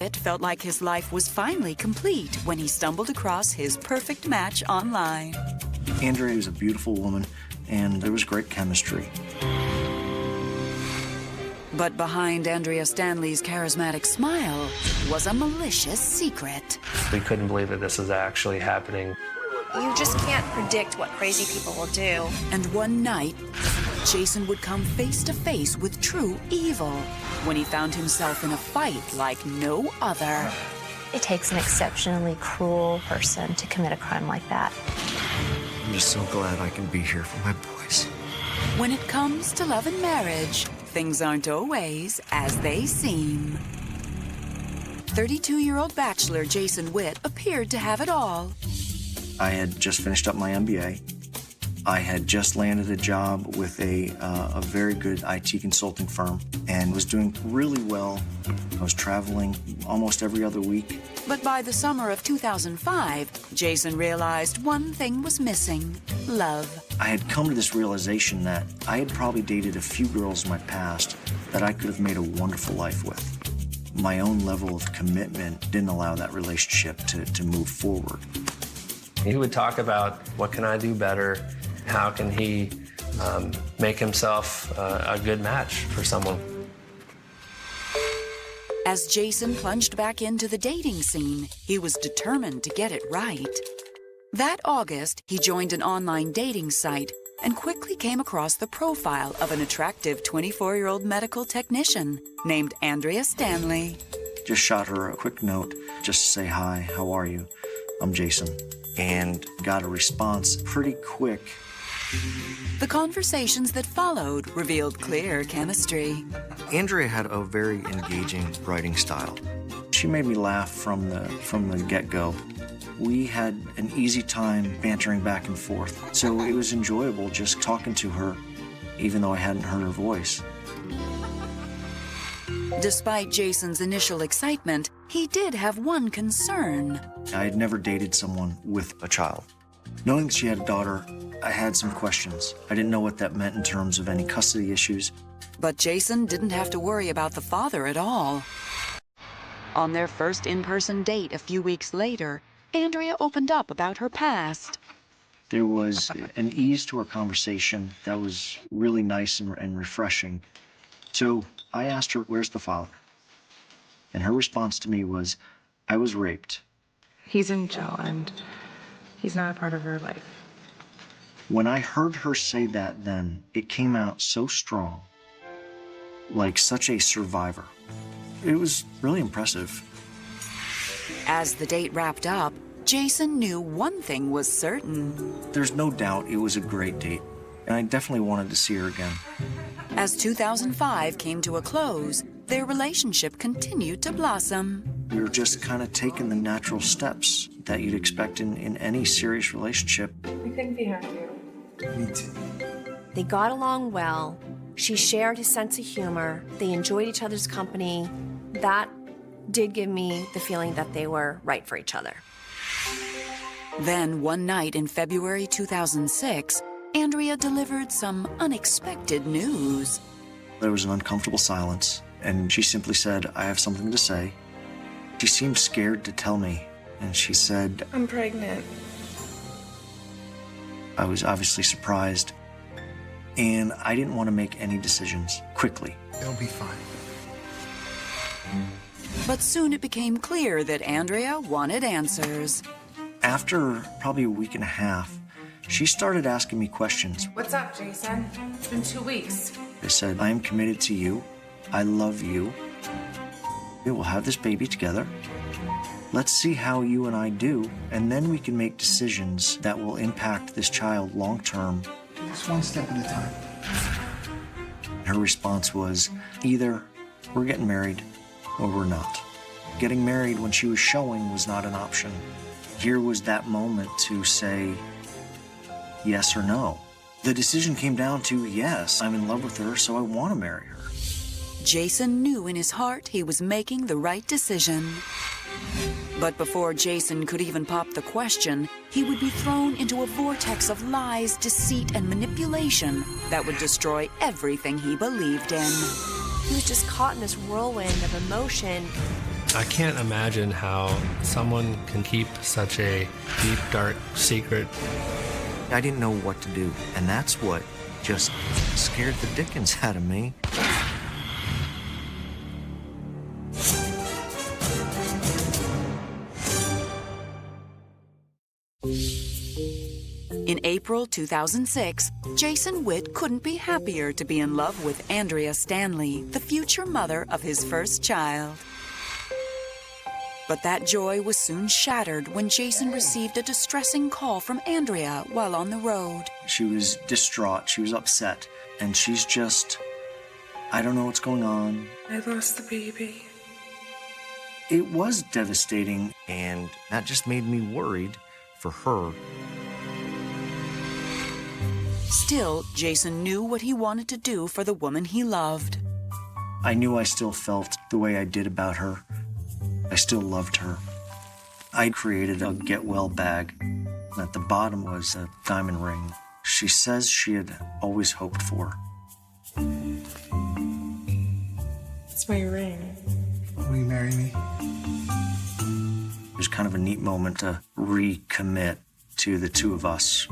Witt felt like his life was finally complete when he stumbled across his perfect match online. Andrea is a beautiful woman, and there was great chemistry. But behind Andrea Stanley's charismatic smile was a malicious secret. We couldn't believe that this was actually happening. You just can't predict what crazy people will do. And one night, Jason would come face to face with true evil when he found himself in a fight like no other. It takes an exceptionally cruel person to commit a crime like that. I'm just so glad I can be here for my boys. When it comes to love and marriage, things aren't always as they seem. 32-year-old bachelor Jason Witt appeared to have it all. I had just finished up my MBA. I had just landed a job with a very good IT consulting firm and was doing really well. I was traveling almost every other week. But by the summer of 2005, Jason realized one thing was missing: love. I had come to this realization that I had probably dated a few girls in my past that I could have made a wonderful life with. My own level of commitment didn't allow that relationship to move forward. He would talk about, what can I do better? How can he make himself a good match for someone? As Jason plunged back into the dating scene, he was determined to get it right. That August, he joined an online dating site and quickly came across the profile of an attractive 24-year-old medical technician named Andrea Stanley. Just shot her a quick note just to say, hi, how are you? I'm Jason. And got a response pretty quick. The conversations that followed revealed clear chemistry. Andrea had a very engaging writing style. She made me laugh from the get-go. We had an easy time bantering back and forth, so it was enjoyable just talking to her, even though I hadn't heard her voice. Despite Jason's initial excitement, he did have one concern. I had never dated someone with a child. Knowing that she had a daughter, I had some questions. I didn't know what that meant in terms of any custody issues. But Jason didn't have to worry about the father at all. On their first in-person date a few weeks later, Andrea opened up about her past. There was an ease to our conversation that was really nice and refreshing. So I asked her, where's the father? And her response to me was, I was raped. He's in jail and he's not a part of her life. When I heard her say that then, it came out so strong, like such a survivor. It was really impressive. As the date wrapped up, Jason knew one thing was certain. There's no doubt it was a great date, and I definitely wanted to see her again. As 2005 came to a close, their relationship continued to blossom. We were just kind of taking the natural steps that you'd expect in any serious relationship. We couldn't be happier. Me too. They got along well. She shared his sense of humor. They enjoyed each other's company. That did give me the feeling that they were right for each other. Then one night in February 2006, Andrea delivered some unexpected news. There was an uncomfortable silence, and she simply said, I have something to say. She seemed scared to tell me, and she said, I'm pregnant. I was obviously surprised, and I didn't want to make any decisions quickly. It'll be fine. But soon it became clear that Andrea wanted answers. After probably a week and a half, she started asking me questions. What's up, Jason? It's been 2 weeks. I said, I am committed to you. I love you. We will have this baby together. Let's see how you and I do, and then we can make decisions that will impact this child long term. Just one step at a time. Her response was, either we're getting married or we're not. Getting married when she was showing was not an option. Here was that moment to say yes or no. The decision came down to yes, I'm in love with her, so I want to marry her. Jason knew in his heart he was making the right decision. But before Jason could even pop the question, he would be thrown into a vortex of lies, deceit, and manipulation that would destroy everything he believed in. He was just caught in this whirlwind of emotion. I can't imagine how someone can keep such a deep, dark secret. I didn't know what to do, and that's what just scared the dickens out of me. In April 2006, Jason Witt couldn't be happier to be in love with Andrea Stanley, the future mother of his first child. But that joy was soon shattered when Jason received a distressing call from Andrea while on the road. She was distraught, she was upset, and she's just, I don't know what's going on. I lost the baby. It was devastating, and that just made me worried for her. Still, Jason knew what he wanted to do for the woman he loved. I knew I still felt the way I did about her. I still loved her. I created a get-well bag. At the bottom was a diamond ring she says she had always hoped for. It's my ring. Will you marry me? It was kind of a neat moment to recommit to the two of us.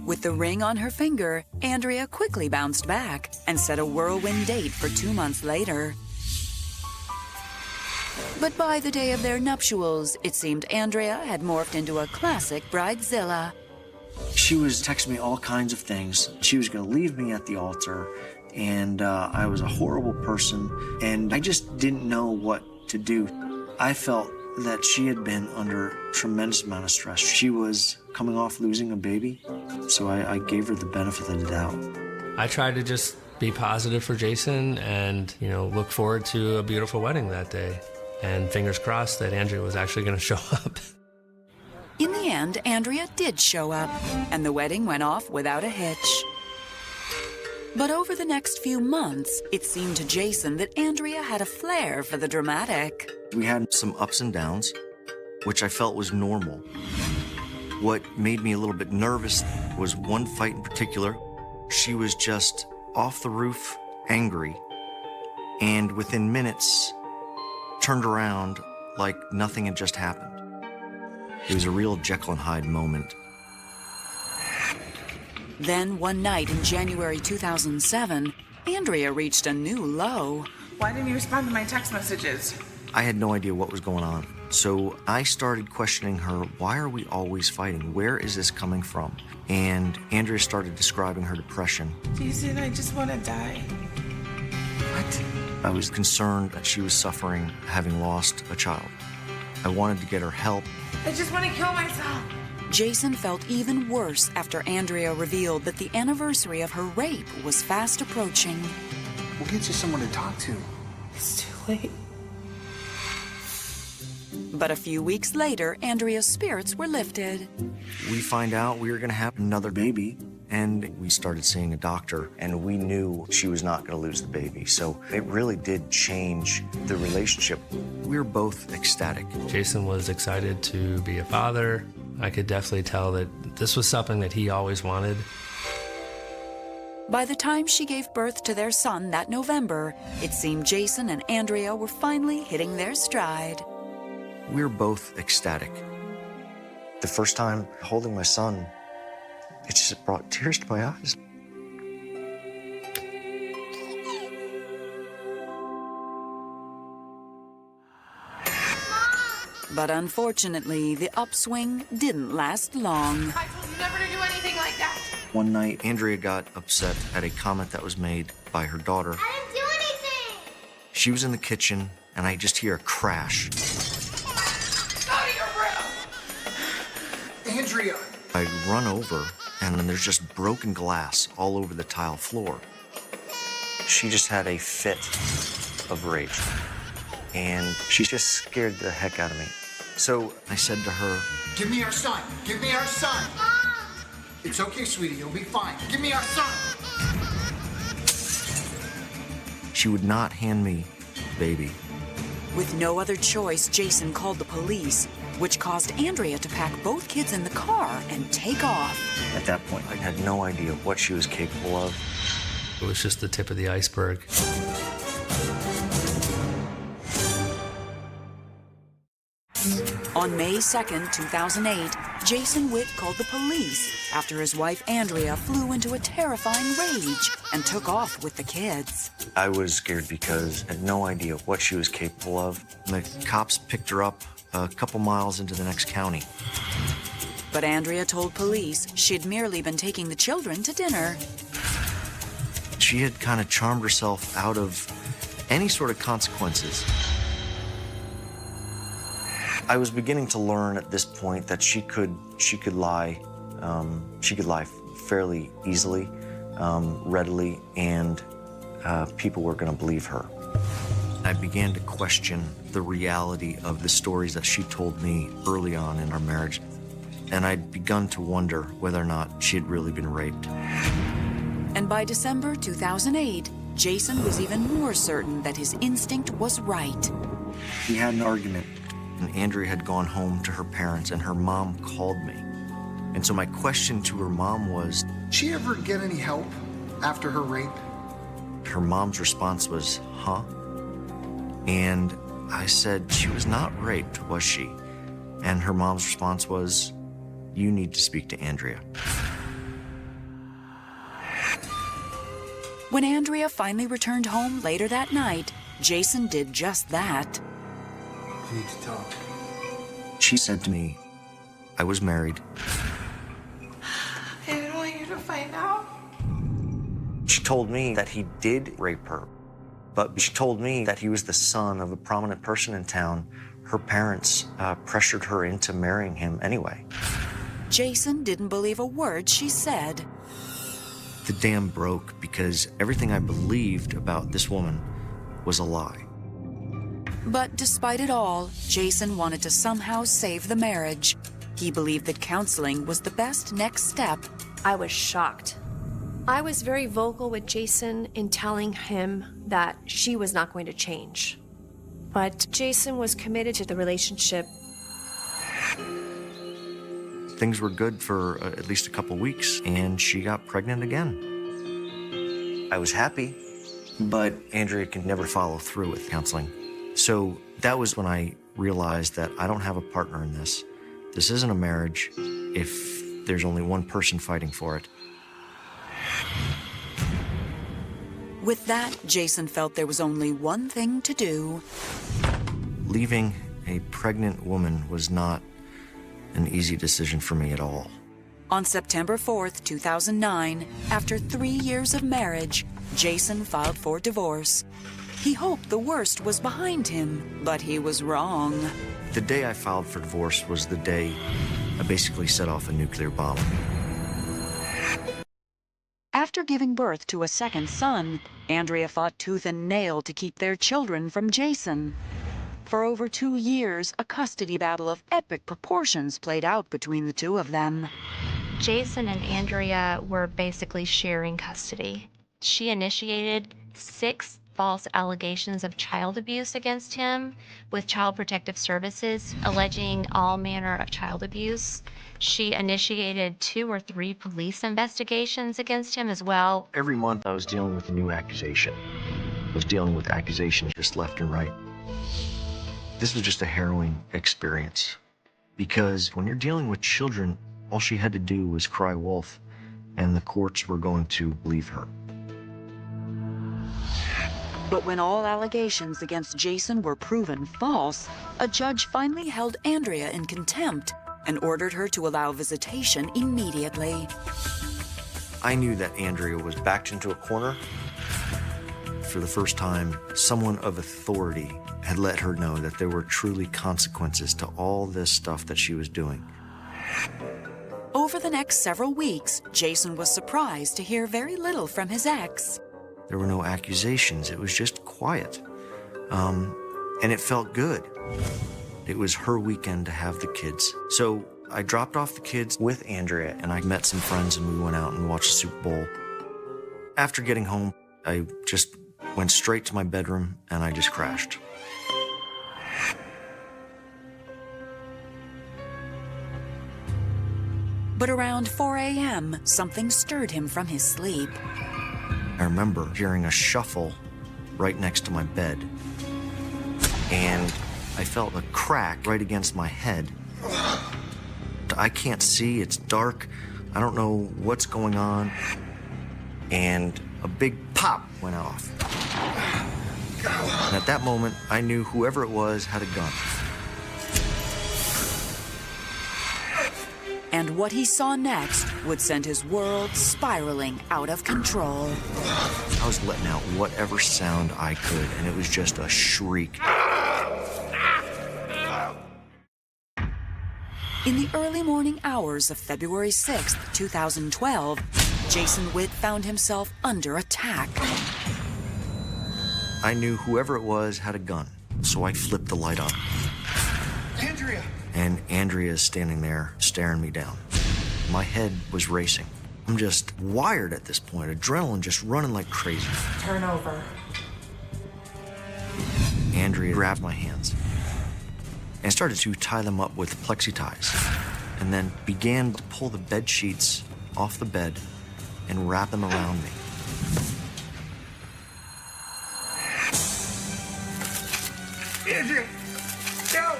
With the ring on her finger, Andrea quickly bounced back and set a whirlwind date for 2 months later. But by the day of their nuptials, it seemed Andrea had morphed into a classic bridezilla. She was texting me all kinds of things. She was going to leave me at the altar, and I was a horrible person, and I just didn't know what to do. I felt that she had been under a tremendous amount of stress. She was coming off losing a baby, so I gave her the benefit of the doubt. I tried to just be positive for Jason and, look forward to a beautiful wedding that day. And fingers crossed that Andrea was actually going to show up. In the end, Andrea did show up, and the wedding went off without a hitch. But over the next few months, it seemed to Jason that Andrea had a flair for the dramatic. We had some ups and downs, which I felt was normal. What made me a little bit nervous was one fight in particular. She was just off the roof, angry, and within minutes, turned around like nothing had just happened. It was a real Jekyll and Hyde moment. Then one night in January 2007, Andrea reached a new low. Why didn't you respond to my text messages? I had no idea what was going on. So I started questioning her, why are we always fighting? Where is this coming from? And Andrea started describing her depression. Jason, I just want to die. What? I was concerned that she was suffering, having lost a child. I wanted to get her help. I just want to kill myself. Jason felt even worse after Andrea revealed that the anniversary of her rape was fast approaching. We'll get you someone to talk to. It's too late. But a few weeks later, Andrea's spirits were lifted. We find out we were going to have another baby, and we started seeing a doctor, and we knew she was not going to lose the baby. So it really did change the relationship. We were both ecstatic. Jason was excited to be a father. I could definitely tell that this was something that he always wanted. By the time she gave birth to their son that November, it seemed Jason and Andrea were finally hitting their stride. We were both ecstatic. The first time holding my son, it just brought tears to my eyes. But unfortunately, the upswing didn't last long. I told you never to do anything like that. One night, Andrea got upset at a comment that was made by her daughter. I didn't do anything! She was in the kitchen, and I just hear a crash. Go to your room! Andrea! I run over, and then there's just broken glass all over the tile floor. She just had a fit of rage, and she just scared the heck out of me. So I said to her, Give me our son! Give me our son! Mom! It's okay, sweetie. You'll be fine. Give me our son! she would not hand me the baby. With no other choice, Jason called the police, which caused Andrea to pack both kids in the car and take off. At that point, I had no idea what she was capable of. It was just the tip of the iceberg. On May 2nd, 2008, Jason Witt called the police after his wife Andrea flew into a terrifying rage and took off with the kids. I was scared because I had no idea what she was capable of. The cops picked her up a couple miles into the next county. But Andrea told police she'd merely been taking the children to dinner. She had kind of charmed herself out of any sort of consequences. I was beginning to learn at this point that she could lie. She could lie fairly easily, readily, and people were going to believe her. I began to question the reality of the stories that she told me early on in our marriage, and I'd begun to wonder whether or not she had really been raped. And by December 2008, Jason was even more certain that his instinct was right. We had an argument, and Andrea had gone home to her parents, and her mom called me. And so my question to her mom was, Did she ever get any help after her rape? her mom's response was, huh? And I said, she was not raped, was she? And her mom's response was, you need to speak to Andrea. When Andrea finally returned home later that night, Jason did just that. We need to talk. She said to me, I was married. I didn't want you to find out. She told me that he did rape her, but she told me that he was the son of a prominent person in town. Her parents pressured her into marrying him anyway. Jason didn't believe a word she said. The dam broke because everything I believed about this woman was a lie. But despite it all, Jason wanted to somehow save the marriage. He believed that counseling was the best next step. I was shocked. I was very vocal with Jason in telling him that she was not going to change. But Jason was committed to the relationship. Things were good for at least a couple weeks, and she got pregnant again. I was happy, but Andrea can never follow through with counseling. So that was when I realized that I don't have a partner in this. This isn't a marriage if there's only one person fighting for it. With that, Jason felt there was only one thing to do. Leaving a pregnant woman was not an easy decision for me at all. On September 4th, 2009, after 3 years of marriage, Jason filed for divorce. He hoped the worst was behind him, but he was wrong. The day I filed for divorce was the day I basically set off a nuclear bomb. After giving birth to a second son, Andrea fought tooth and nail to keep their children from Jason. For over 2 years, a custody battle of epic proportions played out between the two of them. Jason and Andrea were basically sharing custody. She initiated 6 false allegations of child abuse against him with Child Protective Services, alleging all manner of child abuse. She initiated 2 or 3 police investigations against him as well. Every month I was dealing with a new accusation. I was dealing with accusations just left and right. This was just a harrowing experience because when you're dealing with children, all she had to do was cry wolf and the courts were going to believe her. But when all allegations against Jason were proven false, a judge finally held Andrea in contempt and ordered her to allow visitation immediately. I knew that Andrea was backed into a corner. For the first time, someone of authority had let her know that there were truly consequences to all this stuff that she was doing. Over the next several weeks, Jason was surprised to hear very little from his ex. There were no accusations. It was just quiet. And it felt good. It was her weekend to have the kids. So I dropped off the kids with Andrea and I met some friends and we went out and watched the Super Bowl. After getting home, I just went straight to my bedroom and I just crashed. But around 4 a.m., something stirred him from his sleep. I remember hearing a shuffle right next to my bed. And I felt a crack right against my head. I can't see, it's dark. I don't know what's going on. And a big pop went off. And at that moment, I knew whoever it was had a gun. And what he saw next would send his world spiraling out of control. I was letting out whatever sound I could, and it was just a shriek. In the early morning hours of February 6th, 2012, Jason Witt found himself under attack. I knew whoever it was had a gun, so I flipped the light on. Andrea! And Andrea is standing there, staring me down. My head was racing. I'm just wired at this point, adrenaline just running like crazy. Turn over. Andrea grabbed my hands and started to tie them up with plexi ties, and then began to pull the bed sheets off the bed and wrap them around me. Andrea! No!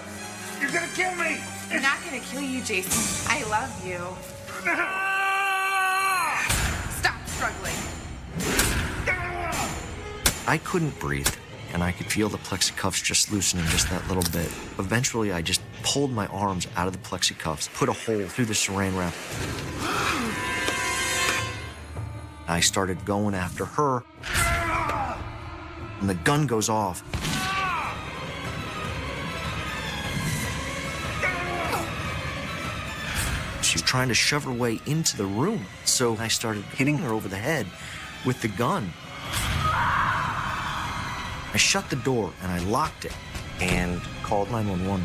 You're gonna kill me! I'm not gonna kill you, Jason. I love you. Stop struggling. I couldn't breathe, and I could feel the plexi cuffs just loosening just that little bit. Eventually, I just pulled my arms out of the plexi cuffs, put a hole through the saran wrap. I started going after her, and the gun goes off. She was trying to shove her way into the room, so I started hitting her over the head with the gun. I shut the door and I locked it and called 911.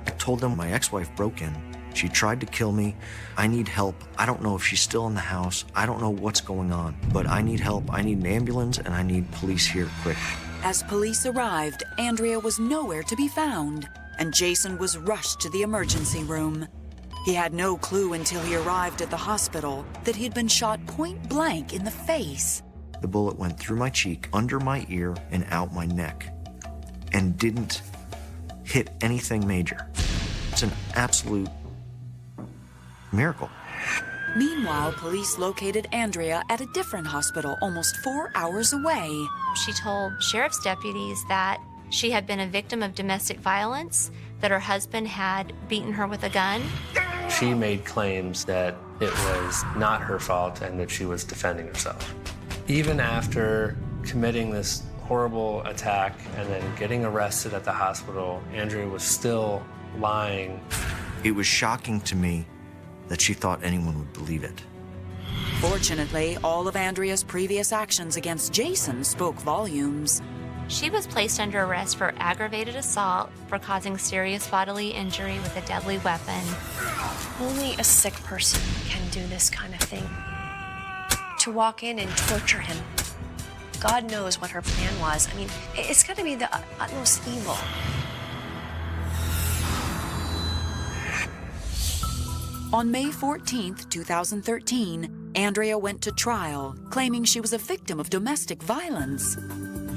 I told them my ex-wife broke in. She tried to kill me. I need help. I don't know if she's still in the house. I don't know what's going on, but I need help. I need an ambulance and I need police here quick. As police arrived, Andrea was nowhere to be found, and Jason was rushed to the emergency room. He had no clue until he arrived at the hospital that he'd been shot point blank in the face. The bullet went through my cheek, under my ear, and out my neck, and didn't hit anything major. It's an absolute miracle. Meanwhile, police located Andrea at a different hospital almost 4 hours away. She told sheriff's deputies that she had been a victim of domestic violence, that her husband had beaten her with a gun. She made claims that it was not her fault and that she was defending herself. Even after committing this horrible attack and then getting arrested at the hospital, Andrea was still lying. It was shocking to me that she thought anyone would believe it. Fortunately, all of Andrea's previous actions against Jason spoke volumes. She was placed under arrest for aggravated assault for causing serious bodily injury with a deadly weapon. Only a sick person can do this kind of thing. To walk in and torture him. God knows what her plan was. I mean, it's got to be the utmost evil. On May 14th, 2013, Andrea went to trial, claiming she was a victim of domestic violence.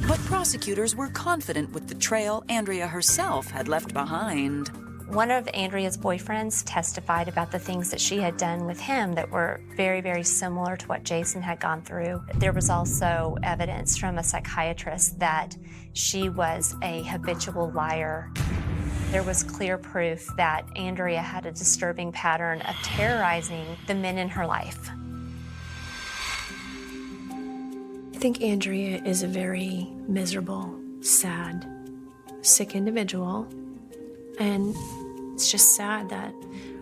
But prosecutors were confident with the trail Andrea herself had left behind. One of Andrea's boyfriends testified about the things that she had done with him that were very, very similar to what Jason had gone through. There was also evidence from a psychiatrist that she was a habitual liar. There was clear proof that Andrea had a disturbing pattern of terrorizing the men in her life. I think Andrea is a very miserable, sad, sick individual. And it's just sad that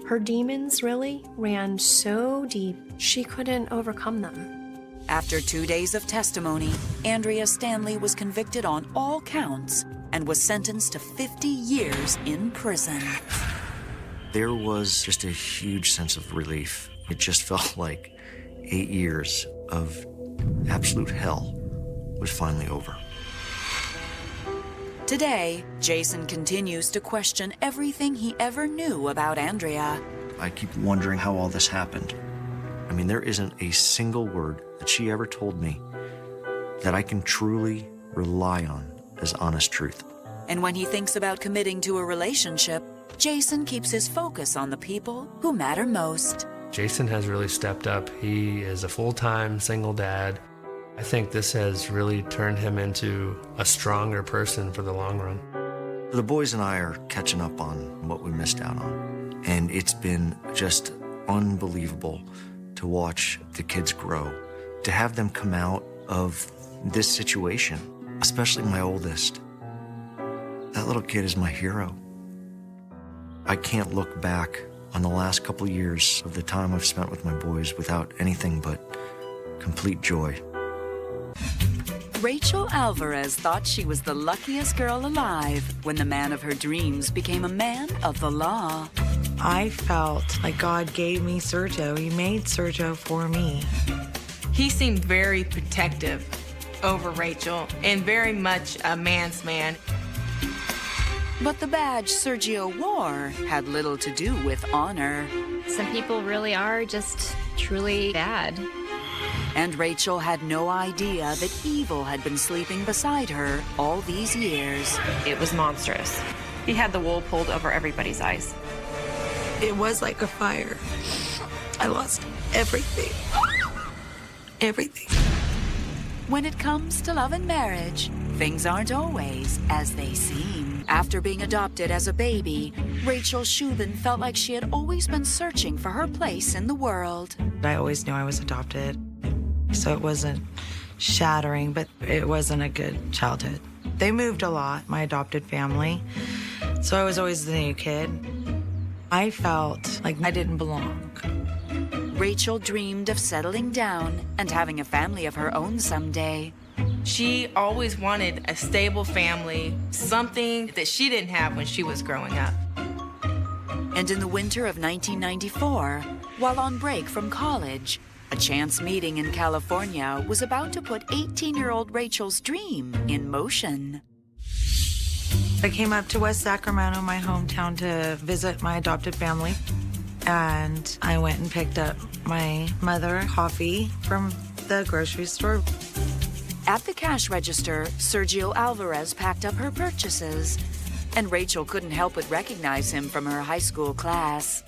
her demons really ran so deep, she couldn't overcome them. After 2 days of testimony, Andrea Stanley was convicted on all counts and was sentenced to 50 years in prison. There was just a huge sense of relief. It just felt like 8 years of absolute hell was finally over. Today, Jason continues to question everything he ever knew about Andrea. I keep wondering how all this happened. I mean, there isn't a single word that she ever told me that I can truly rely on as honest truth. And when he thinks about committing to a relationship, Jason keeps his focus on the people who matter most. Jason has really stepped up. He is a full-time single dad. I think this has really turned him into a stronger person for the long run. The boys and I are catching up on what we missed out on. And it's been just unbelievable to watch the kids grow, to have them come out of this situation, especially my oldest. That little kid is my hero. I can't look back on the last couple of years of the time I've spent with my boys without anything but complete joy. Rachel Alvarez thought she was the luckiest girl alive when the man of her dreams became a man of the law. I felt like God gave me Sergio. He made Sergio for me. He seemed very protective over Rachel and very much a man's man. But the badge Sergio wore had little to do with honor. Some people really are just truly bad. And Rachel had no idea that evil had been sleeping beside her all these years. It was monstrous. He had the wool pulled over everybody's eyes. It was like a fire. I lost everything. Everything. When it comes to love and marriage, things aren't always as they seem. After being adopted as a baby, Rachel Shubin felt like she had always been searching for her place in the world. I always knew I was adopted, so it wasn't shattering, but it wasn't a good childhood. They moved a lot, my adopted family, so I was always the new kid. I felt like I didn't belong. Rachel dreamed of settling down and having a family of her own someday. She always wanted a stable family, something that she didn't have when she was growing up. And in the winter of 1994, while on break from college, a chance meeting in California was about to put 18-year-old Rachel's dream in motion. I came up to West Sacramento, my hometown, to visit my adopted family. And I went and picked up my mother coffee from the grocery store. At the cash register, Sergio Alvarez packed up her purchases, and Rachel couldn't help but recognize him from her high school class.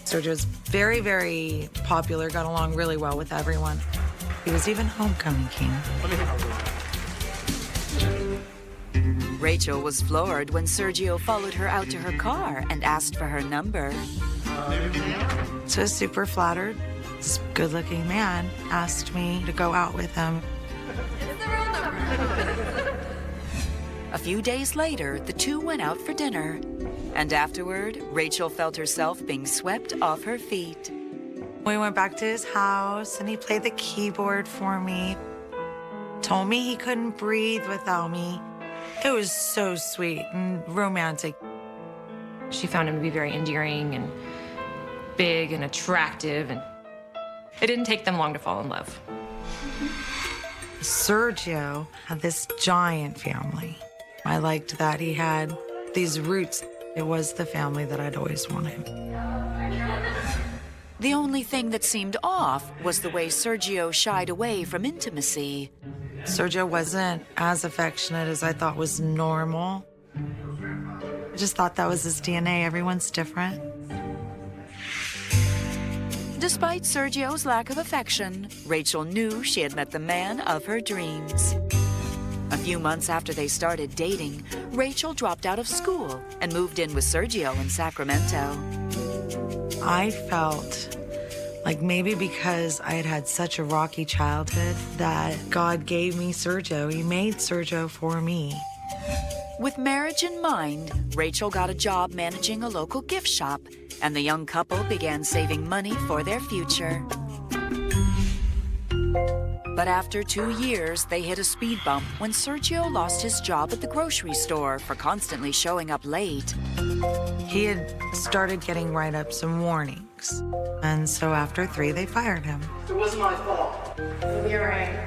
Sergio's very, very popular, got along really well with everyone. He was even homecoming king. Rachel was floored when Sergio followed her out to her car and asked for her number. So super flattered. This good-looking man asked me to go out with him. A few days later, the two went out for dinner. And afterward, Rachel felt herself being swept off her feet. We went back to his house, and he played the keyboard for me. Told me he couldn't breathe without me. It was so sweet and romantic. She found him to be very endearing and big and attractive, and it didn't take them long to fall in love. Sergio had this giant family. I liked that he had these roots. It was the family that I'd always wanted. The only thing that seemed off was the way Sergio shied away from intimacy. Sergio wasn't as affectionate as I thought was normal. I just thought that was his DNA. Everyone's different. Despite Sergio's lack of affection, Rachel knew she had met the man of her dreams. A few months after they started dating, Rachel dropped out of school and moved in with Sergio in Sacramento. I felt like maybe because I had had such a rocky childhood that God gave me Sergio. He made Sergio for me. With marriage in mind, Rachel got a job managing a local gift shop, and the young couple began saving money for their future. But after 2 years, they hit a speed bump when Sergio lost his job at the grocery store for constantly showing up late. He had started getting write-ups and warnings. And so after 3, they fired him. It wasn't my fault. You're right.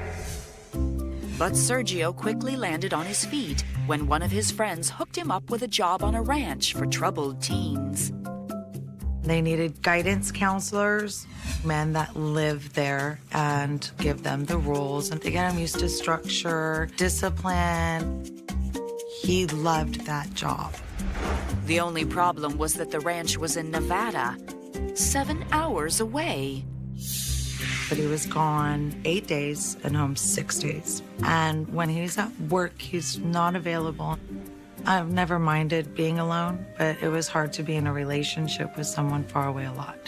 But Sergio quickly landed on his feet when one of his friends hooked him up with a job on a ranch for troubled teens. They needed guidance counselors, men that live there and give them the rules and to get them used to structure, discipline. He loved that job. The only problem was that the ranch was in Nevada, 7 hours away. But he was gone 8 days and home 6 days. And when he's at work, he's not available. I've never minded being alone, but it was hard to be in a relationship with someone far away a lot.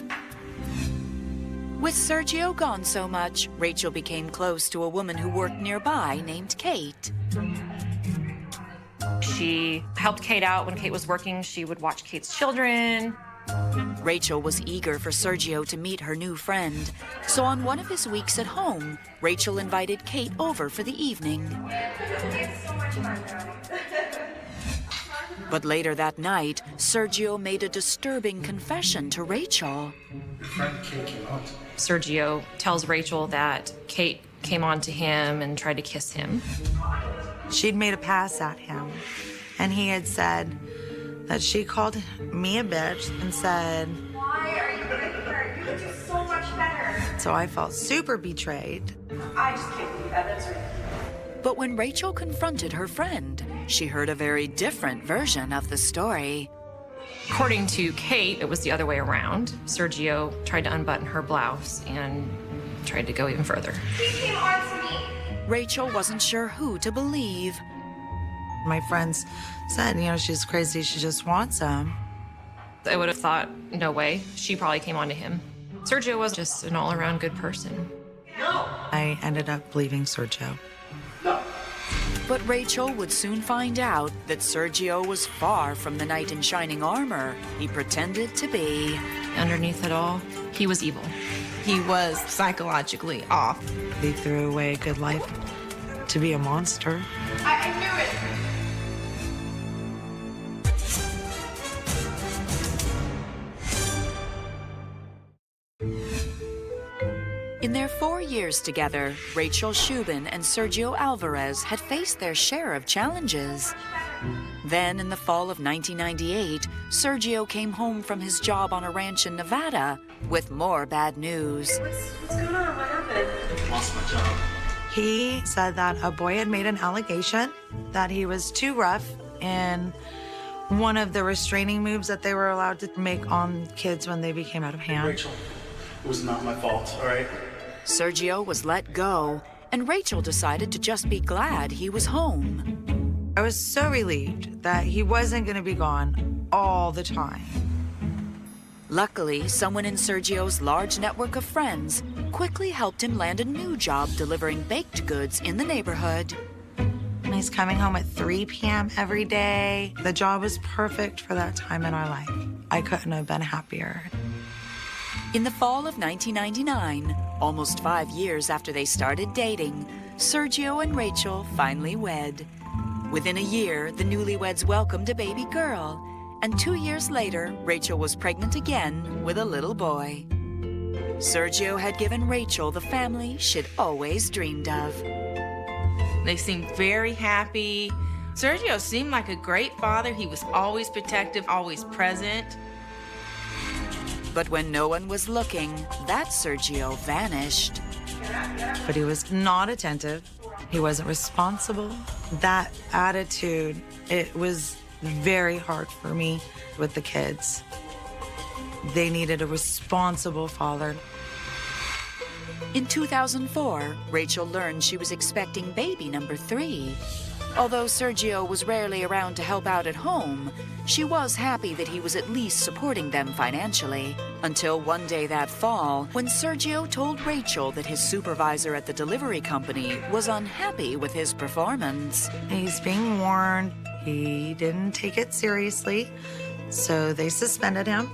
With Sergio gone so much, Rachel became close to a woman who worked nearby named Kate. She helped Kate out when Kate was working. She would watch Kate's children. Rachel was eager for Sergio to meet her new friend, so on one of his weeks at home, Rachel invited Kate over for the evening. But later that night, Sergio made a disturbing confession to Rachel. Sergio tells Rachel that Kate came on to him and tried to kiss him. She'd made a pass at him, and he had said that she called me a bitch and said, "Why are you with her? You could do so much better." So I felt super betrayed. I just can't believe that. That's ridiculous. But when Rachel confronted her friend, she heard a very different version of the story. According to Kate, it was the other way around. Sergio tried to unbutton her blouse and tried to go even further. He came on to me. Rachel wasn't sure who to believe. My friends said, you know, she's crazy, she just wants him. I would have thought, no way, she probably came on to him. Sergio was just an all-around good person. No. I ended up believing Sergio. No. But Rachel would soon find out that Sergio was far from the knight in shining armor he pretended to be. Underneath it all, he was evil. He was psychologically off. He threw away a good life to be a monster. I knew it. In their 4 years together, Rachel Shubin and Sergio Alvarez had faced their share of challenges. Then, in the fall of 1998, Sergio came home from his job on a ranch in Nevada with more bad news. What's going on? What happened? Lost my job. He said that a boy had made an allegation that he was too rough in one of the restraining moves that they were allowed to make on kids when they became out of hand. Rachel, it was not my fault, all right? Sergio was let go, and Rachel decided to just be glad he was home. I was so relieved that he wasn't going to be gone all the time. Luckily, someone in Sergio's large network of friends quickly helped him land a new job delivering baked goods in the neighborhood. He's coming home at 3 p.m. every day. The job was perfect for that time in our life. I couldn't have been happier. In the fall of 1999, almost 5 years after they started dating, Sergio and Rachel finally wed. Within a year, the newlyweds welcomed a baby girl, and 2 years later, Rachel was pregnant again with a little boy. Sergio had given Rachel the family she'd always dreamed of. They seemed very happy. Sergio seemed like a great father. He was always protective, always present. But when no one was looking, that Sergio vanished. But he was not attentive. He wasn't responsible. That attitude, it was very hard for me with the kids. They needed a responsible father. In 2004, Rachel learned she was expecting baby number 3. Although Sergio was rarely around to help out at home, she was happy that he was at least supporting them financially. Until one day that fall, when Sergio told Rachel that his supervisor at the delivery company was unhappy with his performance. He's being warned. He didn't take it seriously, so they suspended him.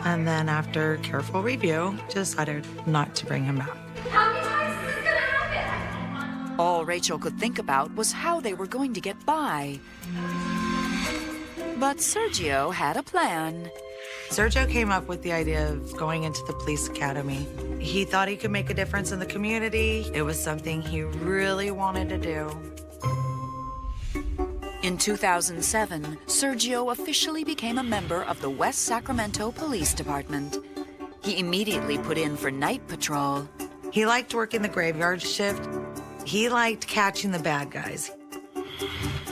And then after careful review, decided not to bring him back. How many times is this gonna happen? All Rachel could think about was how they were going to get by. But Sergio had a plan. Sergio came up with the idea of going into the police academy. He thought he could make a difference in the community. It was something he really wanted to do. In 2007, Sergio officially became a member of the West Sacramento Police Department. He immediately put in for night patrol. He liked working the graveyard shift. He liked catching the bad guys.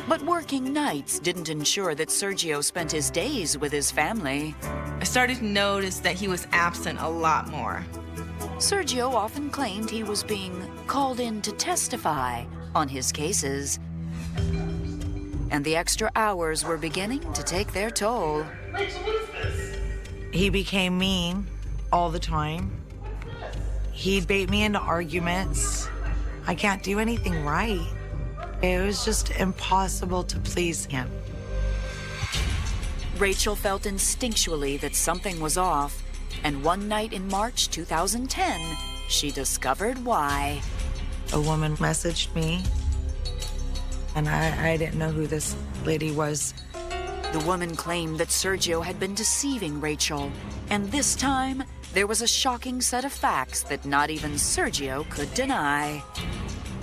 But working nights didn't ensure that Sergio spent his days with his family. I started to notice that he was absent a lot more. Sergio often claimed he was being called in to testify on his cases. And the extra hours were beginning to take their toll. Rachel, what is this? He became mean all the time. He'd bait me into arguments. I can't do anything right. It was just impossible to please him. Rachel felt instinctually that something was off, and one night in March 2010, she discovered why. A woman messaged me, and I didn't know who this lady was. The woman claimed that Sergio had been deceiving Rachel, and this time, there was a shocking set of facts that not even Sergio could deny.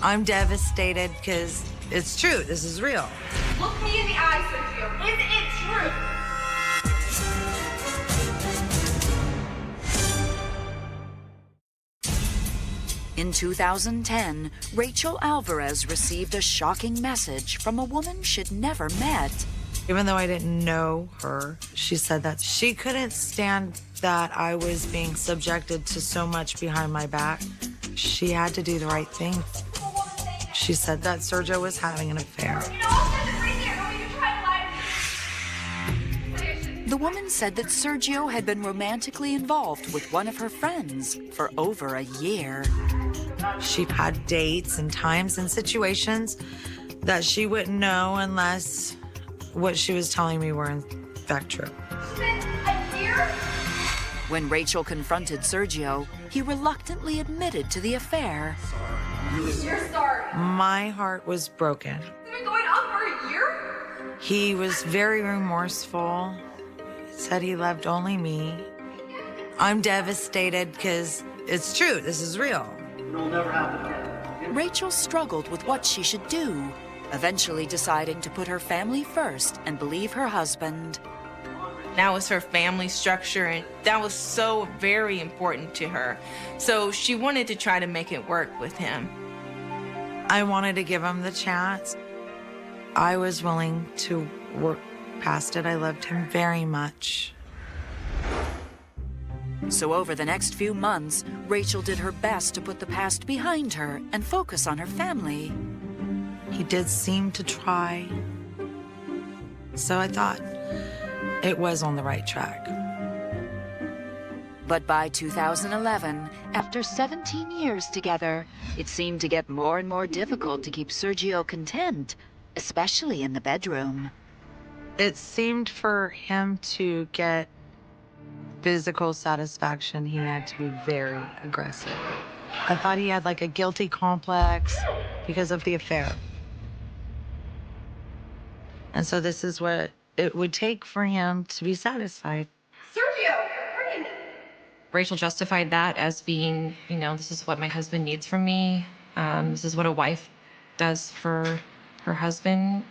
I'm devastated because it's true. This is real. Look me in the eye, Sergio. Is it true? In 2010, Rachel Alvarez received a shocking message from a woman she'd never met. Even though I didn't know her, she said that she couldn't stand that I was being subjected to so much behind my back. She had to do the right thing. She said that Sergio was having an affair. The woman said that Sergio had been romantically involved with one of her friends for over a year. She had dates and times and situations that she wouldn't know unless what she was telling me were in fact true. When Rachel confronted Sergio, he reluctantly admitted to the affair. You're sorry. My heart was broken. It's been going on for a year? He was very remorseful. Said he loved only me. I'm devastated because it's true. This is real. It'll never happen again. Rachel struggled with what she should do, eventually deciding to put her family first and believe her husband. That was her family structure, and that was so very important to her. So she wanted to try to make it work with him. I wanted to give him the chance. I was willing to work past it. I loved him very much. So over the next few months, Rachel did her best to put the past behind her and focus on her family. He did seem to try. So I thought it was on the right track. But by 2011, after 17 years together, it seemed to get more and more difficult to keep Sergio content, especially in the bedroom. It seemed for him to get physical satisfaction, he had to be very aggressive. I thought he had like a guilty complex because of the affair. And so this is what it would take for him to be satisfied. Sergio, you're hurting me. Rachel justified that as being, this is what my husband needs from me. This is what a wife does for her husband.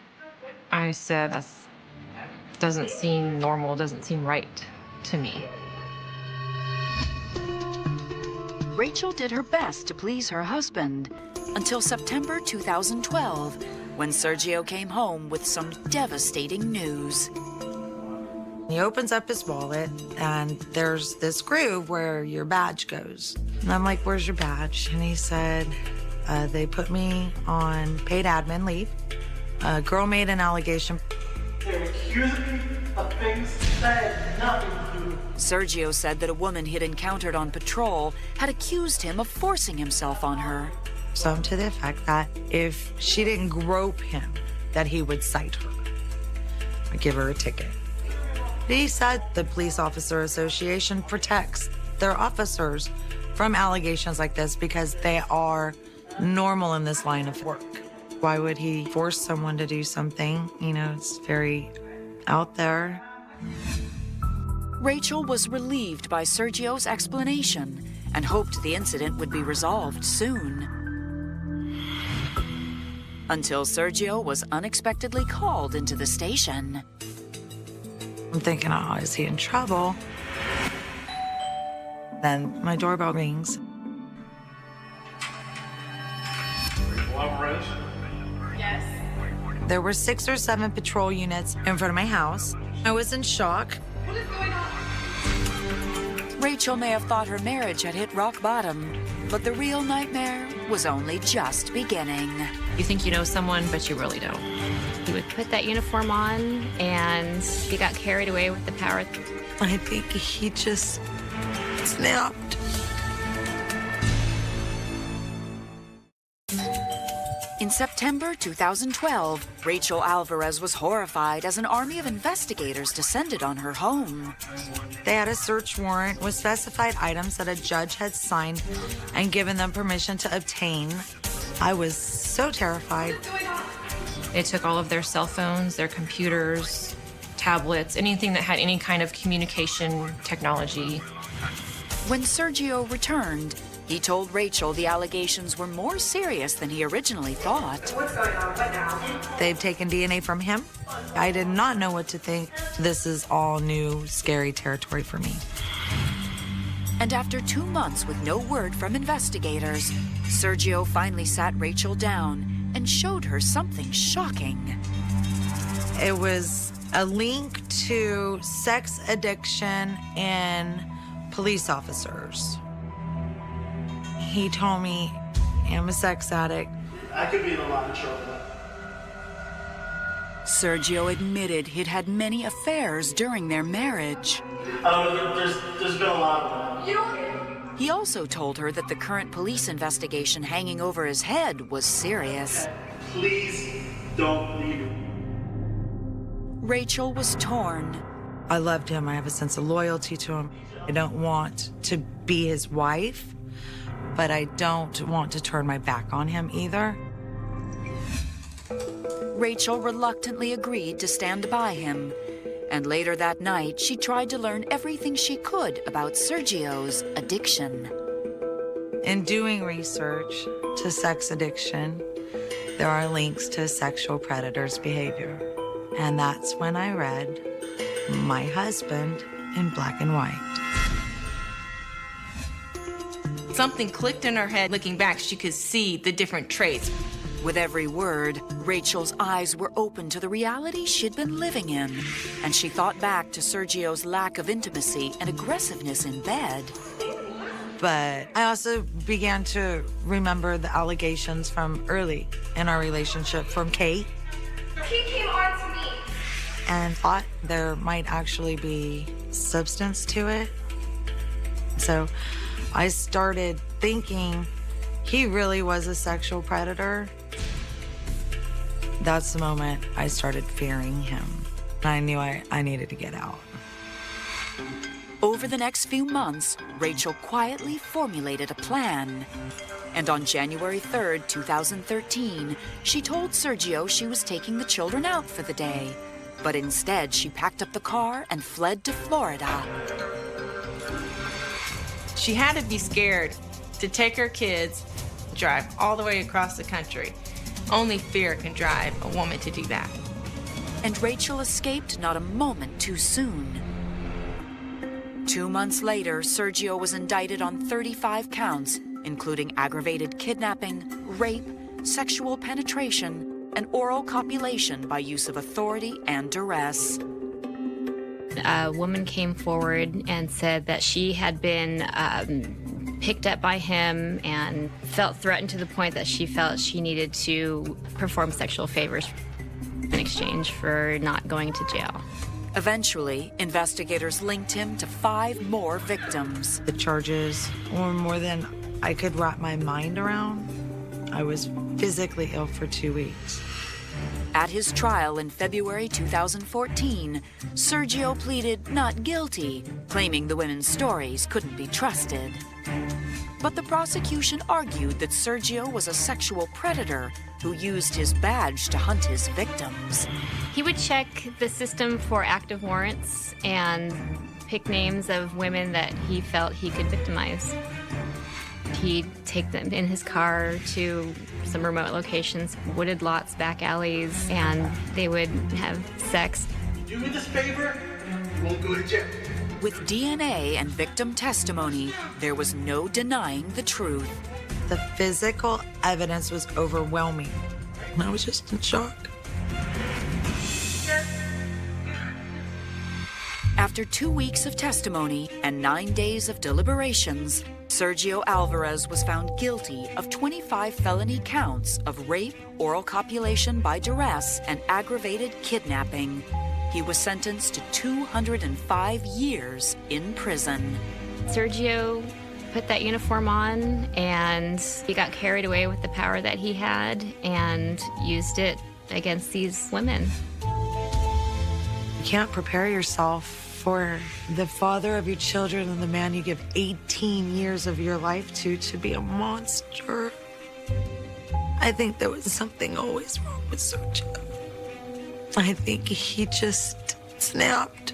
I said, that doesn't seem normal, doesn't seem right to me. Rachel did her best to please her husband until September 2012, when Sergio came home with some devastating news. He opens up his wallet, and there's this groove where your badge goes. And I'm like, where's your badge? And he said, they put me on paid admin leave. A girl made an allegation. They're accusing me of things that had nothing to do. Sergio said that a woman he'd encountered on patrol had accused him of forcing himself on her. Some to the effect that if she didn't grope him, that he would cite her or give her a ticket. He said the Police Officer Association protects their officers from allegations like this because they are normal in this line of work. Why would he force someone to do something? It's very out there. Rachel was relieved by Sergio's explanation and hoped the incident would be resolved soon. until Sergio was unexpectedly called into the station. I'm thinking, oh, is he in trouble? Then my doorbell rings. Yes. There were 6 or 7 patrol units in front of my house. I was in shock. What is going on? Rachel may have thought her marriage had hit rock bottom, but the real nightmare was only just beginning. You think you know someone, but you really don't. He would put that uniform on, and he got carried away with the power. I think he just snapped. In September 2012, Rachel Alvarez was horrified as an army of investigators descended on her home. They had a search warrant with specified items that a judge had signed and given them permission to obtain. I was so terrified. They took all of their cell phones, their computers, tablets, anything that had any kind of communication technology. When Sergio returned, he told Rachel the allegations were more serious than he originally thought. What's going on? What now? They've taken DNA from him. I did not know what to think. This is all new, scary territory for me. And after 2 months with no word from investigators, Sergio finally sat Rachel down and showed her something shocking. It was a link to sex addiction in police officers. He told me I'm a sex addict. I could be in a lot of trouble. Sergio admitted he'd had many affairs during their marriage. There's been a lot of them. He also told her that the current police investigation hanging over his head was serious. Please don't leave me. Rachel was torn. I loved him. I have a sense of loyalty to him. I don't want to be his wife, but I don't want to turn my back on him either. Rachel reluctantly agreed to stand by him. And later that night, she tried to learn everything she could about Sergio's addiction. In doing research to sex addiction, there are links to sexual predators' behavior. And that's when I read My Husband in Black and White. Something clicked in her head. Looking back, she could see the different traits. With every word, Rachel's eyes were open to the reality she'd been living in, and she thought back to Sergio's lack of intimacy and aggressiveness in bed. But I also began to remember the allegations from early in our relationship from Kate. He came on to me. And thought there might actually be substance to it. So I started thinking he really was a sexual predator. That's the moment I started fearing him. I knew I needed to get out. Over the next few months, Rachel quietly formulated a plan. And on January 3rd, 2013, she told Sergio she was taking the children out for the day. But instead, she packed up the car and fled to Florida. She had to be scared to take her kids, drive all the way across the country. Only fear can drive a woman to do that. And Rachel escaped not a moment too soon. 2 months later, Sergio was indicted on 35 counts, including aggravated kidnapping, rape, sexual penetration, and oral copulation by use of authority and duress. A woman came forward and said that she had been picked up by him and felt threatened to the point that she felt she needed to perform sexual favors in exchange for not going to jail. Eventually, investigators linked him to 5 more victims. The charges were more than I could wrap my mind around. I was physically ill for 2 weeks. At his trial in February 2014, Sergio pleaded not guilty, claiming the women's stories couldn't be trusted. But the prosecution argued that Sergio was a sexual predator who used his badge to hunt his victims. He would check the system for active warrants and pick names of women that he felt he could victimize. He'd take them in his car to some remote locations, wooded lots, back alleys, and they would have sex. Do me this favor, you won't go to jail. With DNA and victim testimony, there was no denying the truth. The physical evidence was overwhelming. I was just in shock. After 2 weeks of testimony and 9 days of deliberations, Sergio Alvarez was found guilty of 25 felony counts of rape, oral copulation by duress, and aggravated kidnapping. He was sentenced to 205 years in prison. Sergio put that uniform on, and he got carried away with the power that he had and used it against these women. You can't prepare yourself for the father of your children and the man you give 18 years of your life to be a monster. I think there was something always wrong with Sergio. I think he just snapped.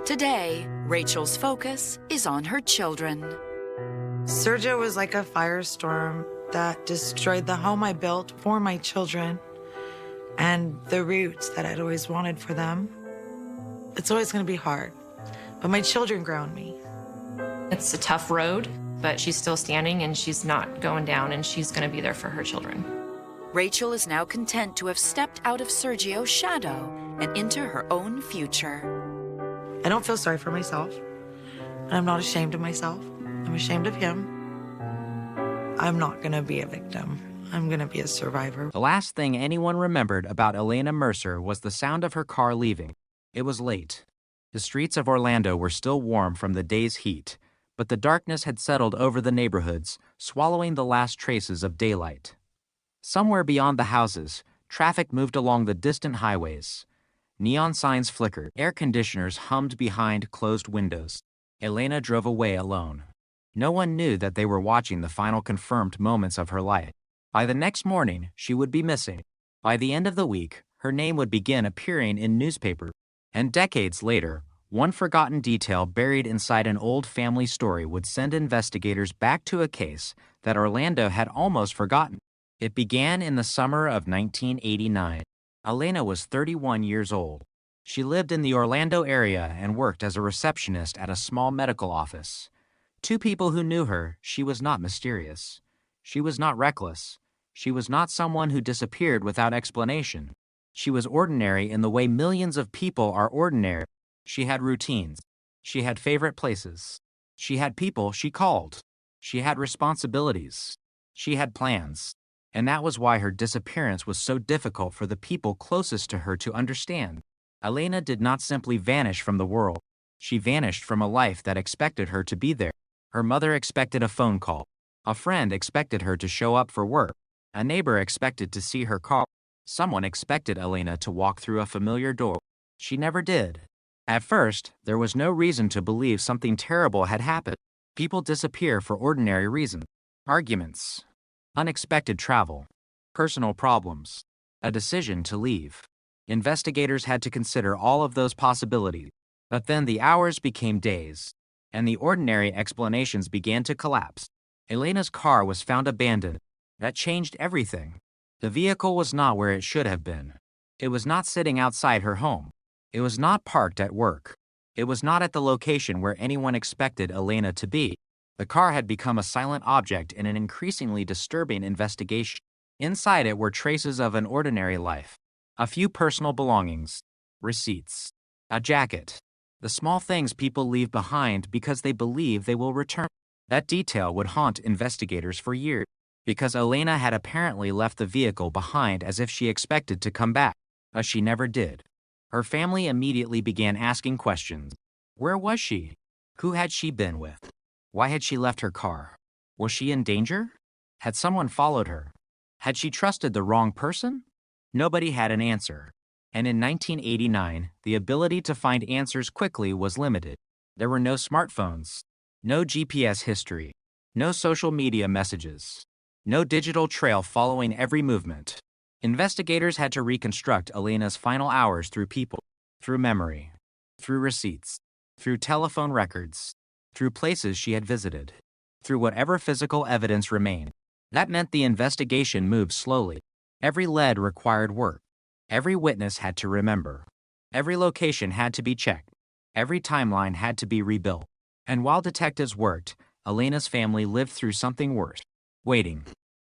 Today, Rachel's focus is on her children. Sergio was like a firestorm that destroyed the home I built for my children and the roots that I'd always wanted for them. It's always going to be hard, but my children ground me. It's a tough road, but she's still standing and she's not going down, and she's going to be there for her children. Rachel is now content to have stepped out of Sergio's shadow and into her own future. I don't feel sorry for myself, and I'm not ashamed of myself. I'm ashamed of him. I'm not going to be a victim. I'm going to be a survivor. The last thing anyone remembered about Elena Mercer was the sound of her car leaving. It was late. The streets of Orlando were still warm from the day's heat, but the darkness had settled over the neighborhoods, swallowing the last traces of daylight. Somewhere beyond the houses, traffic moved along the distant highways. Neon signs flickered. Air conditioners hummed behind closed windows. Elena drove away alone. No one knew that they were watching the final confirmed moments of her life. By the next morning, she would be missing. By the end of the week, her name would begin appearing in newspapers. And decades later, one forgotten detail buried inside an old family story would send investigators back to a case that Orlando had almost forgotten. It began in the summer of 1989. Elena was 31 years old. She lived in the Orlando area and worked as a receptionist at a small medical office. To people who knew her, she was not mysterious. She was not reckless. She was not someone who disappeared without explanation. She was ordinary in the way millions of people are ordinary. She had routines. She had favorite places. She had people she called. She had responsibilities. She had plans. And that was why her disappearance was so difficult for the people closest to her to understand. Elena did not simply vanish from the world. She vanished from a life that expected her to be there. Her mother expected a phone call. A friend expected her to show up for work. A neighbor expected to see her car. Someone expected Elena to walk through a familiar door. She never did. At first, there was no reason to believe something terrible had happened. People disappear for ordinary reasons. Arguments, unexpected travel, personal problems, a decision to leave. Investigators had to consider all of those possibilities. But then the hours became days, and the ordinary explanations began to collapse. Elena's car was found abandoned. That changed everything. The vehicle was not where it should have been. It was not sitting outside her home. It was not parked at work. It was not at the location where anyone expected Elena to be. The car had become a silent object in an increasingly disturbing investigation. Inside it were traces of an ordinary life. A few personal belongings, receipts, a jacket, the small things people leave behind because they believe they will return. That detail would haunt investigators for years, because Elena had apparently left the vehicle behind as if she expected to come back, but she never did. Her family immediately began asking questions. Where was she? Who had she been with? Why had she left her car? Was she in danger? Had someone followed her? Had she trusted the wrong person? Nobody had an answer. And in 1989, the ability to find answers quickly was limited. There were no smartphones, no GPS history, no social media messages, no digital trail following every movement. Investigators had to reconstruct Elena's final hours through people, through memory, through receipts, through telephone records, through places she had visited. through whatever physical evidence remained. That meant the investigation moved slowly. Every lead required work. Every witness had to remember. Every location had to be checked. Every timeline had to be rebuilt. And while detectives worked, Elena's family lived through something worse. Waiting.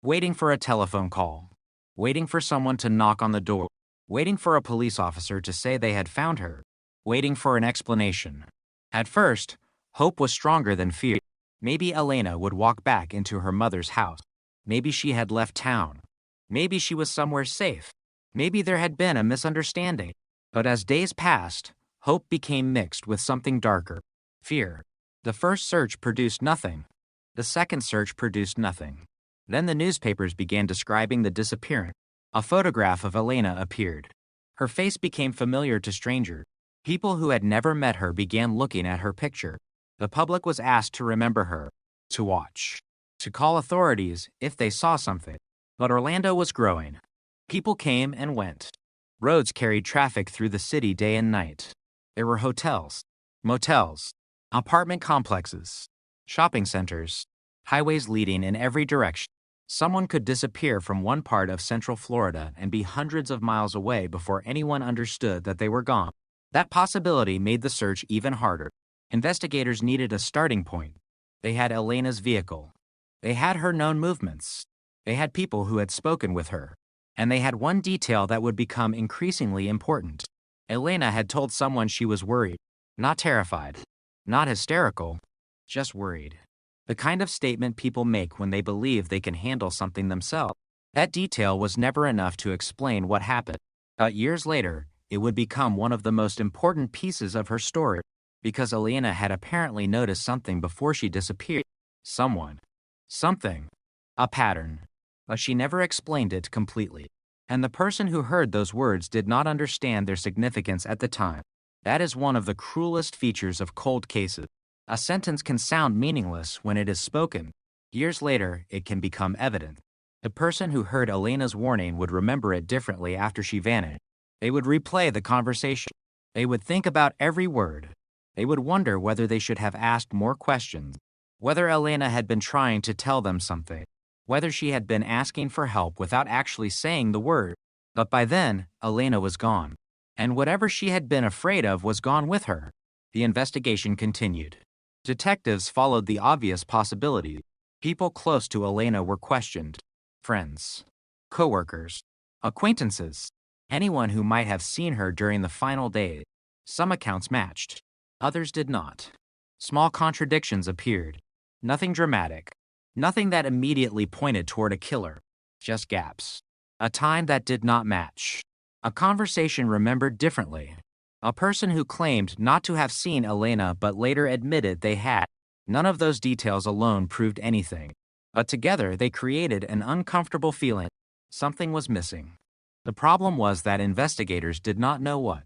Waiting for a telephone call. Waiting for someone to knock on the door. Waiting for a police officer to say they had found her. Waiting for an explanation. At first, hope was stronger than fear. Maybe Elena would walk back into her mother's house. Maybe she had left town. Maybe she was somewhere safe. Maybe there had been a misunderstanding. But as days passed, hope became mixed with something darker. Fear. The first search produced nothing. The second search produced nothing. Then the newspapers began describing the disappearance. A photograph of Elena appeared. Her face became familiar to strangers. People who had never met her began looking at her picture. The public was asked to remember her, to watch, to call authorities if they saw something. But Orlando was growing. People came and went. Roads carried traffic through the city day and night. There were hotels, motels, apartment complexes, shopping centers, highways leading in every direction. Someone could disappear from one part of Central Florida and be hundreds of miles away before anyone understood that they were gone. That possibility made the search even harder. Investigators needed a starting point. They had Elena's vehicle. They had her known movements. They had people who had spoken with her. And they had one detail that would become increasingly important. Elena had told someone she was worried. Not terrified. Not hysterical. Just worried. The kind of statement people make when they believe they can handle something themselves. That detail was never enough to explain what happened. But years later, it would become one of the most important pieces of her story, because Elena had apparently noticed something before she disappeared. Someone. Something. A pattern. But she never explained it completely. And the person who heard those words did not understand their significance at the time. That is one of the cruelest features of cold cases. A sentence can sound meaningless when it is spoken. Years later, it can become evident. The person who heard Elena's warning would remember it differently after she vanished. They would replay the conversation. They would think about every word. They would wonder whether they should have asked more questions, whether Elena had been trying to tell them something, whether she had been asking for help without actually saying the word. But by then, Elena was gone. And whatever she had been afraid of was gone with her. The investigation continued. Detectives followed the obvious possibilities. People close to Elena were questioned. Friends, coworkers, acquaintances, anyone who might have seen her during the final days. Some accounts matched. Others did not. Small contradictions appeared. Nothing dramatic. Nothing that immediately pointed toward a killer. Just gaps. A time that did not match. A conversation remembered differently. A person who claimed not to have seen Elena but later admitted they had. None of those details alone proved anything. But together they created an uncomfortable feeling. Something was missing. The problem was that investigators did not know what.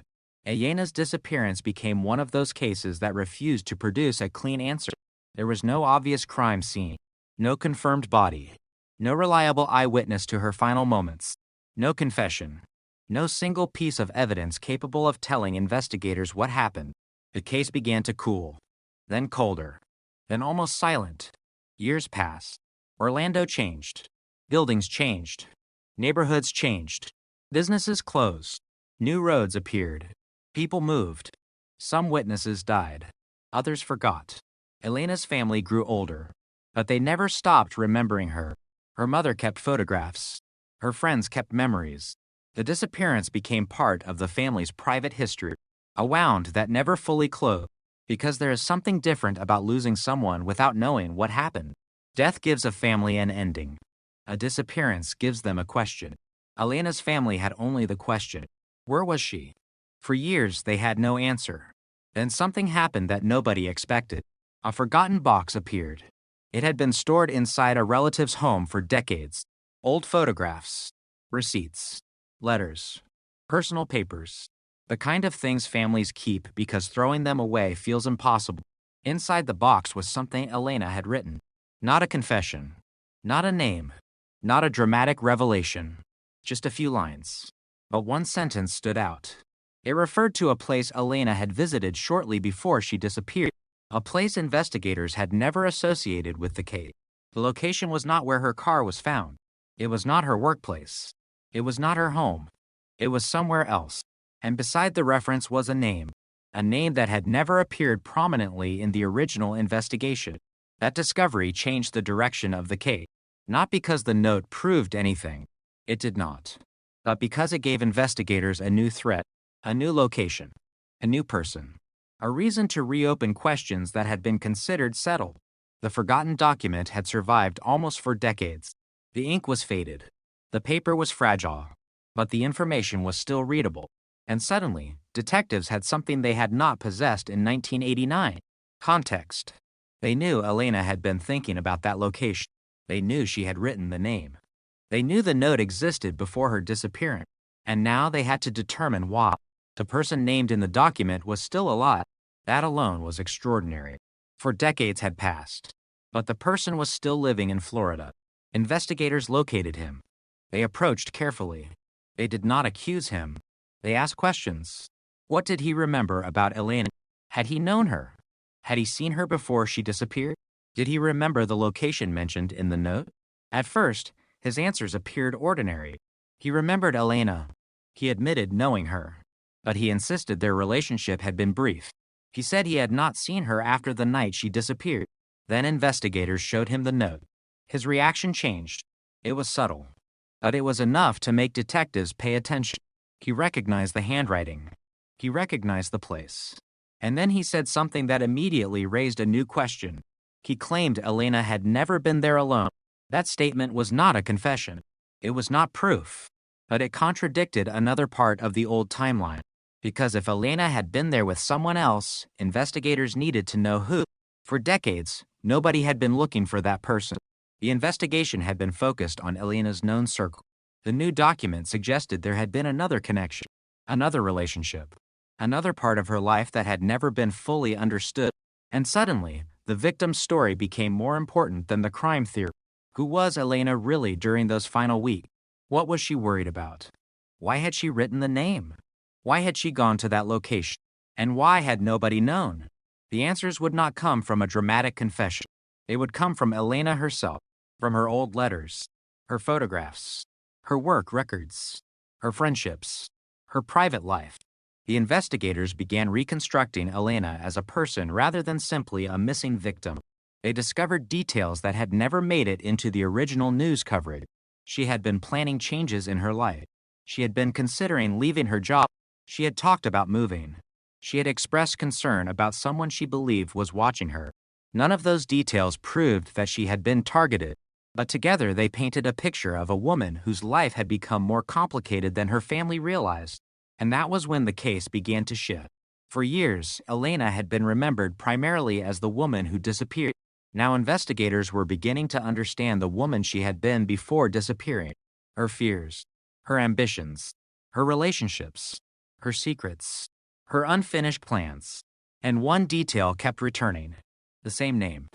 Elena's disappearance became one of those cases that refused to produce a clean answer. There was no obvious crime scene. No confirmed body. No reliable eyewitness to her final moments. No confession. No single piece of evidence capable of telling investigators what happened. The case began to cool. Then colder. Then almost silent. Years passed. Orlando changed. Buildings changed. Neighborhoods changed. Businesses closed. New roads appeared. People moved. Some witnesses died. Others forgot. Elena's family grew older. But they never stopped remembering her. Her mother kept photographs. Her friends kept memories. The disappearance became part of the family's private history, a wound that never fully closed, because there is something different about losing someone without knowing what happened. Death gives a family an ending. A disappearance gives them a question. Elena's family had only the question. Where was she? For years, they had no answer. Then something happened that nobody expected. A forgotten box appeared. It had been stored inside a relative's home for decades. Old photographs, receipts, letters, personal papers, the kind of things families keep because throwing them away feels impossible. Inside the box was something Elena had written. Not a confession, not a name, not a dramatic revelation, just a few lines. But one sentence stood out. It referred to a place Elena had visited shortly before she disappeared, a place investigators had never associated with the case. The location was not where her car was found. It was not her workplace. It was not her home. It was somewhere else. And beside the reference was a name that had never appeared prominently in the original investigation. That discovery changed the direction of the case, not because the note proved anything. It did not. But because it gave investigators a new threat, a new location, a new person, a reason to reopen questions that had been considered settled. The forgotten document had survived almost for decades. The ink was faded. The paper was fragile. But the information was still readable. And suddenly, detectives had something they had not possessed in 1989. Context. They knew Elena had been thinking about that location. They knew she had written the name. They knew the note existed before her disappearance. And now they had to determine why. The person named in the document was still alive. That alone was extraordinary. For decades had passed. But the person was still living in Florida. Investigators located him. They approached carefully. They did not accuse him. They asked questions. What did he remember about Elena? Had he known her? Had he seen her before she disappeared? Did he remember the location mentioned in the note? At first, his answers appeared ordinary. He remembered Elena. He admitted knowing her. But he insisted their relationship had been brief. He said he had not seen her after the night she disappeared. Then investigators showed him the note. His reaction changed. It was subtle. But it was enough to make detectives pay attention. He recognized the handwriting. He recognized the place. And then he said something that immediately raised a new question. He claimed Elena had never been there alone. That statement was not a confession. It was not proof. But it contradicted another part of the old timeline. Because if Elena had been there with someone else, investigators needed to know who. For decades, nobody had been looking for that person. The investigation had been focused on Elena's known circle. The new document suggested there had been another connection, another relationship, another part of her life that had never been fully understood. And suddenly, the victim's story became more important than the crime theory. Who was Elena really during those final weeks? What was she worried about? Why had she written the name? Why had she gone to that location? And why had nobody known? The answers would not come from a dramatic confession. They would come from Elena herself, from her old letters, her photographs, her work records, her friendships, her private life. The investigators began reconstructing Elena as a person rather than simply a missing victim. They discovered details that had never made it into the original news coverage. She had been planning changes in her life. She had been considering leaving her job. She had talked about moving. She had expressed concern about someone she believed was watching her. None of those details proved that she had been targeted, but together they painted a picture of a woman whose life had become more complicated than her family realized. And that was when the case began to shift. For years, Elena had been remembered primarily as the woman who disappeared. Now investigators were beginning to understand the woman she had been before disappearing. Her fears, her ambitions, her relationships, her secrets, her unfinished plans. And one detail kept returning. The same name,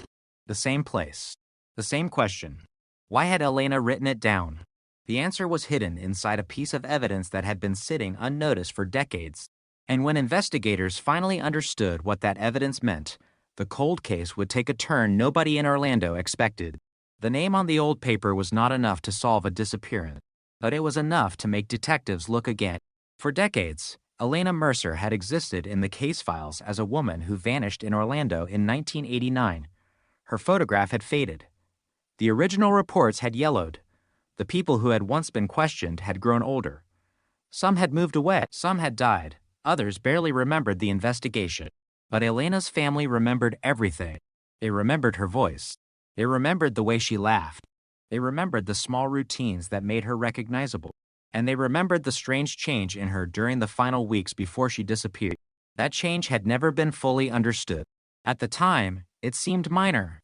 the same place, the same question. Why had Elena written it down? The answer was hidden inside a piece of evidence that had been sitting unnoticed for decades. And when investigators finally understood what that evidence meant, the cold case would take a turn nobody in Orlando expected. The name on the old paper was not enough to solve a disappearance, but it was enough to make detectives look again. For decades, Elena Mercer had existed in the case files as a woman who vanished in Orlando in 1989. Her photograph had faded. The original reports had yellowed. The people who had once been questioned had grown older. Some had moved away, some had died, others barely remembered the investigation. But Elena's family remembered everything. They remembered her voice. They remembered the way she laughed. They remembered the small routines that made her recognizable. And they remembered the strange change in her during the final weeks before she disappeared. That change had never been fully understood. At the time, it seemed minor.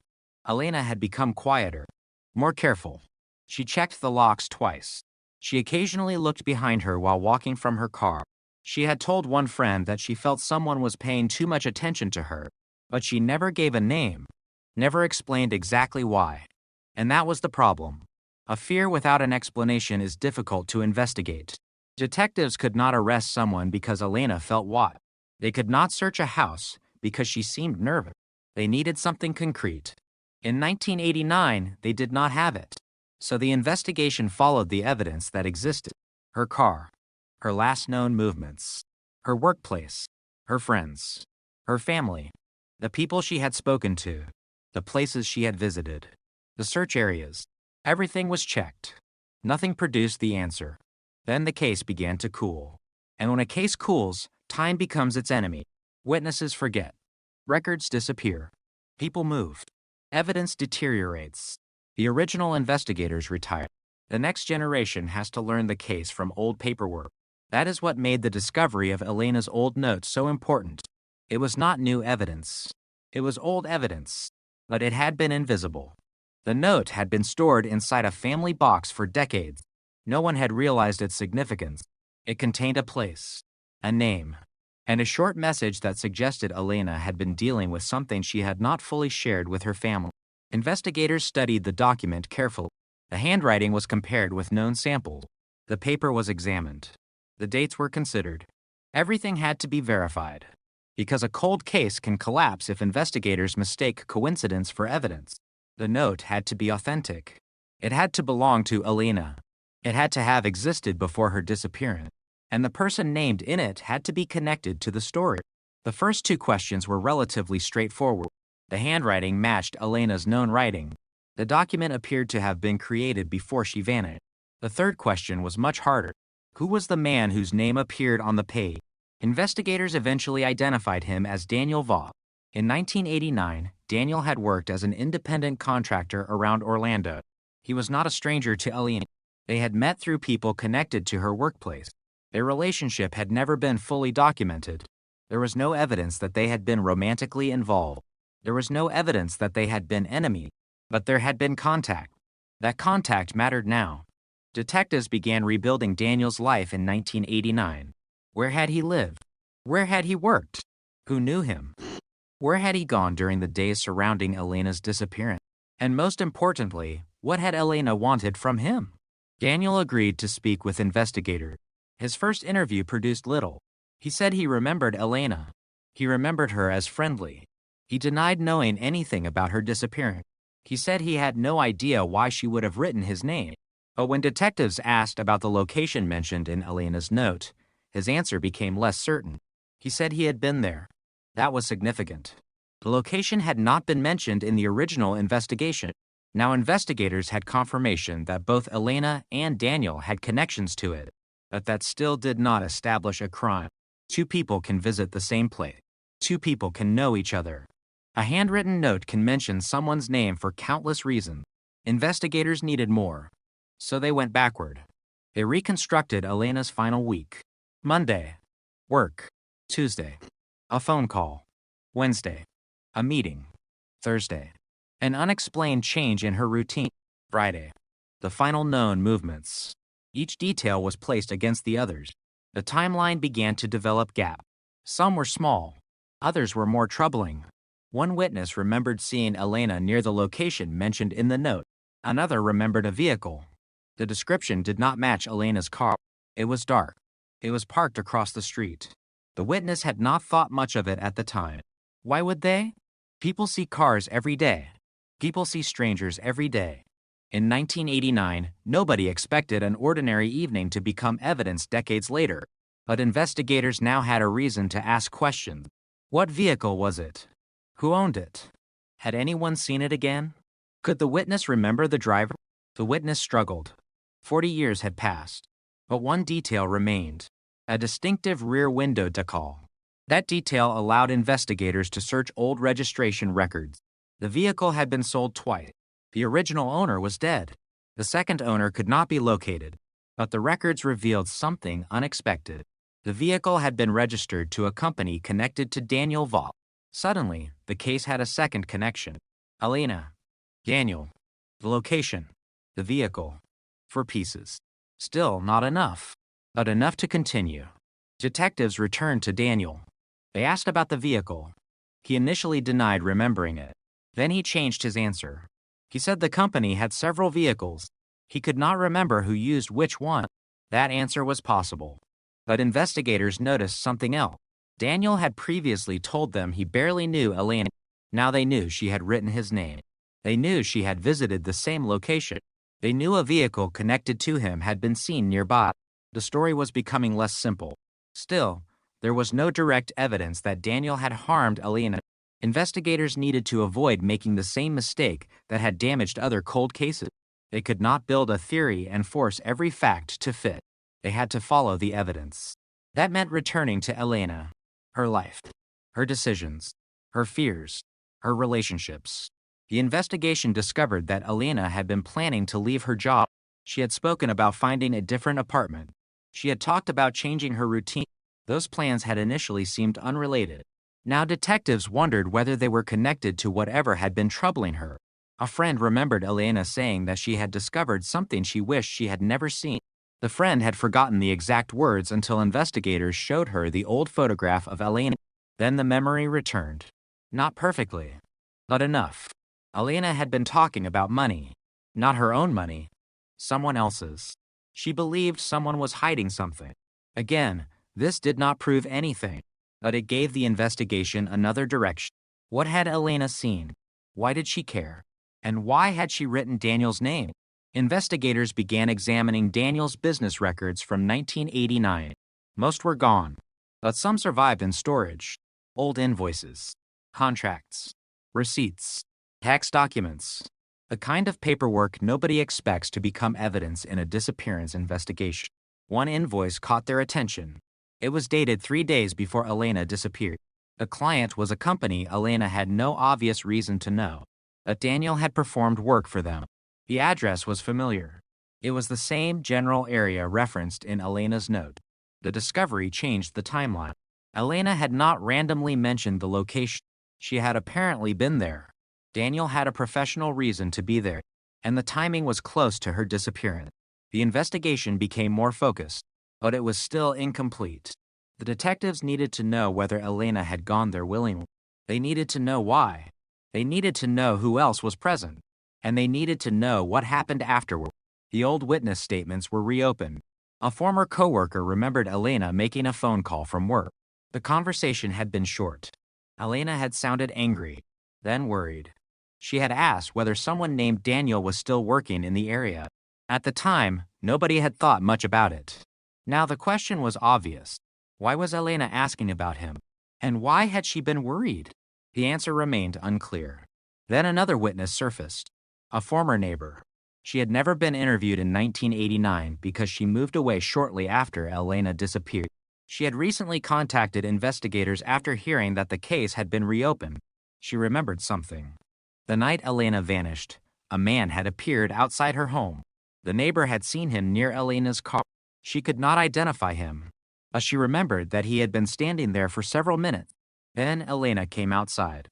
Elena had become quieter, more careful. She checked the locks twice. She occasionally looked behind her while walking from her car. She had told one friend that she felt someone was paying too much attention to her, but she never gave a name, never explained exactly why. And that was the problem. A fear without an explanation is difficult to investigate. Detectives could not arrest someone because Elena felt watched. They could not search a house because she seemed nervous. They needed something concrete. In 1989, they did not have it. So the investigation followed the evidence that existed. Her car, her last known movements, her workplace, her friends, her family, the people she had spoken to, the places she had visited, the search areas. Everything was checked. Nothing produced the answer. Then the case began to cool. And when a case cools, time becomes its enemy. Witnesses forget. Records disappear. People move. Evidence deteriorates. The original investigators retire. The next generation has to learn the case from old paperwork. That is what made the discovery of Elena's old note so important. It was not new evidence. It was old evidence, but it had been invisible. The note had been stored inside a family box for decades. No one had realized its significance. It contained a place, a name, and a short message that suggested Elena had been dealing with something she had not fully shared with her family. Investigators studied the document carefully. The handwriting was compared with known samples. The paper was examined. The dates were considered. Everything had to be verified. Because a cold case can collapse if investigators mistake coincidence for evidence. The note had to be authentic. It had to belong to Elena. It had to have existed before her disappearance. And the person named in it had to be connected to the story. The first two questions were relatively straightforward. The handwriting matched Elena's known writing. The document appeared to have been created before she vanished. The third question was much harder. Who was the man whose name appeared on the page? Investigators eventually identified him as Daniel Vaught. In 1989, Daniel had worked as an independent contractor around Orlando. He was not a stranger to Elena. They had met through people connected to her workplace. Their relationship had never been fully documented. There was no evidence that they had been romantically involved. There was no evidence that they had been enemies. But there had been contact. That contact mattered now. Detectives began rebuilding Daniel's life in 1989. Where had he lived? Where had he worked? Who knew him? Where had he gone during the days surrounding Elena's disappearance? And most importantly, what had Elena wanted from him? Daniel agreed to speak with investigators. His first interview produced little. He said he remembered Elena. He remembered her as friendly. He denied knowing anything about her disappearance. He said he had no idea why she would have written his name. But when detectives asked about the location mentioned in Elena's note, his answer became less certain. He said he had been there. That was significant. The location had not been mentioned in the original investigation. Now investigators had confirmation that both Elena and Daniel had connections to it, but that still did not establish a crime. Two people can visit the same place. Two people can know each other. A handwritten note can mention someone's name for countless reasons. Investigators needed more, so they went backward. They reconstructed Elena's final week. Monday, work. Tuesday, a phone call. Wednesday, a meeting. Thursday, an unexplained change in her routine. Friday, the final known movements. Each detail was placed against the others. The timeline began to develop gaps. Some were small, others were more troubling. One witness remembered seeing Elena near the location mentioned in the note. Another remembered a vehicle. The description did not match Elena's car. It was dark. It was parked across the street. The witness had not thought much of it at the time. Why would they? People see cars every day. People see strangers every day. In 1989, nobody expected an ordinary evening to become evidence decades later. But investigators now had a reason to ask questions. What vehicle was it? Who owned it? Had anyone seen it again? Could the witness remember the driver? The witness struggled. 40 years had passed. But one detail remained. A distinctive rear window decal. That detail allowed investigators to search old registration records. The vehicle had been sold twice. The original owner was dead. The second owner could not be located. But the records revealed something unexpected. The vehicle had been registered to a company connected to Daniel Vaught. Suddenly, the case had a second connection. Elena, Daniel, the location, the vehicle. 4 pieces. Still not enough, but enough to continue. Detectives returned to Daniel. They asked about the vehicle. He initially denied remembering it. Then he changed his answer. He said the company had several vehicles. He could not remember who used which one. That answer was possible. But investigators noticed something else. Daniel had previously told them he barely knew Elena. Now they knew she had written his name. They knew she had visited the same location. They knew a vehicle connected to him had been seen nearby. The story was becoming less simple. Still, there was no direct evidence that Daniel had harmed Elena. Investigators needed to avoid making the same mistake that had damaged other cold cases. They could not build a theory and force every fact to fit. They had to follow the evidence. That meant returning to Elena, her life, her decisions, her fears, her relationships. The investigation discovered that Elena had been planning to leave her job. She had spoken about finding a different apartment. She had talked about changing her routine. Those plans had initially seemed unrelated. Now detectives wondered whether they were connected to whatever had been troubling her. A friend remembered Elena saying that she had discovered something she wished she had never seen. The friend had forgotten the exact words until investigators showed her the old photograph of Elena. Then the memory returned. Not perfectly, but enough. Elena had been talking about money. Not her own money, someone else's. She believed someone was hiding something. Again, this did not prove anything, but it gave the investigation another direction. What had Elena seen? Why did she care? And why had she written Daniel's name? Investigators began examining Daniel's business records from 1989. Most were gone, but some survived in storage. Old invoices, contracts, receipts, tax documents. The kind of paperwork nobody expects to become evidence in a disappearance investigation. One invoice caught their attention. It was dated 3 days before Elena disappeared. The client was a company Elena had no obvious reason to know, but Daniel had performed work for them. The address was familiar. It was the same general area referenced in Elena's note. The discovery changed the timeline. Elena had not randomly mentioned the location. She had apparently been there. Daniel had a professional reason to be there, and the timing was close to her disappearance. The investigation became more focused, but it was still incomplete. The detectives needed to know whether Elena had gone there willingly. They needed to know why. They needed to know who else was present. And they needed to know what happened afterward. The old witness statements were reopened. A former coworker remembered Elena making a phone call from work. The conversation had been short. Elena had sounded angry, then worried. She had asked whether someone named Daniel was still working in the area. At the time, nobody had thought much about it. Now the question was obvious. Why was Elena asking about him? And why had she been worried? The answer remained unclear. Then another witness surfaced. A former neighbor. She had never been interviewed in 1989 because she moved away shortly after Elena disappeared. She had recently contacted investigators after hearing that the case had been reopened. She remembered something. The night Elena vanished, a man had appeared outside her home. The neighbor had seen him near Elena's car. She could not identify him, but she remembered that he had been standing there for several minutes. Then Elena came outside.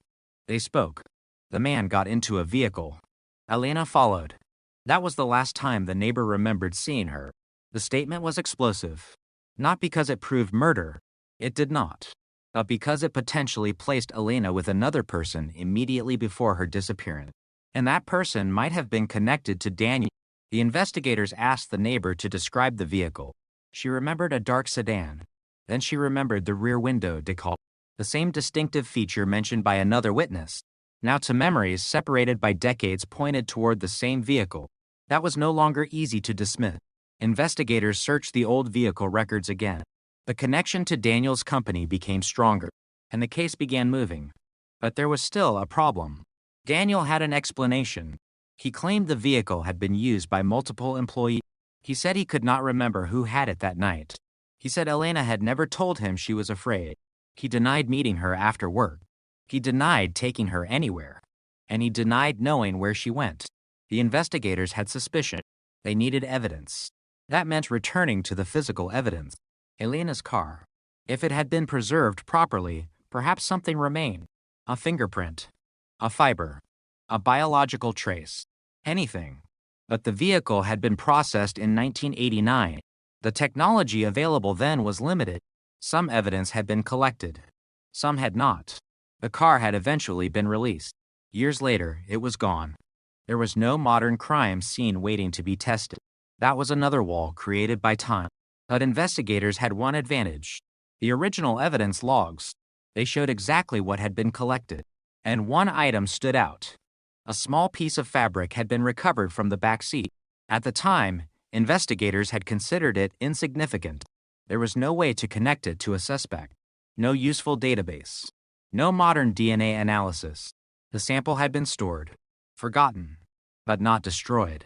They spoke. The man got into a vehicle. Elena followed. That was the last time the neighbor remembered seeing her. The statement was explosive. Not because it proved murder. It did not. But because it potentially placed Elena with another person immediately before her disappearance. And that person might have been connected to Daniel. The investigators asked the neighbor to describe the vehicle. She remembered a dark sedan. Then she remembered the rear window decal, the same distinctive feature mentioned by another witness. Now to memories separated by decades pointed toward the same vehicle. That was no longer easy to dismiss. Investigators searched the old vehicle records again. The connection to Daniel's company became stronger, and the case began moving. But there was still a problem. Daniel had an explanation. He claimed the vehicle had been used by multiple employees. He said he could not remember who had it that night. He said Elena had never told him she was afraid. He denied meeting her after work. He denied taking her anywhere. And he denied knowing where she went. The investigators had suspicion. They needed evidence. That meant returning to the physical evidence. Elena's car. If it had been preserved properly, perhaps something remained. A fingerprint. A fiber. A biological trace. Anything. But the vehicle had been processed in 1989. The technology available then was limited. Some evidence had been collected. Some had not. The car had eventually been released. Years later, it was gone. There was no modern crime scene waiting to be tested. That was another wall created by time. But investigators had one advantage. The original evidence logs. They showed exactly what had been collected. And one item stood out. A small piece of fabric had been recovered from the back seat. At the time, investigators had considered it insignificant. There was no way to connect it to a suspect. No useful database. No modern DNA analysis. The sample had been stored, forgotten, but not destroyed.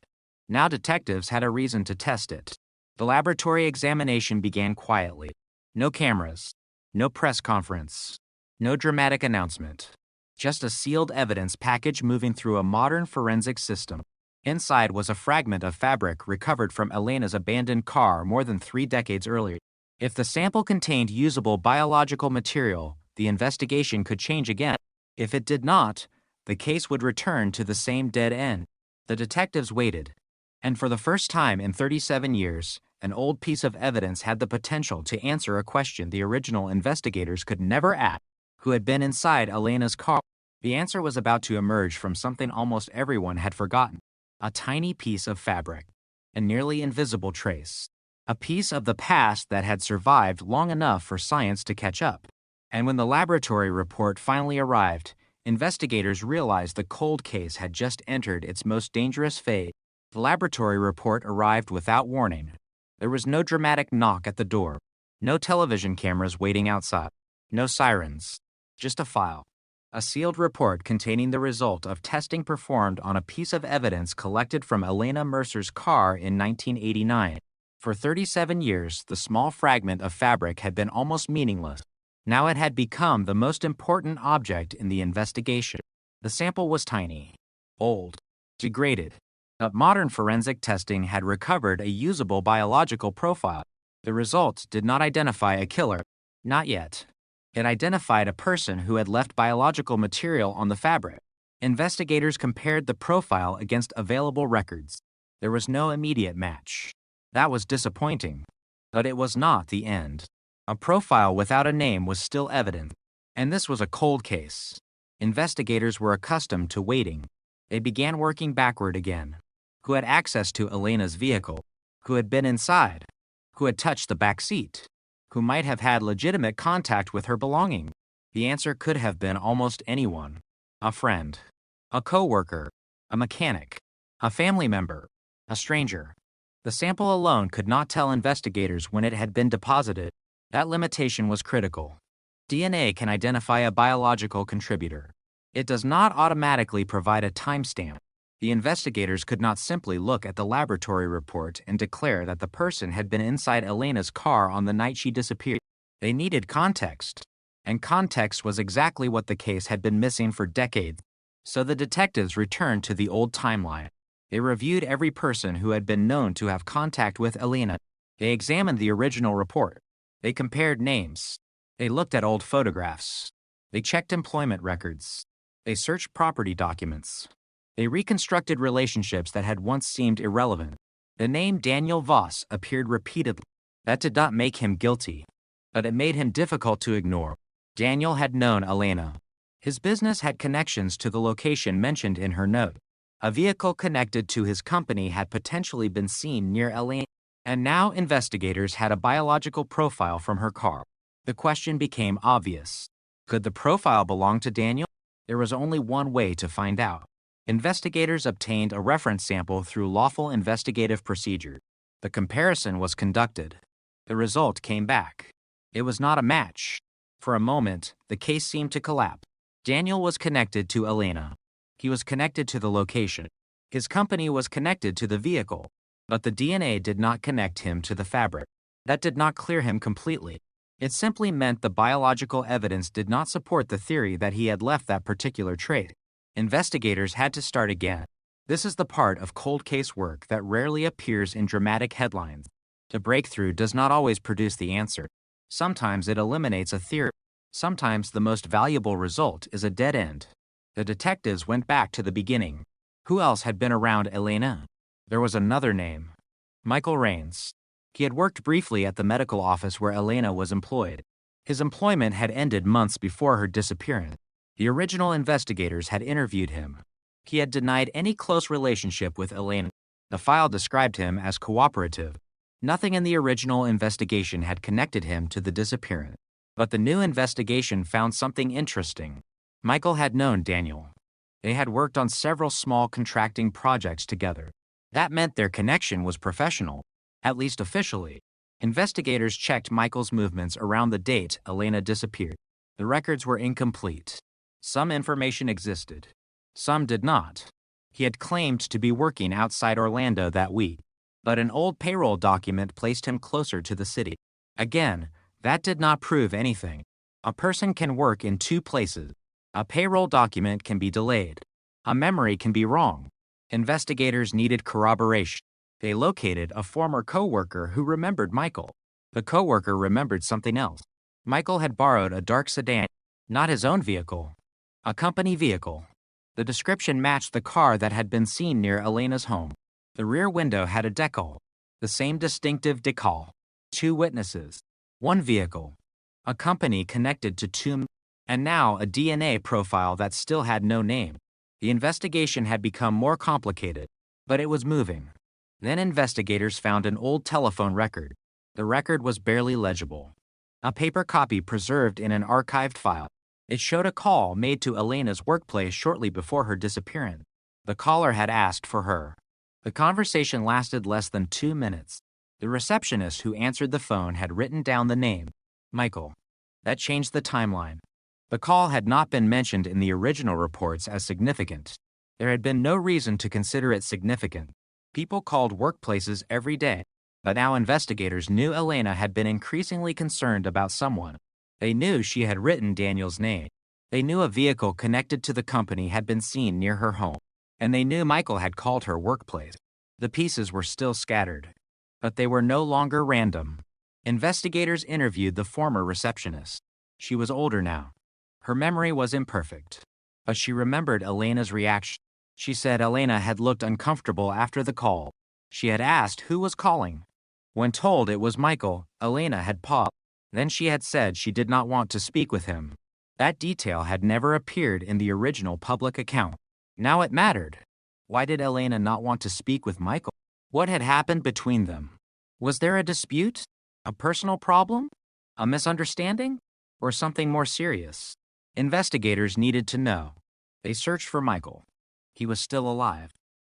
Now detectives had a reason to test it. The laboratory examination began quietly. No cameras, no press conference, no dramatic announcement. Just a sealed evidence package moving through a modern forensic system. Inside was a fragment of fabric recovered from Elena's abandoned car more than 3 decades earlier. If the sample contained usable biological material, the investigation could change again. If it did not, the case would return to the same dead end. The detectives waited. And for the first time in 37 years, an old piece of evidence had the potential to answer a question the original investigators could never ask. Who had been inside Elena's car? The answer was about to emerge from something almost everyone had forgotten. A tiny piece of fabric. A nearly invisible trace. A piece of the past that had survived long enough for science to catch up. And when the laboratory report finally arrived, investigators realized the cold case had just entered its most dangerous phase. The laboratory report arrived without warning. There was no dramatic knock at the door. No television cameras waiting outside. No sirens. Just a file. A sealed report containing the result of testing performed on a piece of evidence collected from Elena Mercer's car in 1989. For 37 years, the small fragment of fabric had been almost meaningless. Now it had become the most important object in the investigation. The sample was tiny, old, degraded. But modern forensic testing had recovered a usable biological profile. The results did not identify a killer. Not yet. It identified a person who had left biological material on the fabric. Investigators compared the profile against available records. There was no immediate match. That was disappointing. But it was not the end. A profile without a name was still evident. And this was a cold case. Investigators were accustomed to waiting. They began working backward again. Who had access to Elena's vehicle? Who had been inside? Who had touched the back seat? Who might have had legitimate contact with her belongings? The answer could have been almost anyone. A friend, a coworker, a mechanic, a family member, a stranger. The sample alone could not tell investigators when it had been deposited. That limitation was critical. DNA can identify a biological contributor. It does not automatically provide a timestamp. The investigators could not simply look at the laboratory report and declare that the person had been inside Elena's car on the night she disappeared. They needed context. And context was exactly what the case had been missing for decades. So the detectives returned to the old timeline. They reviewed every person who had been known to have contact with Elena. They examined the original report. They compared names. They looked at old photographs. They checked employment records. They searched property documents. They reconstructed relationships that had once seemed irrelevant. The name Daniel Voss appeared repeatedly. That did not make him guilty, but it made him difficult to ignore. Daniel had known Elena. His business had connections to the location mentioned in her note. A vehicle connected to his company had potentially been seen near Elena, and now investigators had a biological profile from her car. The question became obvious. Could the profile belong to Daniel? There was only one way to find out. Investigators obtained a reference sample through lawful investigative procedure. The comparison was conducted. The result came back. It was not a match. For a moment, the case seemed to collapse. Daniel was connected to Elena. He was connected to the location. His company was connected to the vehicle. But the DNA did not connect him to the fabric. That did not clear him completely. It simply meant the biological evidence did not support the theory that he had left that particular trait. Investigators had to start again. This is the part of cold case work that rarely appears in dramatic headlines. The breakthrough does not always produce the answer. Sometimes it eliminates a theory. Sometimes the most valuable result is a dead end. The detectives went back to the beginning. Who else had been around Elena? There was another name. Michael Rains. He had worked briefly at the medical office where Elena was employed. His employment had ended months before her disappearance. The original investigators had interviewed him. He had denied any close relationship with Elena. The file described him as cooperative. Nothing in the original investigation had connected him to the disappearance. But the new investigation found something interesting. Michael had known Daniel. They had worked on several small contracting projects together. That meant their connection was professional, at least officially. Investigators checked Michael's movements around the date Elena disappeared. The records were incomplete. Some information existed. Some did not. He had claimed to be working outside Orlando that week, but an old payroll document placed him closer to the city. Again, that did not prove anything. A person can work in two places. A payroll document can be delayed. A memory can be wrong. Investigators needed corroboration. They located a former coworker who remembered Michael. The coworker remembered something else. Michael had borrowed a dark sedan, not his own vehicle, a company vehicle. The description matched the car that had been seen near Elena's home. The rear window had a decal, the same distinctive decal. 2 witnesses, 1 vehicle, a company connected to 2, and now a DNA profile that still had no name. The investigation had become more complicated, but it was moving. Then investigators found an old telephone record. The record was barely legible. A paper copy preserved in an archived file. It showed a call made to Elena's workplace shortly before her disappearance. The caller had asked for her. The conversation lasted less than 2 minutes. The receptionist who answered the phone had written down the name, Michael. That changed the timeline. The call had not been mentioned in the original reports as significant. There had been no reason to consider it significant. People called workplaces every day, but now investigators knew Elena had been increasingly concerned about someone. They knew she had written Daniel's name. They knew a vehicle connected to the company had been seen near her home, and they knew Michael had called her workplace. The pieces were still scattered, but they were no longer random. Investigators interviewed the former receptionist. She was older now. Her memory was imperfect, but she remembered Elena's reaction. She said Elena had looked uncomfortable after the call. She had asked who was calling. When told it was Michael, Elena had paused. Then she had said she did not want to speak with him. That detail had never appeared in the original public account. Now it mattered. Why did Elena not want to speak with Michael? What had happened between them? Was there a dispute? A personal problem? A misunderstanding? Or something more serious? Investigators needed to know. They searched for Michael. He was still alive.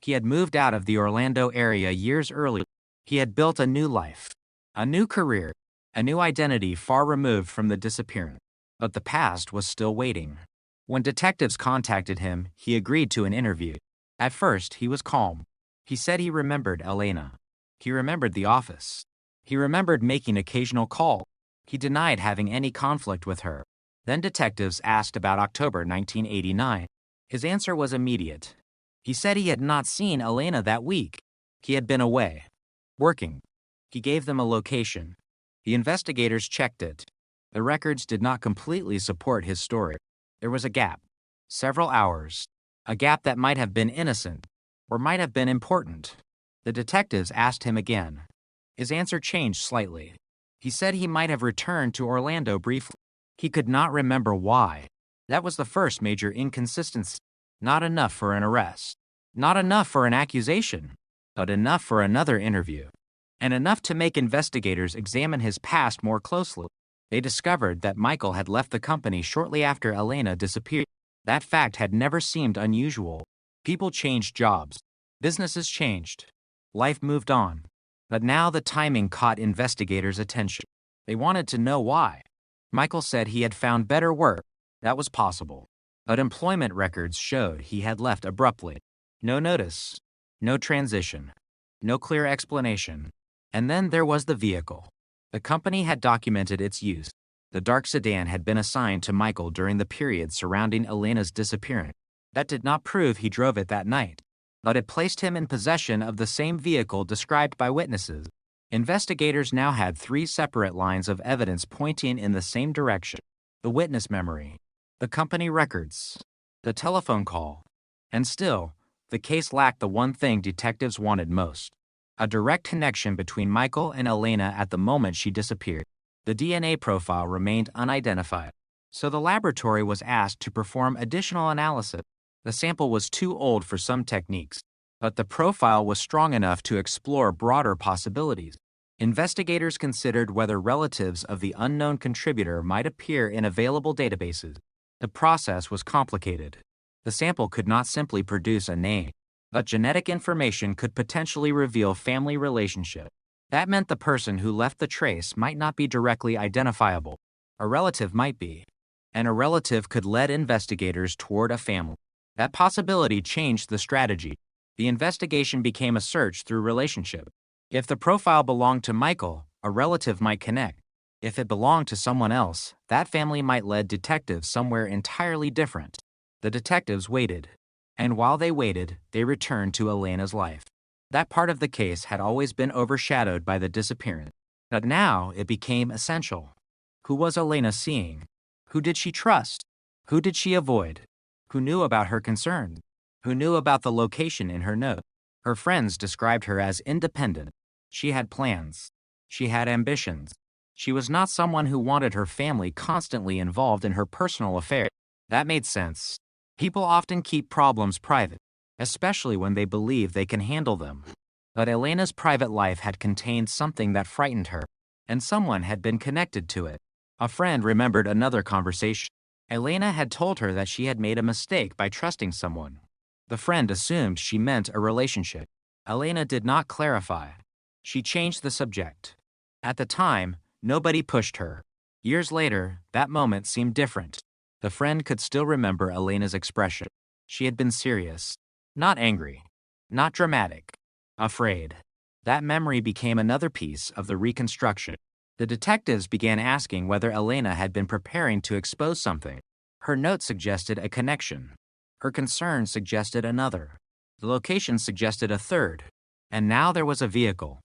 He had moved out of the Orlando area years earlier. He had built a new life, a new career, a new identity far removed from the disappearance. But the past was still waiting. When detectives contacted him, he agreed to an interview. At first, he was calm. He said he remembered Elena. He remembered the office. He remembered making occasional calls. He denied having any conflict with her. Then detectives asked about October 1989. His answer was immediate. He said he had not seen Elena that week. He had been away, working. He gave them a location. The investigators checked it. The records did not completely support his story. There was a gap, several hours, a gap that might have been innocent or might have been important. The detectives asked him again. His answer changed slightly. He said he might have returned to Orlando briefly. He could not remember why. That was the first major inconsistency. Not enough for an arrest. Not enough for an accusation, but enough for another interview. And enough to make investigators examine his past more closely. They discovered that Michael had left the company shortly after Elena disappeared. That fact had never seemed unusual. People changed jobs. Businesses changed. Life moved on. But now the timing caught investigators' attention. They wanted to know why. Michael said he had found better work. That was possible. But employment records showed he had left abruptly. No notice. No transition. No clear explanation. And then there was the vehicle. The company had documented its use. The dark sedan had been assigned to Michael during the period surrounding Elena's disappearance. That did not prove he drove it that night, but it placed him in possession of the same vehicle described by witnesses. Investigators now had 3 separate lines of evidence pointing in the same direction: the witness memory, the company records, the telephone call. And still, the case lacked the one thing detectives wanted most: a direct connection between Michael and Elena at the moment she disappeared. The DNA profile remained unidentified, so the laboratory was asked to perform additional analysis. The sample was too old for some techniques, but the profile was strong enough to explore broader possibilities. Investigators considered whether relatives of the unknown contributor might appear in available databases. The process was complicated. The sample could not simply produce a name, but genetic information could potentially reveal family relationship. That meant the person who left the trace might not be directly identifiable. A relative might be, and a relative could lead investigators toward a family. That possibility changed the strategy. The investigation became a search through relationship. If the profile belonged to Michael, a relative might connect. If it belonged to someone else, that family might lead detectives somewhere entirely different. The detectives waited. And while they waited, they returned to Elena's life. That part of the case had always been overshadowed by the disappearance. But now it became essential. Who was Elena seeing? Who did she trust? Who did she avoid? Who knew about her concerns? Who knew about the location in her note? Her friends described her as independent. She had plans. She had ambitions. She was not someone who wanted her family constantly involved in her personal affairs. That made sense. People often keep problems private, especially when they believe they can handle them. But Elena's private life had contained something that frightened her, and someone had been connected to it. A friend remembered another conversation. Elena had told her that she had made a mistake by trusting someone. The friend assumed she meant a relationship. Elena did not clarify. She changed the subject. At the time, nobody pushed her. Years later, that moment seemed different. The friend could still remember Elena's expression. She had been serious. Not angry. Not dramatic. Afraid. That memory became another piece of the reconstruction. The detectives began asking whether Elena had been preparing to expose something. Her note suggested a connection. Her concern suggested another. The location suggested a third. And now there was a vehicle.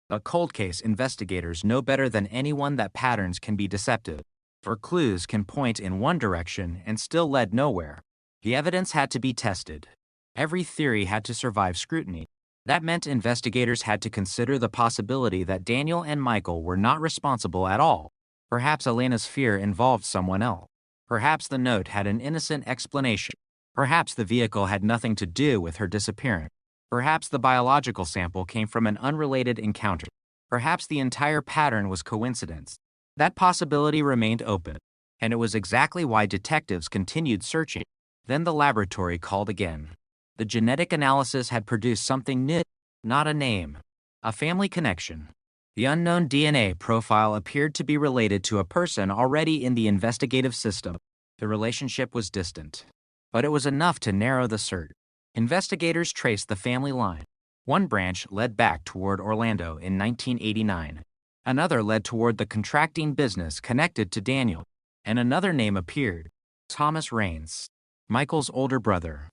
A cold case investigators know better than anyone that patterns can be deceptive. For clues can point in one direction and still lead nowhere. The evidence had to be tested. Every theory had to survive scrutiny. That meant investigators had to consider the possibility that Daniel and Michael were not responsible at all. Perhaps Elena's fear involved someone else. Perhaps the note had an innocent explanation. Perhaps the vehicle had nothing to do with her disappearance. Perhaps the biological sample came from an unrelated encounter. Perhaps the entire pattern was coincidence. That possibility remained open, and it was exactly why detectives continued searching. Then the laboratory called again. The genetic analysis had produced something new, not a name, a family connection. The unknown DNA profile appeared to be related to a person already in the investigative system. The relationship was distant, but it was enough to narrow the search. Investigators traced the family line. One branch led back toward Orlando in 1989. Another led toward the contracting business connected to Daniel, and another name appeared, Thomas Raines, Michael's older brother.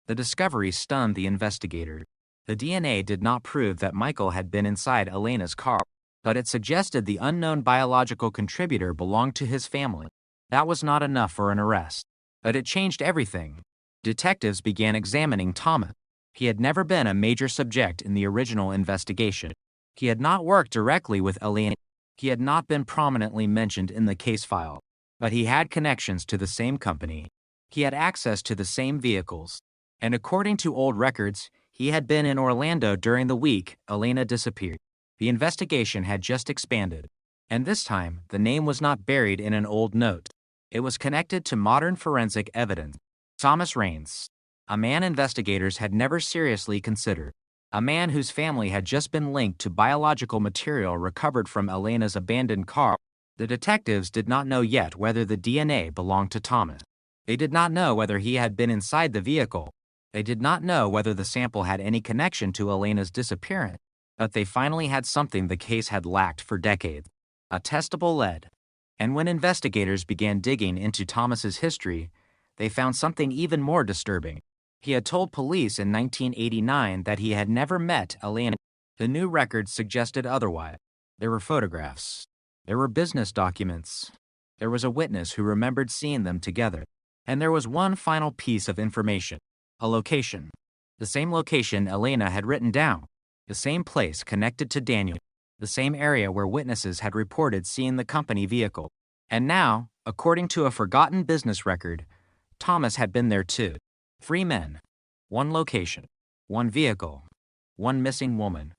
The discovery stunned the investigator. The DNA did not prove that Michael had been inside Elena's car, but it suggested the unknown biological contributor belonged to his family. That was not enough for an arrest, but it changed everything. Detectives began examining Thomas. He had never been a major subject in the original investigation. He had not worked directly with Elena. He had not been prominently mentioned in the case file, but he had connections to the same company. He had access to the same vehicles, and according to old records, he had been in Orlando during the week Elena disappeared. The investigation had just expanded, and this time the name was not buried in an old note. It was connected to modern forensic evidence. Thomas Raines, a man investigators had never seriously considered. A man whose family had just been linked to biological material recovered from Elena's abandoned car. The detectives did not know yet whether the DNA belonged to Thomas. They did not know whether he had been inside the vehicle. They did not know whether the sample had any connection to Elena's disappearance. But they finally had something the case had lacked for decades: a testable lead. And when investigators began digging into Thomas's history, they found something even more disturbing. He had told police in 1989 that he had never met Elena. The new records suggested otherwise. There were photographs. There were business documents. There was a witness who remembered seeing them together. And there was one final piece of information: a location. The same location Elena had written down. The same place connected to Daniel. The same area where witnesses had reported seeing the company vehicle. And now, according to a forgotten business record, Thomas had been there too. 3 men, 1 location, 1 vehicle, 1 missing woman,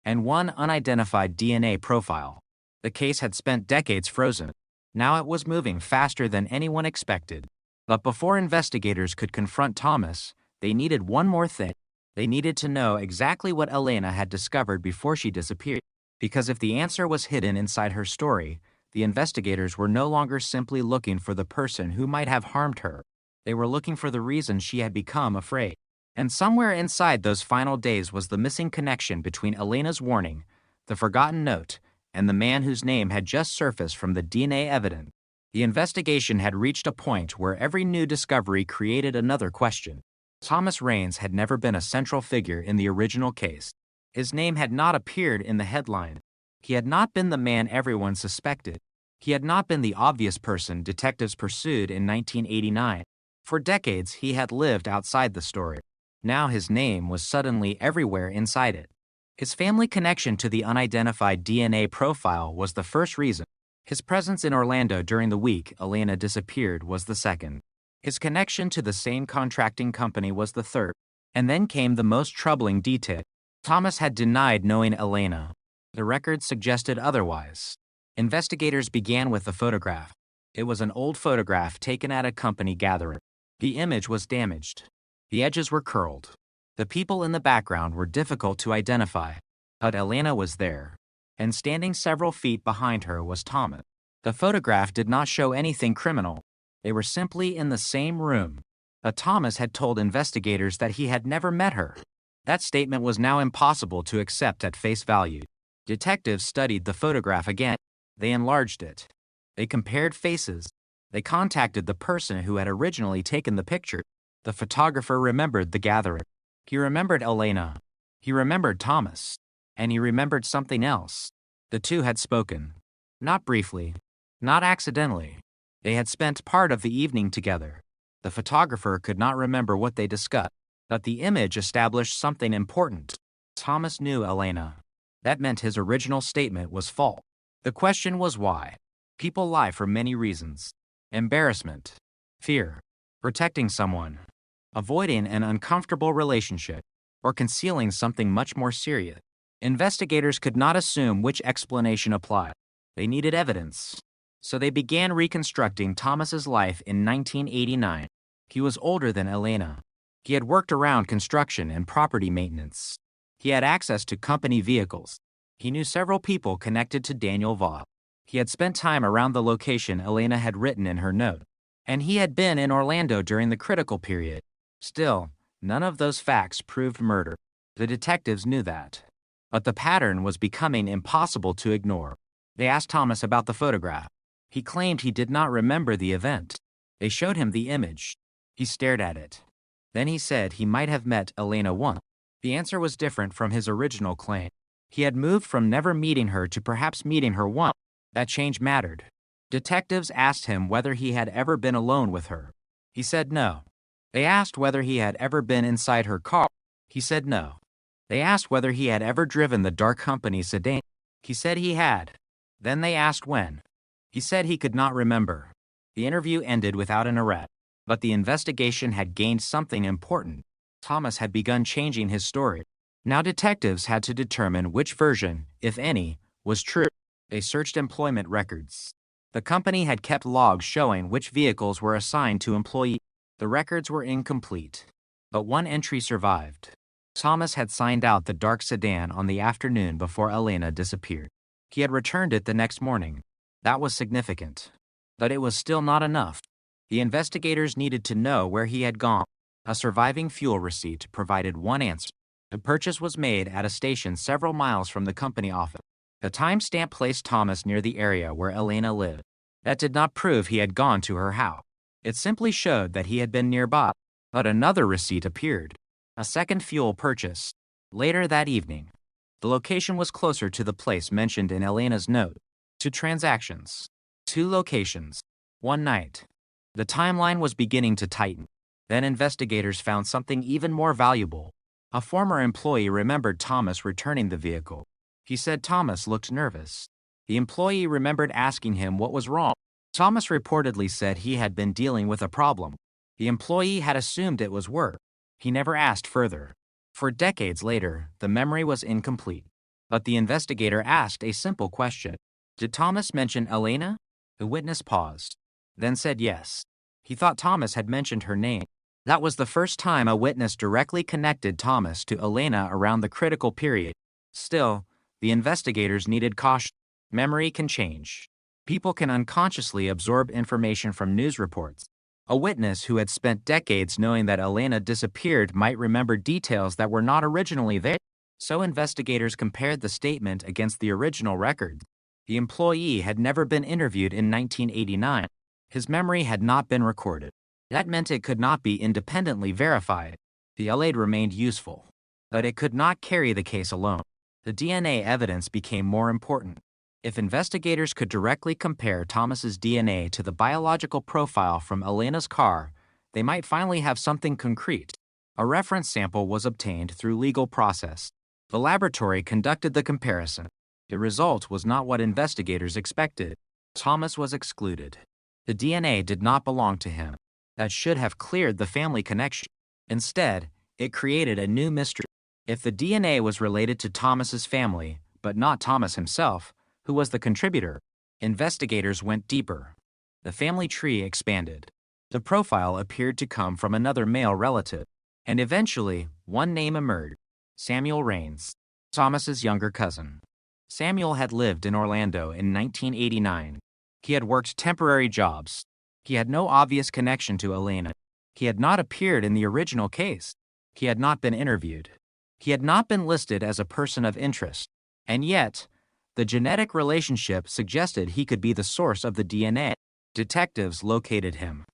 and 1 unidentified DNA profile. The case had spent decades frozen. Now it was moving faster than anyone expected. But before investigators could confront Thomas, they needed one more thing. They needed to know exactly what Elena had discovered before she disappeared. Because if the answer was hidden inside her story, the investigators were no longer simply looking for the person who might have harmed her. They were looking for the reason she had become afraid. And somewhere inside those final days was the missing connection between Elena's warning, the forgotten note, and the man whose name had just surfaced from the DNA evidence. The investigation had reached a point where every new discovery created another question. Thomas Raines had never been a central figure in the original case. His name had not appeared in the headline. He had not been the man everyone suspected. He had not been the obvious person detectives pursued in 1989. For decades, he had lived outside the story. Now his name was suddenly everywhere inside it. His family connection to the unidentified DNA profile was the first reason. His presence in Orlando during the week Elena disappeared was the second. His connection to the same contracting company was the third. And then came the most troubling detail. Thomas had denied knowing Elena. The records suggested otherwise. Investigators began with the photograph. It was an old photograph taken at a company gathering. The image was damaged. The edges were curled. The people in the background were difficult to identify. But Elena was there. And standing several feet behind her was Thomas. The photograph did not show anything criminal. They were simply in the same room. But Thomas had told investigators that he had never met her. That statement was now impossible to accept at face value. Detectives studied the photograph again. They enlarged it. They compared faces. They contacted the person who had originally taken the picture. The photographer remembered the gathering. He remembered Elena. He remembered Thomas. And he remembered something else. The two had spoken. Not briefly. Not accidentally. They had spent part of the evening together. The photographer could not remember what they discussed, but the image established something important. Thomas knew Elena. That meant his original statement was false. The question was why. People lie for many reasons. Embarrassment, fear, protecting someone, avoiding an uncomfortable relationship, or concealing something much more serious. Investigators could not assume which explanation applied. They needed evidence. So they began reconstructing Thomas's life in 1989. He was older than Elena. He had worked around construction and property maintenance. He had access to company vehicles. He knew several people connected to Daniel Vaught. He had spent time around the location Elena had written in her note. And he had been in Orlando during the critical period. Still, none of those facts proved murder. The detectives knew that. But the pattern was becoming impossible to ignore. They asked Thomas about the photograph. He claimed he did not remember the event. They showed him the image. He stared at it. Then he said he might have met Elena once. The answer was different from his original claim. He had moved from never meeting her to perhaps meeting her once. That change mattered. Detectives asked him whether he had ever been alone with her. He said no. They asked whether he had ever been inside her car. He said no. They asked whether he had ever driven the dark company sedan. He said he had. Then they asked when. He said he could not remember. The interview ended without an arrest. But the investigation had gained something important. Thomas had begun changing his story. Now detectives had to determine which version, if any, was true. They searched employment records. The company had kept logs showing which vehicles were assigned to employees. The records were incomplete. But one entry survived. Thomas had signed out the dark sedan on the afternoon before Elena disappeared. He had returned it the next morning. That was significant. But it was still not enough. The investigators needed to know where he had gone. A surviving fuel receipt provided one answer. The purchase was made at a station several miles from the company office. The timestamp placed Thomas near the area where Elena lived. That did not prove he had gone to her house. It simply showed that he had been nearby. But another receipt appeared. A second fuel purchase. Later that evening. The location was closer to the place mentioned in Elena's note. 2 transactions. 2 locations. 1 night. The timeline was beginning to tighten. Then investigators found something even more valuable. A former employee remembered Thomas returning the vehicle. He said Thomas looked nervous. The employee remembered asking him what was wrong. Thomas reportedly said he had been dealing with a problem. The employee had assumed it was work. He never asked further. For decades later, the memory was incomplete. But the investigator asked a simple question. Did Thomas mention Elena? The witness paused, then said yes. He thought Thomas had mentioned her name. That was the first time a witness directly connected Thomas to Elena around the critical period. Still, the investigators needed caution. Memory can change. People can unconsciously absorb information from news reports. A witness who had spent decades knowing that Elena disappeared might remember details that were not originally there. So investigators compared the statement against the original record. The employee had never been interviewed in 1989. His memory had not been recorded. That meant it could not be independently verified. The LA remained useful, but it could not carry the case alone. The DNA evidence became more important. If investigators could directly compare Thomas's DNA to the biological profile from Elena's car, they might finally have something concrete. A reference sample was obtained through legal process. The laboratory conducted the comparison. The result was not what investigators expected. Thomas was excluded. The DNA did not belong to him. That should have cleared the family connection. Instead, it created a new mystery. If the DNA was related to Thomas's family, but not Thomas himself, who was the contributor, investigators went deeper. The family tree expanded. The profile appeared to come from another male relative, and eventually, one name emerged: Samuel Raines, Thomas's younger cousin. Samuel had lived in Orlando in 1989. He had worked temporary jobs. He had no obvious connection to Elena. He had not appeared in the original case. He had not been interviewed. He had not been listed as a person of interest. And yet, the genetic relationship suggested he could be the source of the DNA. Detectives located him.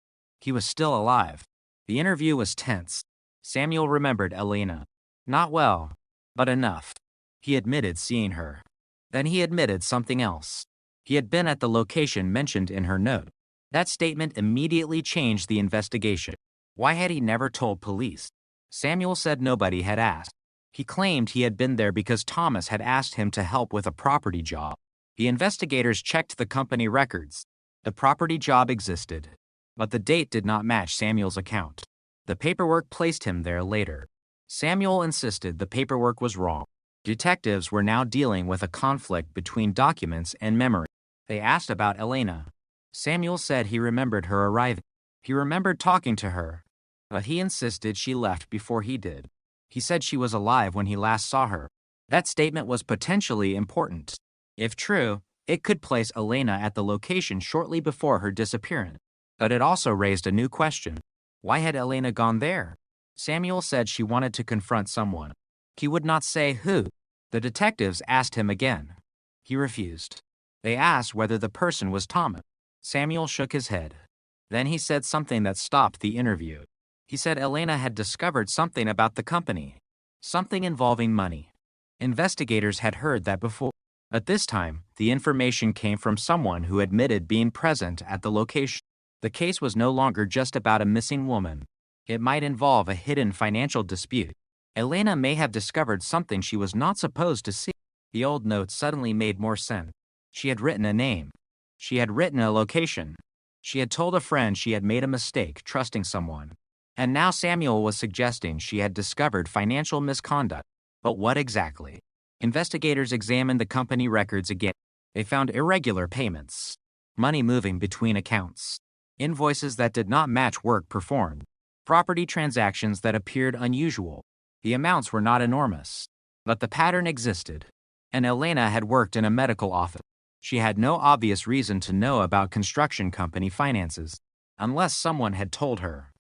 He was still alive. The interview was tense. Samuel remembered Elena. Not well, but enough. He admitted seeing her. Then he admitted something else. He had been at the location mentioned in her note. That statement immediately changed the investigation. Why had he never told police? Samuel said nobody had asked. He claimed he had been there because Thomas had asked him to help with a property job. The investigators checked the company records. The property job existed, but the date did not match Samuel's account. The paperwork placed him there later. Samuel insisted the paperwork was wrong. Detectives were now dealing with a conflict between documents and memory. They asked about Elena. Samuel said he remembered her arriving. He remembered talking to her, but he insisted she left before he did. He said she was alive when he last saw her. That statement was potentially important. If true, it could place Elena at the location shortly before her disappearance. But it also raised a new question. Why had Elena gone there? Samuel said she wanted to confront someone. He would not say who. The detectives asked him again. He refused. They asked whether the person was Thomas. Samuel shook his head. Then he said something that stopped the interview. He said Elena had discovered something about the company. Something involving money. Investigators had heard that before. But this time, the information came from someone who admitted being present at the location. The case was no longer just about a missing woman. It might involve a hidden financial dispute. Elena may have discovered something she was not supposed to see. The old note suddenly made more sense. She had written a name. She had written a location. She had told a friend she had made a mistake trusting someone. And now Samuel was suggesting she had discovered financial misconduct. But what exactly? Investigators examined the company records again. They found irregular payments, money moving between accounts, invoices that did not match work performed, property transactions that appeared unusual. The amounts were not enormous, but the pattern existed. And Elena had worked in a medical office. She had no obvious reason to know about construction company finances, unless someone had told her,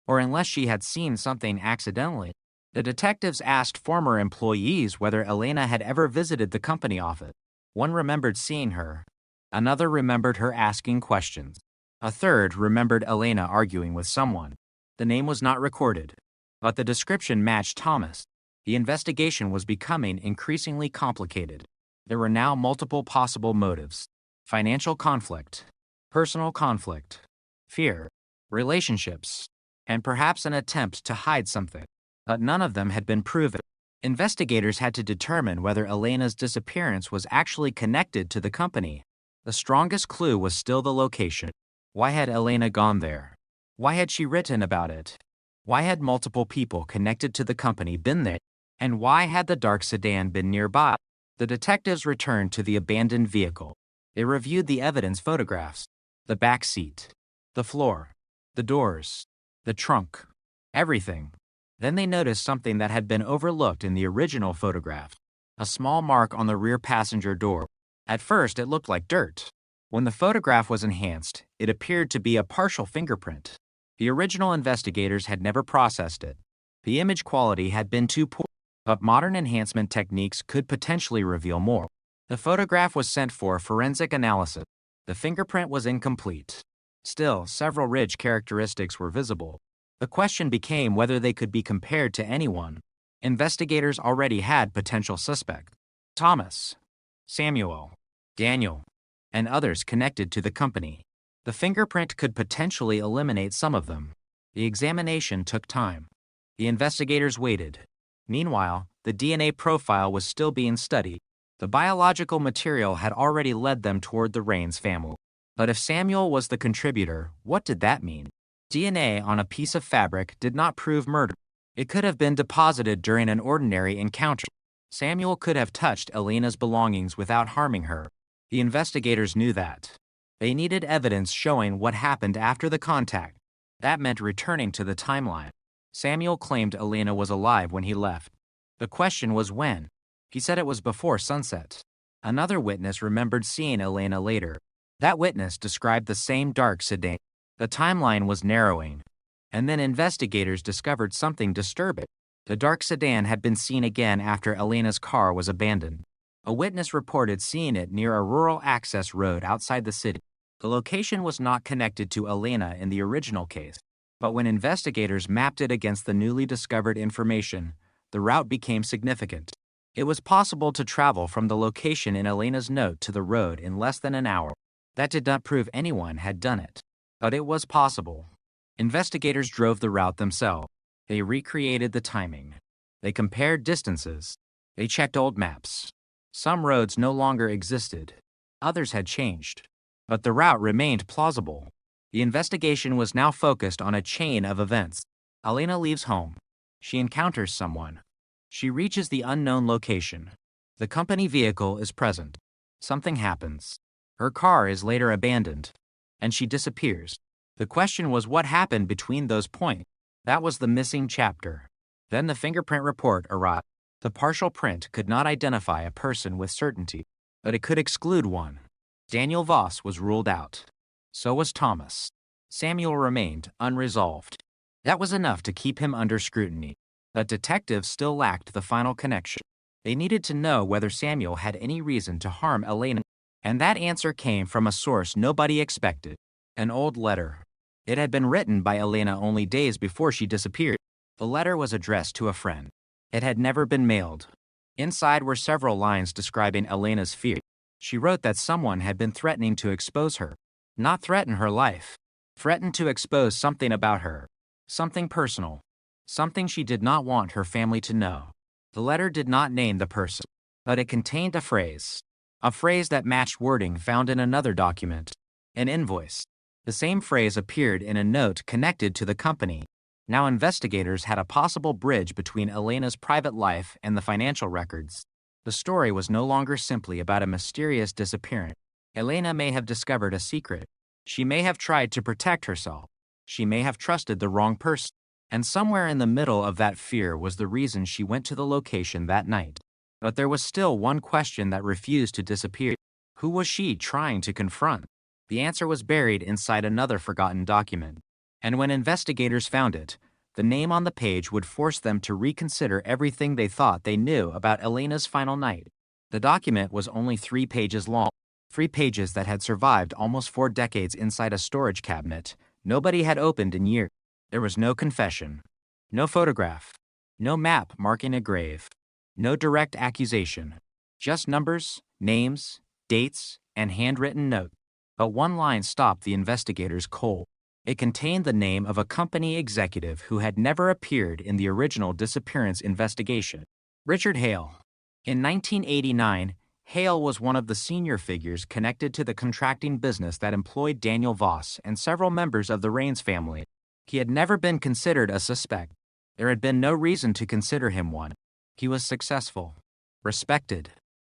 or unless she had seen something accidentally. The detectives asked former employees whether Elena had ever visited the company office. One remembered seeing her. Another remembered her asking questions. A third remembered Elena arguing with someone. The name was not recorded, but the description matched Thomas. The investigation was becoming increasingly complicated. There were now multiple possible motives: financial conflict, personal conflict, fear, relationships, and perhaps an attempt to hide something. But none of them had been proven. Investigators had to determine whether Elena's disappearance was actually connected to the company. The strongest clue was still the location. Why had Elena gone there? Why had she written about it? Why had multiple people connected to the company been there? And why had the dark sedan been nearby? The detectives returned to the abandoned vehicle. They reviewed the evidence photographs, the back seat, the floor, the doors, the trunk, everything. Then they noticed something that had been overlooked in the original photograph, a small mark on the rear passenger door. At first, it looked like dirt. When the photograph was enhanced, it appeared to be a partial fingerprint. The original investigators had never processed it. The image quality had been too poor, but modern enhancement techniques could potentially reveal more. The photograph was sent for forensic analysis. The fingerprint was incomplete. Still, several ridge characteristics were visible. The question became whether they could be compared to anyone. Investigators already had potential suspects: Thomas, Samuel, Daniel, and others connected to the company. The fingerprint could potentially eliminate some of them. The examination took time. The investigators waited. Meanwhile, the DNA profile was still being studied. The biological material had already led them toward the Raines family. But if Samuel was the contributor, what did that mean? DNA on a piece of fabric did not prove murder. It could have been deposited during an ordinary encounter. Samuel could have touched Elena's belongings without harming her. The investigators knew that. They needed evidence showing what happened after the contact. That meant returning to the timeline. Samuel claimed Elena was alive when he left. The question was when. He said it was before sunset. Another witness remembered seeing Elena later. That witness described the same dark sedan. The timeline was narrowing. And then investigators discovered something disturbing. The dark sedan had been seen again after Elena's car was abandoned. A witness reported seeing it near a rural access road outside the city. The location was not connected to Elena in the original case, but when investigators mapped it against the newly discovered information, the route became significant. It was possible to travel from the location in Elena's note to the road in less than an hour. That did not prove anyone had done it, but it was possible. Investigators drove the route themselves. They recreated the timing. They compared distances. They checked old maps. Some roads no longer existed. Others had changed. But the route remained plausible. The investigation was now focused on a chain of events. Elena leaves home. She encounters someone. She reaches the unknown location. The company vehicle is present. Something happens. Her car is later abandoned, and she disappears. The question was what happened between those points. That was the missing chapter. Then the fingerprint report arrived. The partial print could not identify a person with certainty, but it could exclude one. Daniel Voss was ruled out. So was Thomas. Samuel remained unresolved. That was enough to keep him under scrutiny. But detectives still lacked the final connection. They needed to know whether Samuel had any reason to harm Elena, and that answer came from a source nobody expected: an old letter. It had been written by Elena only days before she disappeared. The letter was addressed to a friend. It had never been mailed. Inside were several lines describing Elena's fear. She wrote that someone had been threatening to expose her. Not threaten her life. Threaten to expose something about her. Something personal. Something she did not want her family to know. The letter did not name the person, but it contained a phrase. A phrase that matched wording found in another document. An invoice. The same phrase appeared in a note connected to the company. Now investigators had a possible bridge between Elena's private life and the financial records. The story was no longer simply about a mysterious disappearance. Elena may have discovered a secret. She may have tried to protect herself. She may have trusted the wrong person. And somewhere in the middle of that fear was the reason she went to the location that night. But there was still one question that refused to disappear. Who was she trying to confront? The answer was buried inside another forgotten document. And when investigators found it, the name on the page would force them to reconsider everything they thought they knew about Elena's final night. The document was only 3 pages long. 3 pages that had survived almost 4 decades inside a storage cabinet nobody had opened in years. There was no confession, no photograph, no map marking a grave, no direct accusation, just numbers, names, dates, and handwritten notes. But one line stopped the investigators cold. It contained the name of a company executive who had never appeared in the original disappearance investigation: Richard Hale. In 1989, Hale was one of the senior figures connected to the contracting business that employed Daniel Voss and several members of the Raines family. He had never been considered a suspect. There had been no reason to consider him one. He was successful, respected.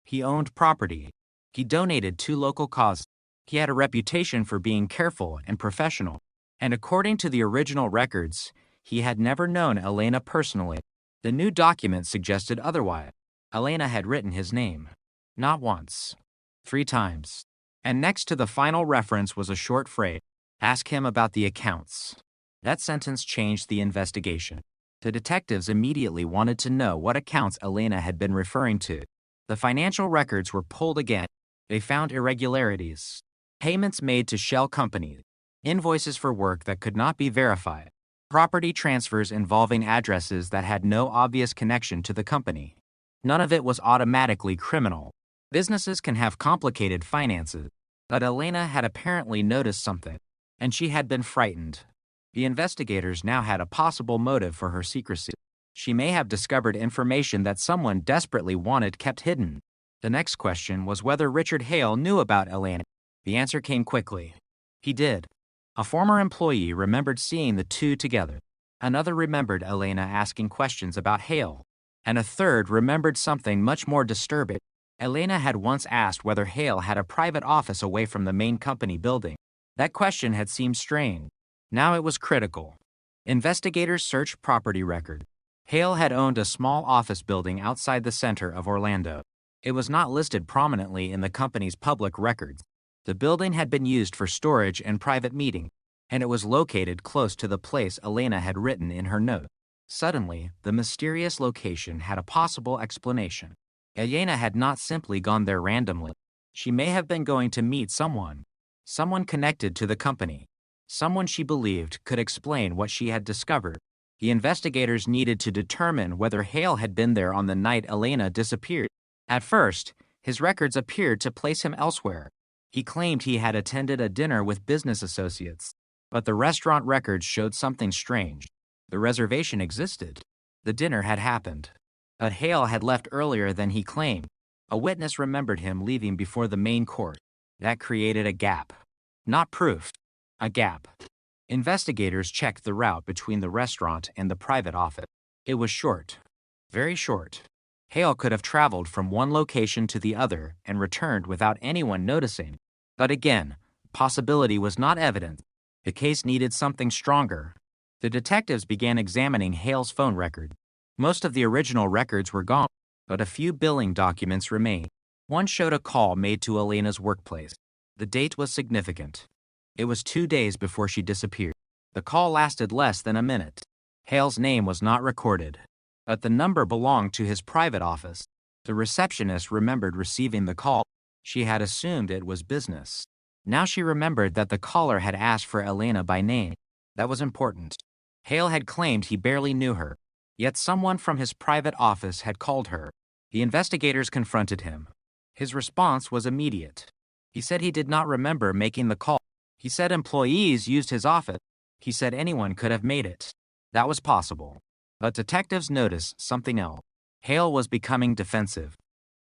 He owned property. He donated to local causes. He had a reputation for being careful and professional. And according to the original records, he had never known Elena personally. The new document suggested otherwise. Elena had written his name. Not once. 3 times. And next to the final reference was a short phrase, "Ask him about the accounts." That sentence changed the investigation. The detectives immediately wanted to know what accounts Elena had been referring to. The financial records were pulled again. They found irregularities. Payments made to shell companies. Invoices for work that could not be verified. Property transfers involving addresses that had no obvious connection to the company. None of it was automatically criminal. Businesses can have complicated finances, but Elena had apparently noticed something, and she had been frightened. The investigators now had a possible motive for her secrecy. She may have discovered information that someone desperately wanted kept hidden. The next question was whether Richard Hale knew about Elena. The answer came quickly. He did. A former employee remembered seeing the two together. Another remembered Elena asking questions about Hale. And a third remembered something much more disturbing. Elena had once asked whether Hale had a private office away from the main company building. That question had seemed strange. Now it was critical. Investigators searched property records. Hale had owned a small office building outside the center of Orlando. It was not listed prominently in the company's public records. The building had been used for storage and private meetings, and it was located close to the place Elena had written in her note. Suddenly, the mysterious location had a possible explanation. Elena had not simply gone there randomly. She may have been going to meet someone connected to the company, someone she believed could explain what she had discovered. The investigators needed to determine whether Hale had been there on the night Elena disappeared. At first, his records appeared to place him elsewhere. He claimed he had attended a dinner with business associates, but the restaurant records showed something strange. The reservation existed. The dinner had happened. But Hale had left earlier than he claimed. A witness remembered him leaving before the main course. That created a gap. Not proof. A gap. Investigators checked the route between the restaurant and the private office. It was short. Very short. Hale could have traveled from one location to the other and returned without anyone noticing. But again, possibility was not evident. The case needed something stronger. The detectives began examining Hale's phone record. Most of the original records were gone, but a few billing documents remained. One showed a call made to Elena's workplace. The date was significant. It was 2 days before she disappeared. The call lasted less than a minute. Hale's name was not recorded, but the number belonged to his private office. The receptionist remembered receiving the call. She had assumed it was business. Now she remembered that the caller had asked for Elena by name. That was important. Hale had claimed he barely knew her, yet someone from his private office had called her. The investigators confronted him. His response was immediate. He said he did not remember making the call. He said employees used his office. He said anyone could have made it. That was possible. But detectives noticed something else. Hale was becoming defensive.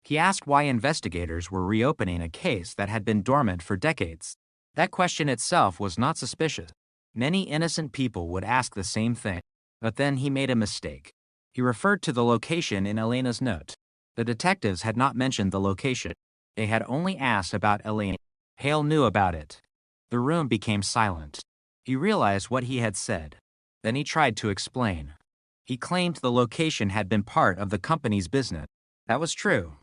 He asked why investigators were reopening a case that had been dormant for decades. That question itself was not suspicious. Many innocent people would ask the same thing. But then he made a mistake. He referred to the location in Elena's note. The detectives had not mentioned the location. They had only asked about Elena. Hale knew about it. The room became silent. He realized what he had said. Then he tried to explain. He claimed the location had been part of the company's business. That was true.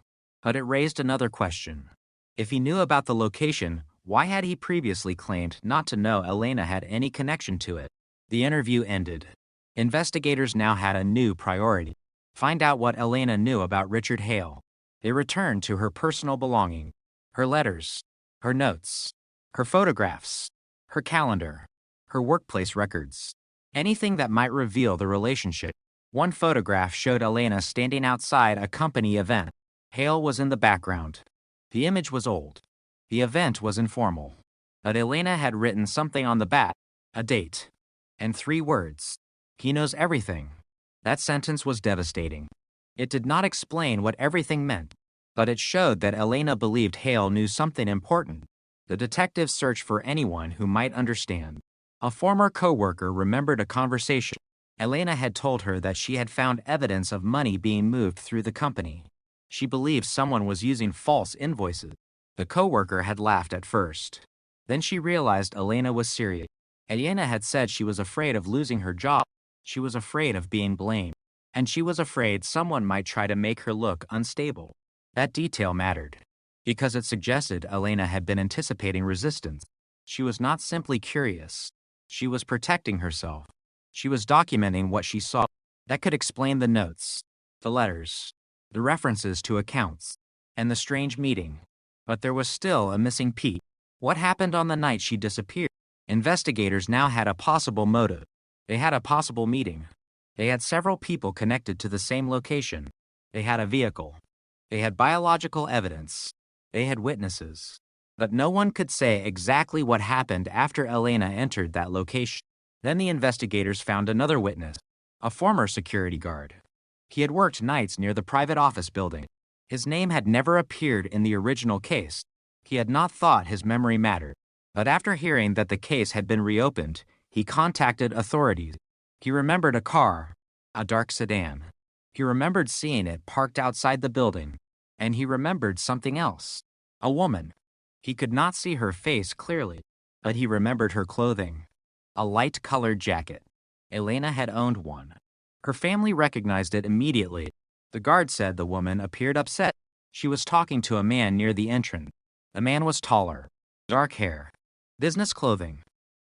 But it raised another question. If he knew about the location, why had he previously claimed not to know Elena had any connection to it? The interview ended. Investigators now had a new priority. Find out what Elena knew about Richard Hale. They returned to her personal belongings, her letters, her notes, her photographs, her calendar, her workplace records, anything that might reveal the relationship. One photograph showed Elena standing outside a company event. Hale was in the background. The image was old. The event was informal. But Elena had written something on the back, a date, and 3 words. He knows everything. That sentence was devastating. It did not explain what everything meant, but it showed that Elena believed Hale knew something important. The detectives searched for anyone who might understand. A former co-worker remembered a conversation. Elena had told her that she had found evidence of money being moved through the company. She believed someone was using false invoices. The co-worker had laughed at first. Then she realized Elena was serious. Elena had said she was afraid of losing her job. She was afraid of being blamed. And she was afraid someone might try to make her look unstable. That detail mattered, because it suggested Elena had been anticipating resistance. She was not simply curious. She was protecting herself. She was documenting what she saw. That could explain the notes, the letters, the references to accounts, and the strange meeting. But there was still a missing piece. What happened on the night she disappeared? Investigators now had a possible motive. They had a possible meeting. They had several people connected to the same location. They had a vehicle. They had biological evidence. They had witnesses. But no one could say exactly what happened after Elena entered that location. Then the investigators found another witness, a former security guard. He had worked nights near the private office building. His name had never appeared in the original case. He had not thought his memory mattered. But after hearing that the case had been reopened, he contacted authorities. He remembered a car, a dark sedan. He remembered seeing it parked outside the building. And he remembered something else, a woman. He could not see her face clearly, but he remembered her clothing, a light-colored jacket. Elena had owned one. Her family recognized it immediately. The guard said the woman appeared upset. She was talking to a man near the entrance. The man was taller, dark hair, business clothing.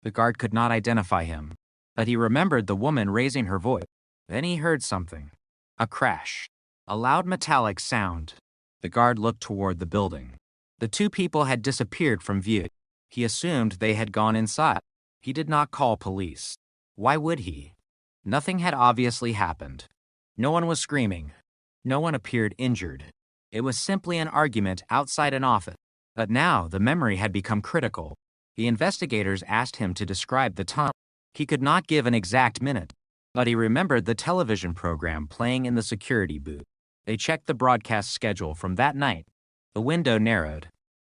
The guard could not identify him, but he remembered the woman raising her voice. Then he heard something, a crash, a loud metallic sound. The guard looked toward the building. The two people had disappeared from view. He assumed they had gone inside. He did not call police. Why would he? Nothing had obviously happened. No one was screaming. No one appeared injured. It was simply an argument outside an office. But now the memory had become critical. The investigators asked him to describe the time. He could not give an exact minute, but he remembered the television program playing in the security booth. They checked the broadcast schedule from that night. The window narrowed.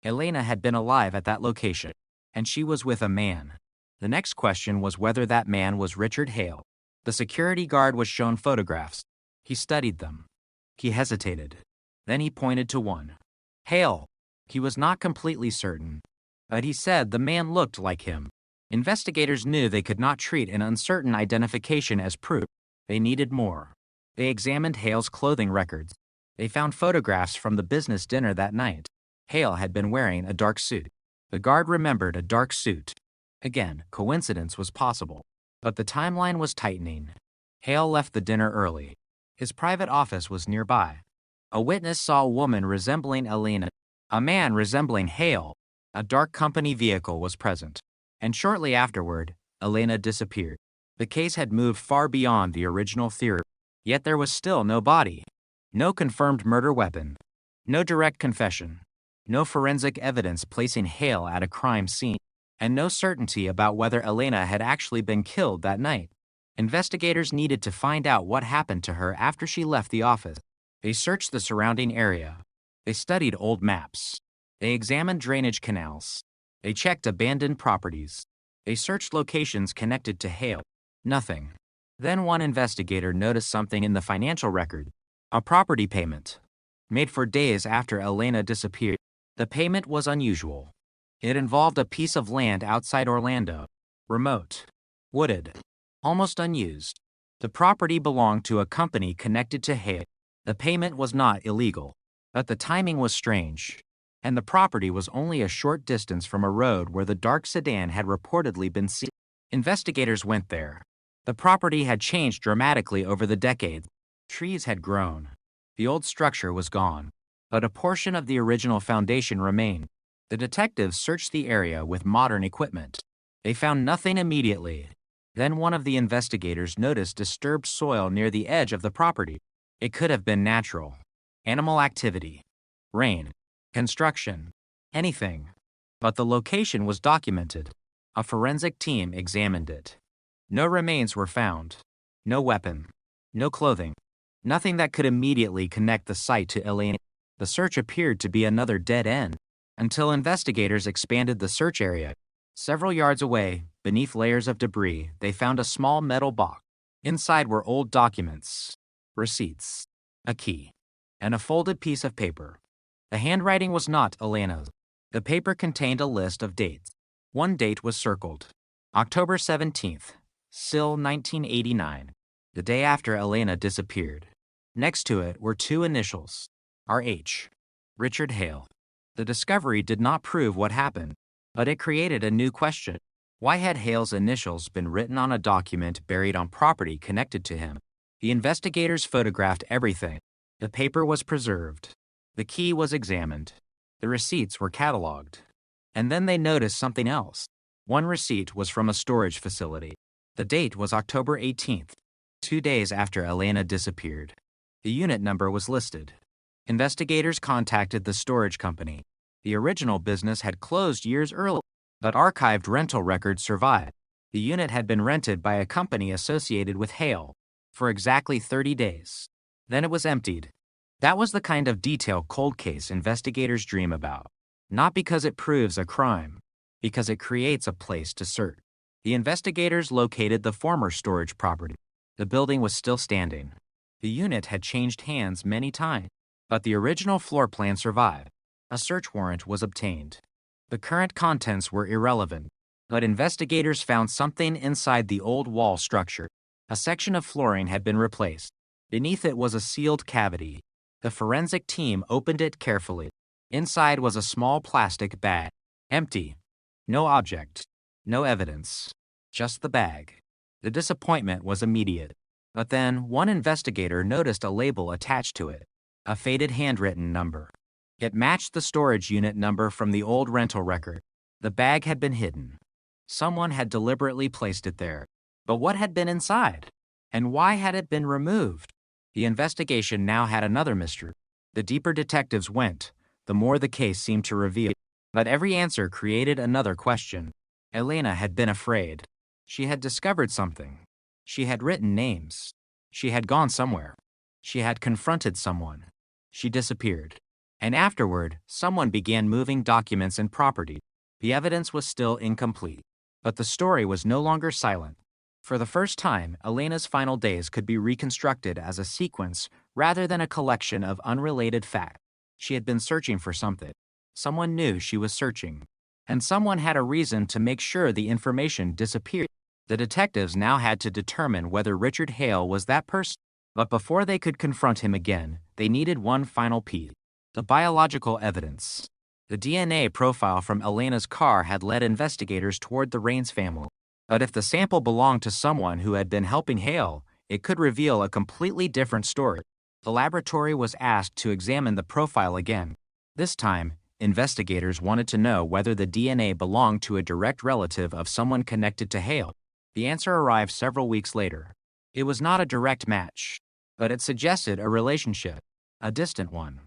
Elena had been alive at that location, and she was with a man. The next question was whether that man was Richard Hale. The security guard was shown photographs. He studied them. He hesitated. Then he pointed to one. Hale. He was not completely certain, but he said the man looked like him. Investigators knew they could not treat an uncertain identification as proof. They needed more. They examined Hale's clothing records. They found photographs from the business dinner that night. Hale had been wearing a dark suit. The guard remembered a dark suit. Again, coincidence was possible, but the timeline was tightening. Hale left the dinner early. His private office was nearby. A witness saw a woman resembling Elena, a man resembling Hale. A dark company vehicle was present, and shortly afterward, Elena disappeared. The case had moved far beyond the original theory, yet there was still no body, no confirmed murder weapon, no direct confession, no forensic evidence placing Hale at a crime scene, and no certainty about whether Elena had actually been killed that night. Investigators needed to find out what happened to her after she left the office. They searched the surrounding area. They studied old maps. They examined drainage canals. They checked abandoned properties. They searched locations connected to Hale. Nothing. Then one investigator noticed something in the financial record. A property payment, made for days after Elena disappeared. The payment was unusual. It involved a piece of land outside Orlando, remote, wooded, almost unused. The property belonged to a company connected to Hale. The payment was not illegal, but the timing was strange, and the property was only a short distance from a road where the dark sedan had reportedly been seen. Investigators went there. The property had changed dramatically over the decades. Trees had grown. The old structure was gone, but a portion of the original foundation remained. The detectives searched the area with modern equipment. They found nothing immediately. Then one of the investigators noticed disturbed soil near the edge of the property. It could have been natural. Animal activity. Rain. Construction. Anything. But the location was documented. A forensic team examined it. No remains were found. No weapon. No clothing. Nothing that could immediately connect the site to Elena. The search appeared to be another dead end, until investigators expanded the search area. Several yards away, beneath layers of debris, they found a small metal box. Inside were old documents, receipts, a key, and a folded piece of paper. The handwriting was not Elena's. The paper contained a list of dates. One date was circled, October 17th, still 1989, the day after Elena disappeared. Next to it were two initials, R.H., Richard Hale. The discovery did not prove what happened, but it created a new question. Why had Hale's initials been written on a document buried on property connected to him? The investigators photographed everything. The paper was preserved. The key was examined. The receipts were cataloged. And then they noticed something else. One receipt was from a storage facility. The date was October 18th, 2 days after Elena disappeared. The unit number was listed. Investigators contacted the storage company. The original business had closed years earlier, but archived rental records survived. The unit had been rented by a company associated with Hale for exactly 30 days. Then it was emptied. That was the kind of detailed cold case investigators dream about. Not because it proves a crime, because it creates a place to search. The investigators located the former storage property. The building was still standing. The unit had changed hands many times, but the original floor plan survived. A search warrant was obtained. The current contents were irrelevant, but investigators found something inside the old wall structure. A section of flooring had been replaced. Beneath it was a sealed cavity. The forensic team opened it carefully. Inside was a small plastic bag. Empty. No object. No evidence. Just the bag. The disappointment was immediate. But then one investigator noticed a label attached to it. A faded handwritten number. It matched the storage unit number from the old rental record. The bag had been hidden. Someone had deliberately placed it there. But what had been inside? And why had it been removed? The investigation now had another mystery. The deeper detectives went, the more the case seemed to reveal. But every answer created another question. Elena had been afraid. She had discovered something. She had written names. She had gone somewhere. She had confronted someone. She disappeared. And afterward, someone began moving documents and property. The evidence was still incomplete. But the story was no longer silent. For the first time, Elena's final days could be reconstructed as a sequence rather than a collection of unrelated facts. She had been searching for something. Someone knew she was searching. And someone had a reason to make sure the information disappeared. The detectives now had to determine whether Richard Hale was that person. But before they could confront him again, they needed one final piece. The biological evidence. The DNA profile from Elena's car had led investigators toward the Raines family. But if the sample belonged to someone who had been helping Hale, it could reveal a completely different story. The laboratory was asked to examine the profile again. This time, investigators wanted to know whether the DNA belonged to a direct relative of someone connected to Hale. The answer arrived several weeks later. It was not a direct match, but it suggested a relationship, a distant one.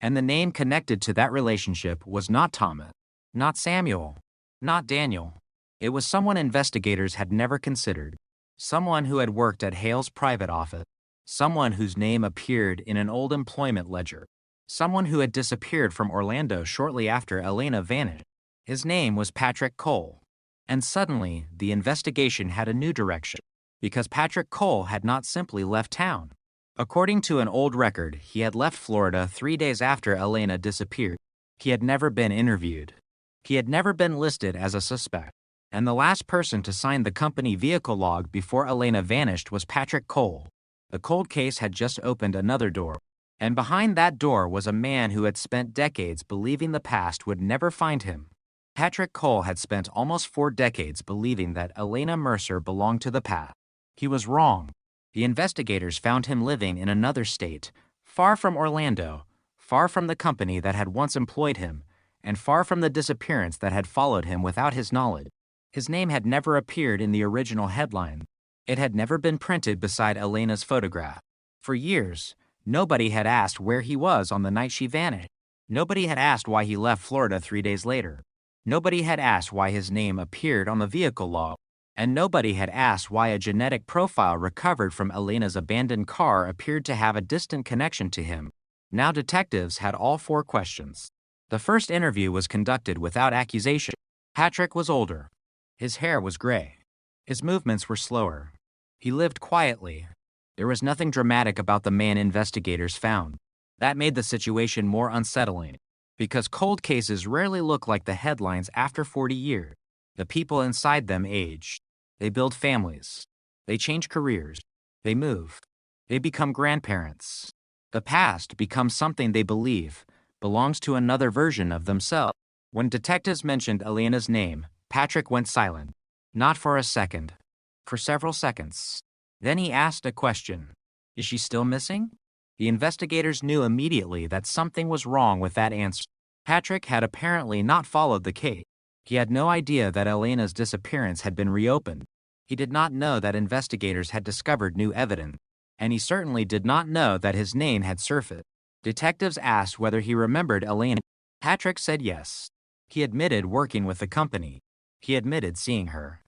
And the name connected to that relationship was not Thomas, not Samuel, not Daniel. It was someone investigators had never considered, someone who had worked at Hale's private office, someone whose name appeared in an old employment ledger, someone who had disappeared from Orlando shortly after Elena vanished. His name was Patrick Cole. And suddenly, the investigation had a new direction, because Patrick Cole had not simply left town. According to an old record, he had left Florida 3 days after Elena disappeared. He had never been interviewed. He had never been listed as a suspect. And the last person to sign the company vehicle log before Elena vanished was Patrick Cole. The cold case had just opened another door. And behind that door was a man who had spent decades believing the past would never find him. Patrick Cole had spent almost 4 decades believing that Elena Mercer belonged to the past. He was wrong. The investigators found him living in another state, far from Orlando, far from the company that had once employed him, and far from the disappearance that had followed him without his knowledge. His name had never appeared in the original headline. It had never been printed beside Elena's photograph. For years, nobody had asked where he was on the night she vanished. Nobody had asked why he left Florida 3 days later. Nobody had asked why his name appeared on the vehicle log. And nobody had asked why a genetic profile recovered from Elena's abandoned car appeared to have a distant connection to him. Now detectives had all 4 questions. The first interview was conducted without accusation. Patrick was older. His hair was gray. His movements were slower. He lived quietly. There was nothing dramatic about the man investigators found. That made the situation more unsettling, because cold cases rarely look like the headlines after 40 years. The people inside them age. They build families. They change careers. They move. They become grandparents. The past becomes something they believe belongs to another version of themselves. When detectives mentioned Elena's name, Patrick went silent. Not for a second. For several seconds. Then he asked a question. Is she still missing? The investigators knew immediately that something was wrong with that answer. Patrick had apparently not followed the case. He had no idea that Elena's disappearance had been reopened. He did not know that investigators had discovered new evidence. And he certainly did not know that his name had surfaced. Detectives asked whether he remembered Elena. Patrick said yes. He admitted working with the company. He admitted seeing her.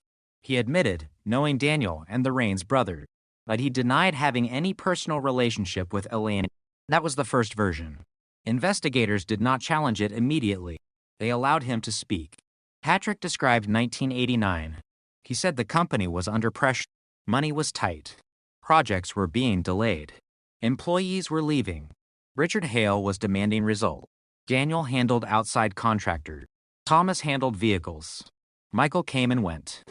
He admitted knowing Daniel and the Rains brothers. But he denied having any personal relationship with Elena. That was the first version. Investigators did not challenge it immediately. They allowed him to speak. Patrick described 1989. He said the company was under pressure. Money was tight. Projects were being delayed. Employees were leaving. Richard Hale was demanding results. Daniel handled outside contractors. Thomas handled vehicles. Michael came and went.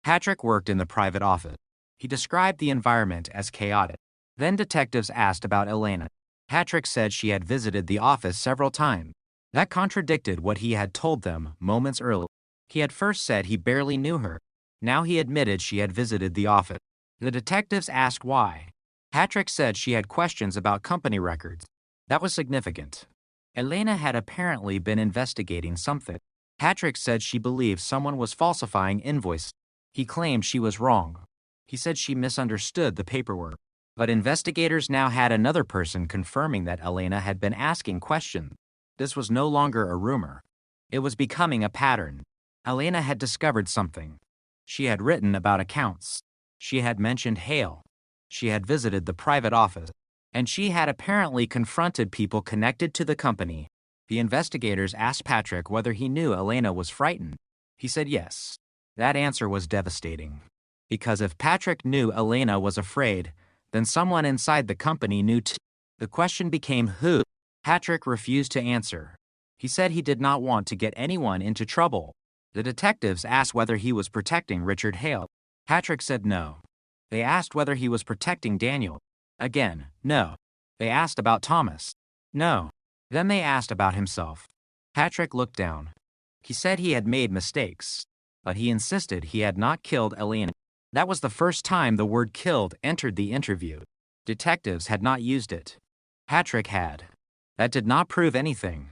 Patrick worked in the private office. He described the environment as chaotic. Then detectives asked about Elena. Patrick said she had visited the office several times. That contradicted what he had told them moments earlier. He had first said he barely knew her. Now he admitted she had visited the office. The detectives asked why. Patrick said she had questions about company records. That was significant. Elena had apparently been investigating something. Patrick said she believed someone was falsifying invoices. He claimed she was wrong. He said she misunderstood the paperwork. But investigators now had another person confirming that Elena had been asking questions. This was no longer a rumor. It was becoming a pattern. Elena had discovered something. She had written about accounts. She had mentioned Hale. She had visited the private office. And she had apparently confronted people connected to the company. The investigators asked Patrick whether he knew Elena was frightened. He said yes. That answer was devastating. Because if Patrick knew Elena was afraid, then someone inside the company knew too. The question became who. Patrick refused to answer. He said he did not want to get anyone into trouble. The detectives asked whether he was protecting Richard Hale. Patrick said no. They asked whether he was protecting Daniel. Again, no. They asked about Thomas. No. Then they asked about himself. Patrick looked down. He said he had made mistakes, but he insisted he had not killed Elena. That was the first time the word killed entered the interview. Detectives had not used it. Patrick had. That did not prove anything.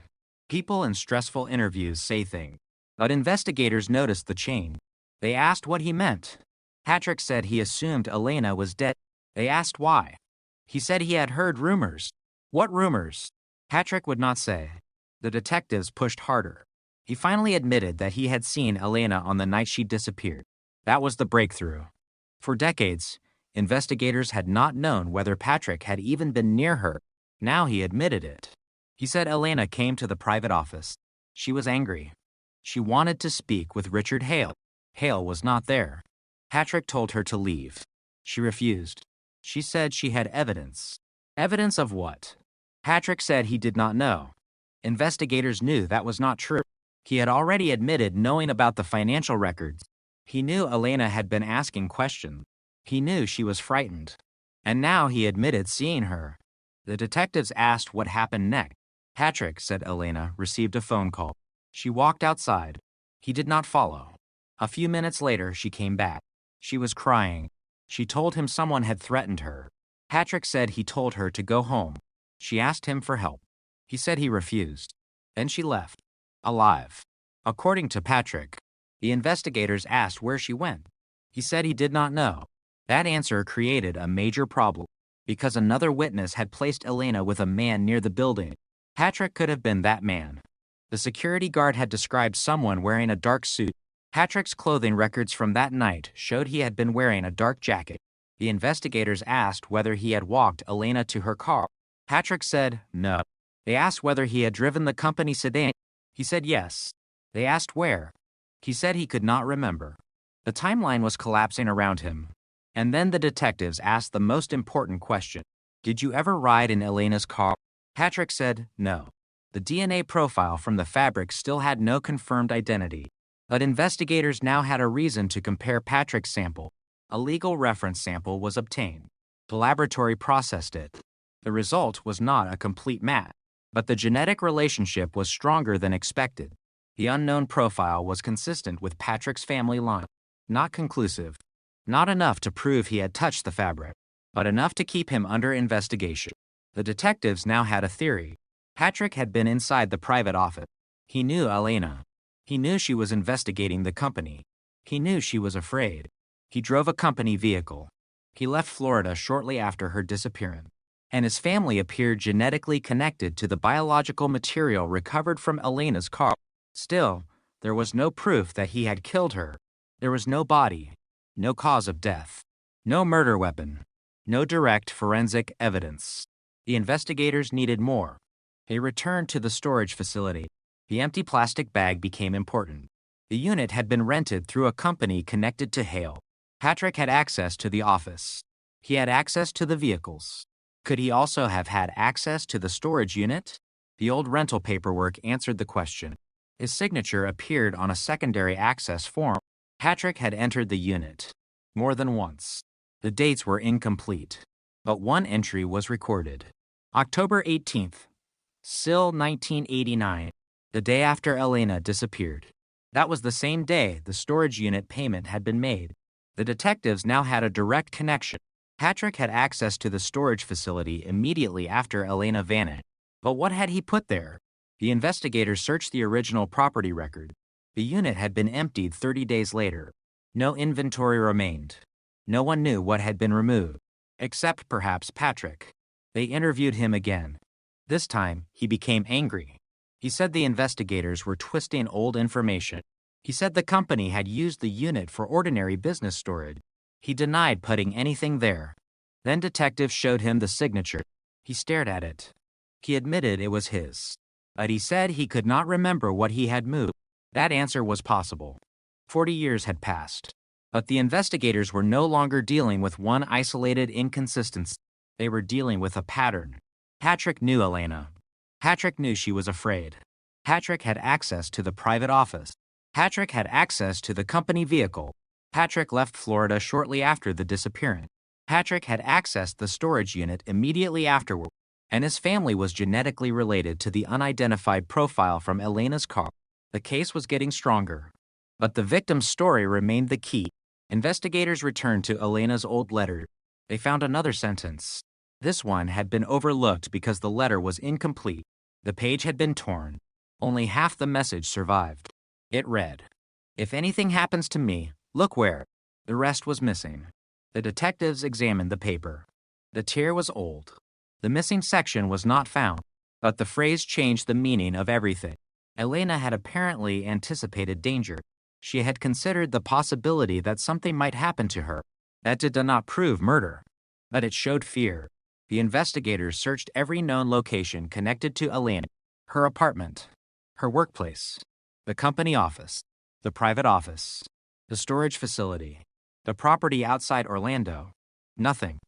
People in stressful interviews say things. But investigators noticed the change. They asked what he meant. Patrick said he assumed Elena was dead. They asked why. He said he had heard rumors. What rumors? Patrick would not say. The detectives pushed harder. He finally admitted that he had seen Elena on the night she disappeared. That was the breakthrough. For decades, investigators had not known whether Patrick had even been near her. Now he admitted it. He said Elena came to the private office. She was angry. She wanted to speak with Richard Hale. Hale was not there. Patrick told her to leave. She refused. She said she had evidence. Evidence of what? Patrick said he did not know. Investigators knew that was not true. He had already admitted knowing about the financial records. He knew Elena had been asking questions. He knew she was frightened. And now he admitted seeing her. The detectives asked what happened next. Patrick, said Elena, received a phone call. She walked outside. He did not follow. A few minutes later, she came back. She was crying. She told him someone had threatened her. Patrick said he told her to go home. She asked him for help. He said he refused. Then she left. Alive. According to Patrick, the investigators asked where she went. He said he did not know. That answer created a major problem, because another witness had placed Elena with a man near the building. Patrick could have been that man. The security guard had described someone wearing a dark suit. Patrick's clothing records from that night showed he had been wearing a dark jacket. The investigators asked whether he had walked Elena to her car. Patrick said no. They asked whether he had driven the company sedan. He said yes. They asked where. He said he could not remember. The timeline was collapsing around him. And then the detectives asked the most important question. Did you ever ride in Elena's car? Patrick said no. The DNA profile from the fabric still had no confirmed identity. But investigators now had a reason to compare Patrick's sample. A legal reference sample was obtained. The laboratory processed it. The result was not a complete match, but the genetic relationship was stronger than expected. The unknown profile was consistent with Patrick's family line. Not conclusive. Not enough to prove he had touched the fabric, but enough to keep him under investigation. The detectives now had a theory. Patrick had been inside the private office. He knew Elena. He knew she was investigating the company. He knew she was afraid. He drove a company vehicle. He left Florida shortly after her disappearance, and his family appeared genetically connected to the biological material recovered from Elena's car. Still, there was no proof that he had killed her. There was no body, no cause of death, no murder weapon, no direct forensic evidence. The investigators needed more. They returned to the storage facility. The empty plastic bag became important. The unit had been rented through a company connected to Hale. Patrick had access to the office. He had access to the vehicles. Could he also have had access to the storage unit? The old rental paperwork answered the question. His signature appeared on a secondary access form. Patrick had entered the unit more than once. The dates were incomplete, but one entry was recorded. October 18th, Sill 1989, the day after Elena disappeared. That was the same day the storage unit payment had been made. The detectives now had a direct connection. Patrick had access to the storage facility immediately after Elena vanished. But what had he put there? The investigators searched the original property record. The unit had been emptied 30 days later. No inventory remained. No one knew what had been removed, except perhaps Patrick. They interviewed him again. This time, he became angry. He said the investigators were twisting old information. He said the company had used the unit for ordinary business storage. He denied putting anything there. Then detectives showed him the signature. He stared at it. He admitted it was his. But he said he could not remember what he had moved. That answer was possible. 40 years had passed. But the investigators were no longer dealing with one isolated inconsistency. They were dealing with a pattern. Patrick knew Elena. Patrick knew she was afraid. Patrick had access to the private office. Patrick had access to the company vehicle. Patrick left Florida shortly after the disappearance. Patrick had accessed the storage unit immediately afterward, and his family was genetically related to the unidentified profile from Elena's car. The case was getting stronger. But the victim's story remained the key. Investigators returned to Elena's old letter. They found another sentence. This one had been overlooked because the letter was incomplete. The page had been torn. Only half the message survived. It read, "If anything happens to me, look where." The rest was missing. The detectives examined the paper. The tear was old. The missing section was not found, but the phrase changed the meaning of everything. Elena had apparently anticipated danger. She had considered the possibility that something might happen to her. That did not prove murder, but it showed fear. The investigators searched every known location connected to Elena: her apartment, her workplace, the company office, the private office, the storage facility, the property outside Orlando. Nothing.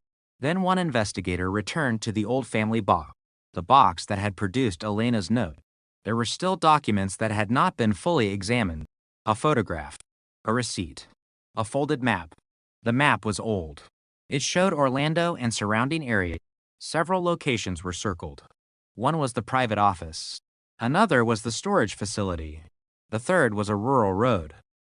Then one investigator returned to the old family box, the box that had produced Elena's note. There were still documents that had not been fully examined: a photograph, a receipt, a folded map. The map was old. It showed Orlando and surrounding areas. Several locations were circled. One was the private office. Another was the storage facility. The third was a rural road.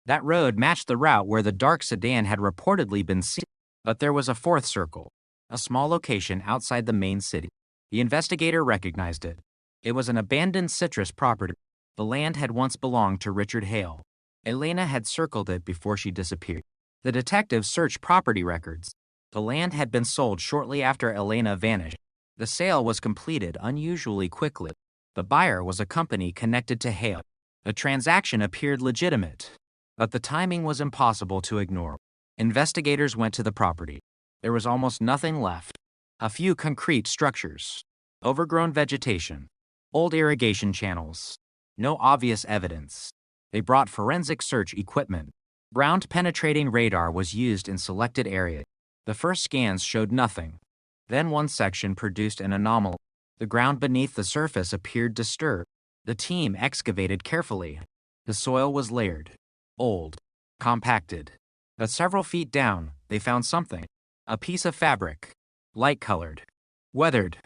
That road matched the route where the dark sedan had reportedly been seen. But there was a fourth circle, a small location outside the main city. The investigator recognized it. It was an abandoned citrus property. The land had once belonged to Richard Hale. Elena had circled it before she disappeared. The detectives searched property records. The land had been sold shortly after Elena vanished. The sale was completed unusually quickly. The buyer was a company connected to Hale. The transaction appeared legitimate, but the timing was impossible to ignore. Investigators went to the property. There was almost nothing left. A few concrete structures, overgrown vegetation, old irrigation channels. No obvious evidence. They brought forensic search equipment. Ground penetrating radar was used in selected areas. The first scans showed nothing. Then one section produced an anomaly. The ground beneath the surface appeared disturbed. The team excavated carefully. The soil was layered. old, compacted. But several feet down, they found something. A piece of fabric, light-colored, weathered.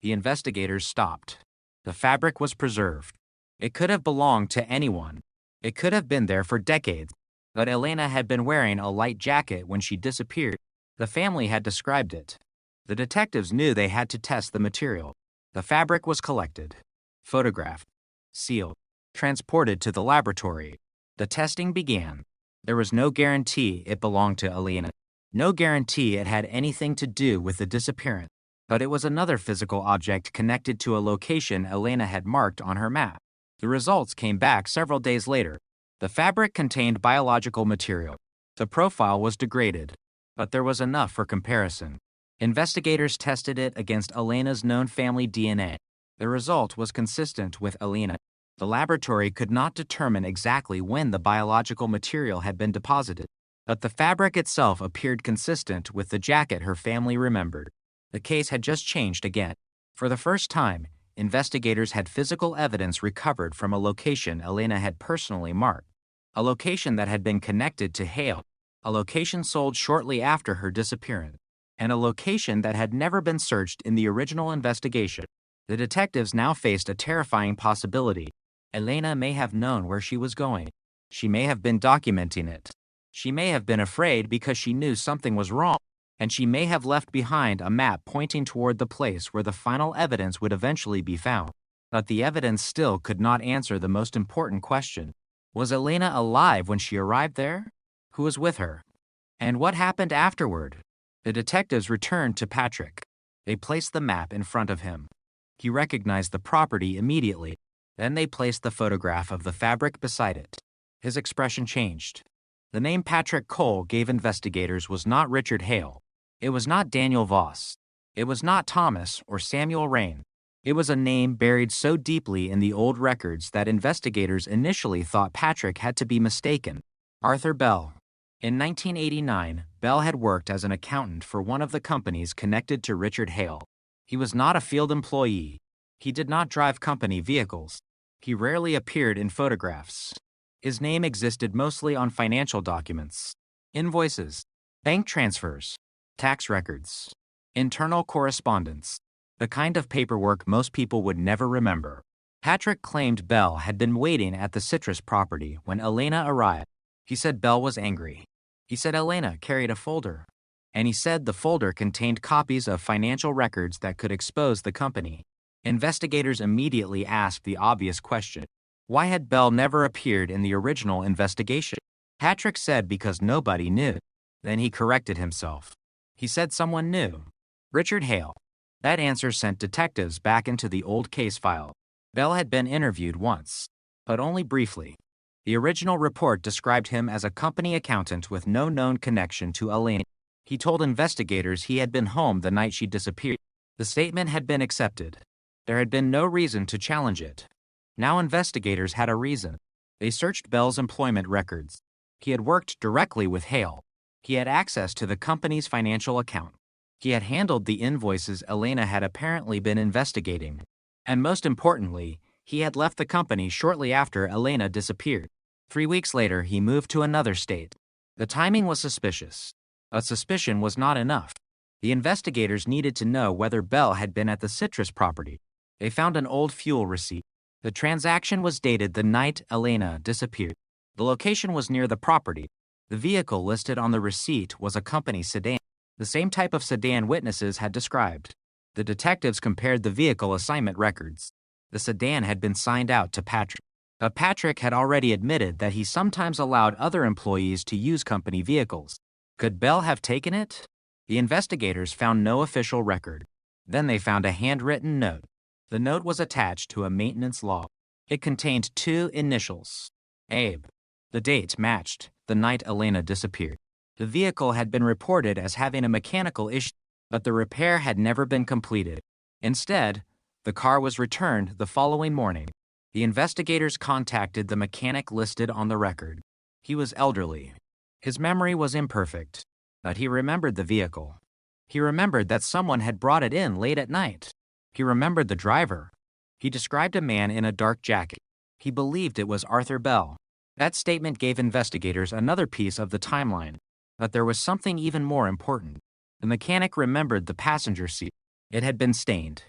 The investigators stopped. The fabric was preserved. It could have belonged to anyone. It could have been there for decades. But Elena had been wearing a light jacket when she disappeared. The family had described it. The detectives knew they had to test the material. The fabric was collected, photographed, sealed, transported to the laboratory. The testing began. There was no guarantee it belonged to Elena. No guarantee it had anything to do with the disappearance. But it was another physical object connected to a location Elena had marked on her map. The results came back several days later. The fabric contained biological material. The profile was degraded, but there was enough for comparison. Investigators tested it against Elena's known family DNA. The result was consistent with Elena. The laboratory could not determine exactly when the biological material had been deposited, but the fabric itself appeared consistent with the jacket her family remembered. The case had just changed again. For the first time, investigators had physical evidence recovered from a location Elena had personally marked, a location that had been connected to Hale, a location sold shortly after her disappearance, and a location that had never been searched in the original investigation. The detectives now faced a terrifying possibility. Elena may have known where she was going. She may have been documenting it. She may have been afraid because she knew something was wrong, and she may have left behind a map pointing toward the place where the final evidence would eventually be found. But the evidence still could not answer the most important question. Was Elena alive when she arrived there? Who was with her? And what happened afterward? The detectives returned to Patrick. They placed the map in front of him. He recognized the property immediately. Then they placed the photograph of the fabric beside it. His expression changed. The name Patrick Cole gave investigators was not Richard Hale. It was not Daniel Voss. It was not Thomas or Samuel Rain. It was a name buried so deeply in the old records that investigators initially thought Patrick had to be mistaken. Arthur Bell. In 1989, Bell had worked as an accountant for one of the companies connected to Richard Hale. He was not a field employee. He did not drive company vehicles. He rarely appeared in photographs. His name existed mostly on financial documents, invoices, bank transfers, tax records, internal correspondence, the kind of paperwork most people would never remember. Patrick claimed Bell had been waiting at the citrus property when Elena arrived. He said Bell was angry. He said Elena carried a folder, and he said the folder contained copies of financial records that could expose the company. Investigators immediately asked the obvious question. Why had Bell never appeared in the original investigation? Patrick said because nobody knew. Then he corrected himself. He said someone knew. Richard Hale. That answer sent detectives back into the old case file. Bell had been interviewed once, but only briefly. The original report described him as a company accountant with no known connection to Elena. He told investigators he had been home the night she disappeared. The statement had been accepted. There had been no reason to challenge it. Now investigators had a reason. They searched Bell's employment records. He had worked directly with Hale. He had access to the company's financial account. He had handled the invoices Elena had apparently been investigating. And most importantly, he had left the company shortly after Elena disappeared. 3 weeks later, he moved to another state. The timing was suspicious. But suspicion was not enough. The investigators needed to know whether Bell had been at the citrus property. They found an old fuel receipt. The transaction was dated the night Elena disappeared. The location was near the property. The vehicle listed on the receipt was a company sedan, the same type of sedan witnesses had described. The detectives compared the vehicle assignment records. The sedan had been signed out to Patrick. But Patrick had already admitted that he sometimes allowed other employees to use company vehicles. Could Bell have taken it? The investigators found no official record. Then they found a handwritten note. The note was attached to a maintenance log. It contained 2 initials, Abe. The date matched the night Elena disappeared. The vehicle had been reported as having a mechanical issue, but the repair had never been completed. Instead, the car was returned the following morning. The investigators contacted the mechanic listed on the record. He was elderly. His memory was imperfect, but he remembered the vehicle. He remembered that someone had brought it in late at night. He remembered the driver. He described a man in a dark jacket. He believed it was Arthur Bell. That statement gave investigators another piece of the timeline. But there was something even more important. The mechanic remembered the passenger seat. It had been stained.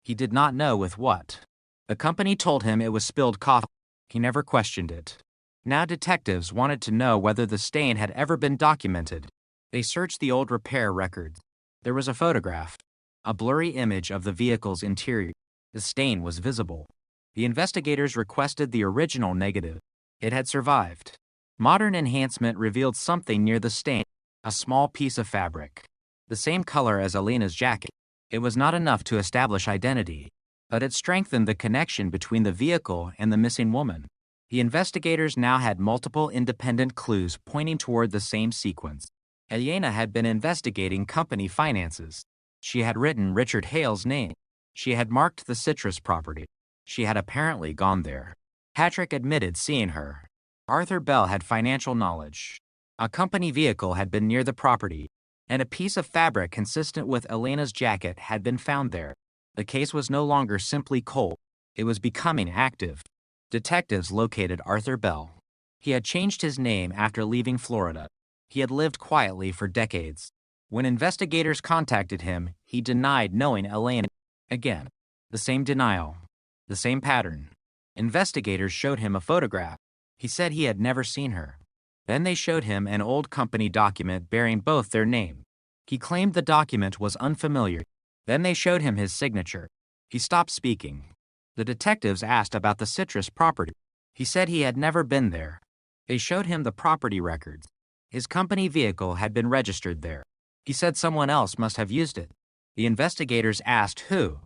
He did not know with what. The company told him it was spilled coffee. He never questioned it. Now detectives wanted to know whether the stain had ever been documented. They searched the old repair records. There was a photograph, a blurry image of the vehicle's interior. The stain was visible. The investigators requested the original negative. It had survived. Modern enhancement revealed something near the stain, a small piece of fabric, the same color as Elena's jacket. It was not enough to establish identity, but it strengthened the connection between the vehicle and the missing woman. The investigators now had multiple independent clues pointing toward the same sequence. Elena had been investigating company finances. She had written Richard Hale's name. She had marked the citrus property. She had apparently gone there. Patrick admitted seeing her. Arthur Bell had financial knowledge. A company vehicle had been near the property, and a piece of fabric consistent with Elena's jacket had been found there. The case was no longer simply cold. It was becoming active. Detectives located Arthur Bell. He had changed his name after leaving Florida. He had lived quietly for decades. When investigators contacted him, he denied knowing Elena. Again, the same denial, the same pattern. Investigators showed him a photograph. He said he had never seen her. Then they showed him an old company document bearing both their name. He claimed the document was unfamiliar. Then they showed him his signature. He stopped speaking. The detectives asked about the citrus property. He said he had never been there. They showed him the property records. His company vehicle had been registered there. He said someone else must have used it. The investigators asked who.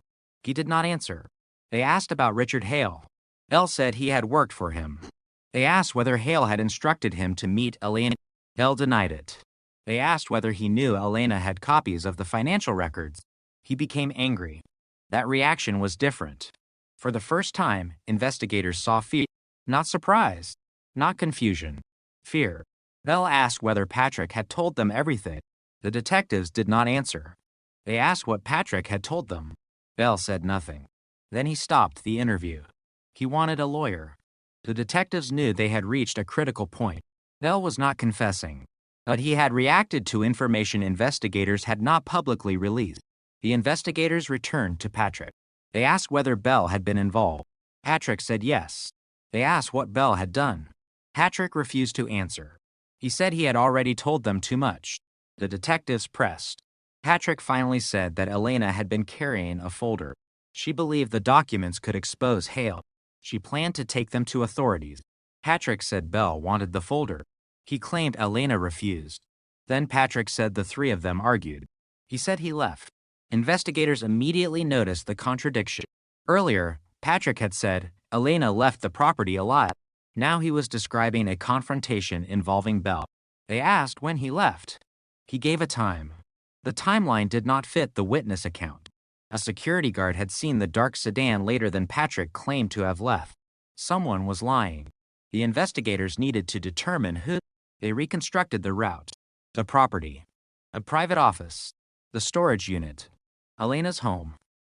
He did not answer. They asked about Richard Hale. Bell said he had worked for him. They asked whether Hale had instructed him to meet Elena. Bell denied it. They asked whether he knew Elena had copies of the financial records. He became angry. That reaction was different. For the first time, investigators saw fear. Not surprise. Not confusion. Fear. Bell asked whether Patrick had told them everything. The detectives did not answer. They asked what Patrick had told them. Bell said nothing. Then he stopped the interview. He wanted a lawyer. The detectives knew they had reached a critical point. Bell was not confessing, but he had reacted to information investigators had not publicly released. The investigators returned to Patrick. They asked whether Bell had been involved. Patrick said yes. They asked what Bell had done. Patrick refused to answer. He said he had already told them too much. The detectives pressed. Patrick finally said that Elena had been carrying a folder. She believed the documents could expose Hale. She planned to take them to authorities. Patrick said Bell wanted the folder. He claimed Elena refused. Then Patrick said the three of them argued. He said he left. Investigators immediately noticed the contradiction. Earlier, Patrick had said Elena left the property alive. Now he was describing a confrontation involving Bell. They asked when he left. He gave a time. The timeline did not fit the witness account. A security guard had seen the dark sedan later than Patrick claimed to have left. Someone was lying. The investigators needed to determine who. They reconstructed the route. The property. A private office. The storage unit. Elena's home.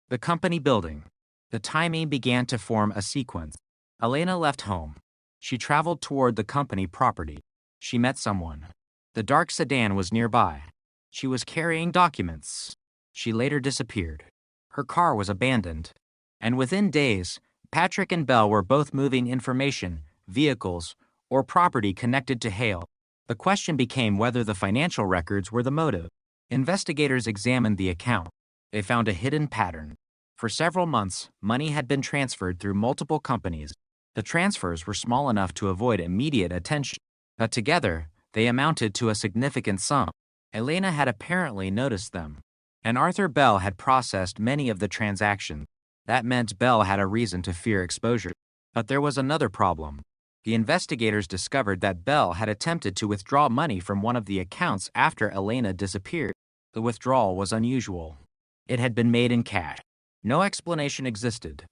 The company building. The timing began to form a sequence. Elena left home. She traveled toward the company property. She met someone. The dark sedan was nearby. She was carrying documents. She later disappeared. Her car was abandoned. And within days, Patrick and Bell were both moving information, vehicles, or property connected to Hale. The question became whether the financial records were the motive. Investigators examined the account. They found a hidden pattern. For several months, money had been transferred through multiple companies. The transfers were small enough to avoid immediate attention, but together, they amounted to a significant sum. Elena had apparently noticed them, and Arthur Bell had processed many of the transactions. That meant Bell had a reason to fear exposure. But there was another problem. The investigators discovered that Bell had attempted to withdraw money from one of the accounts after Elena disappeared. The withdrawal was unusual. It had been made in cash. No explanation existed.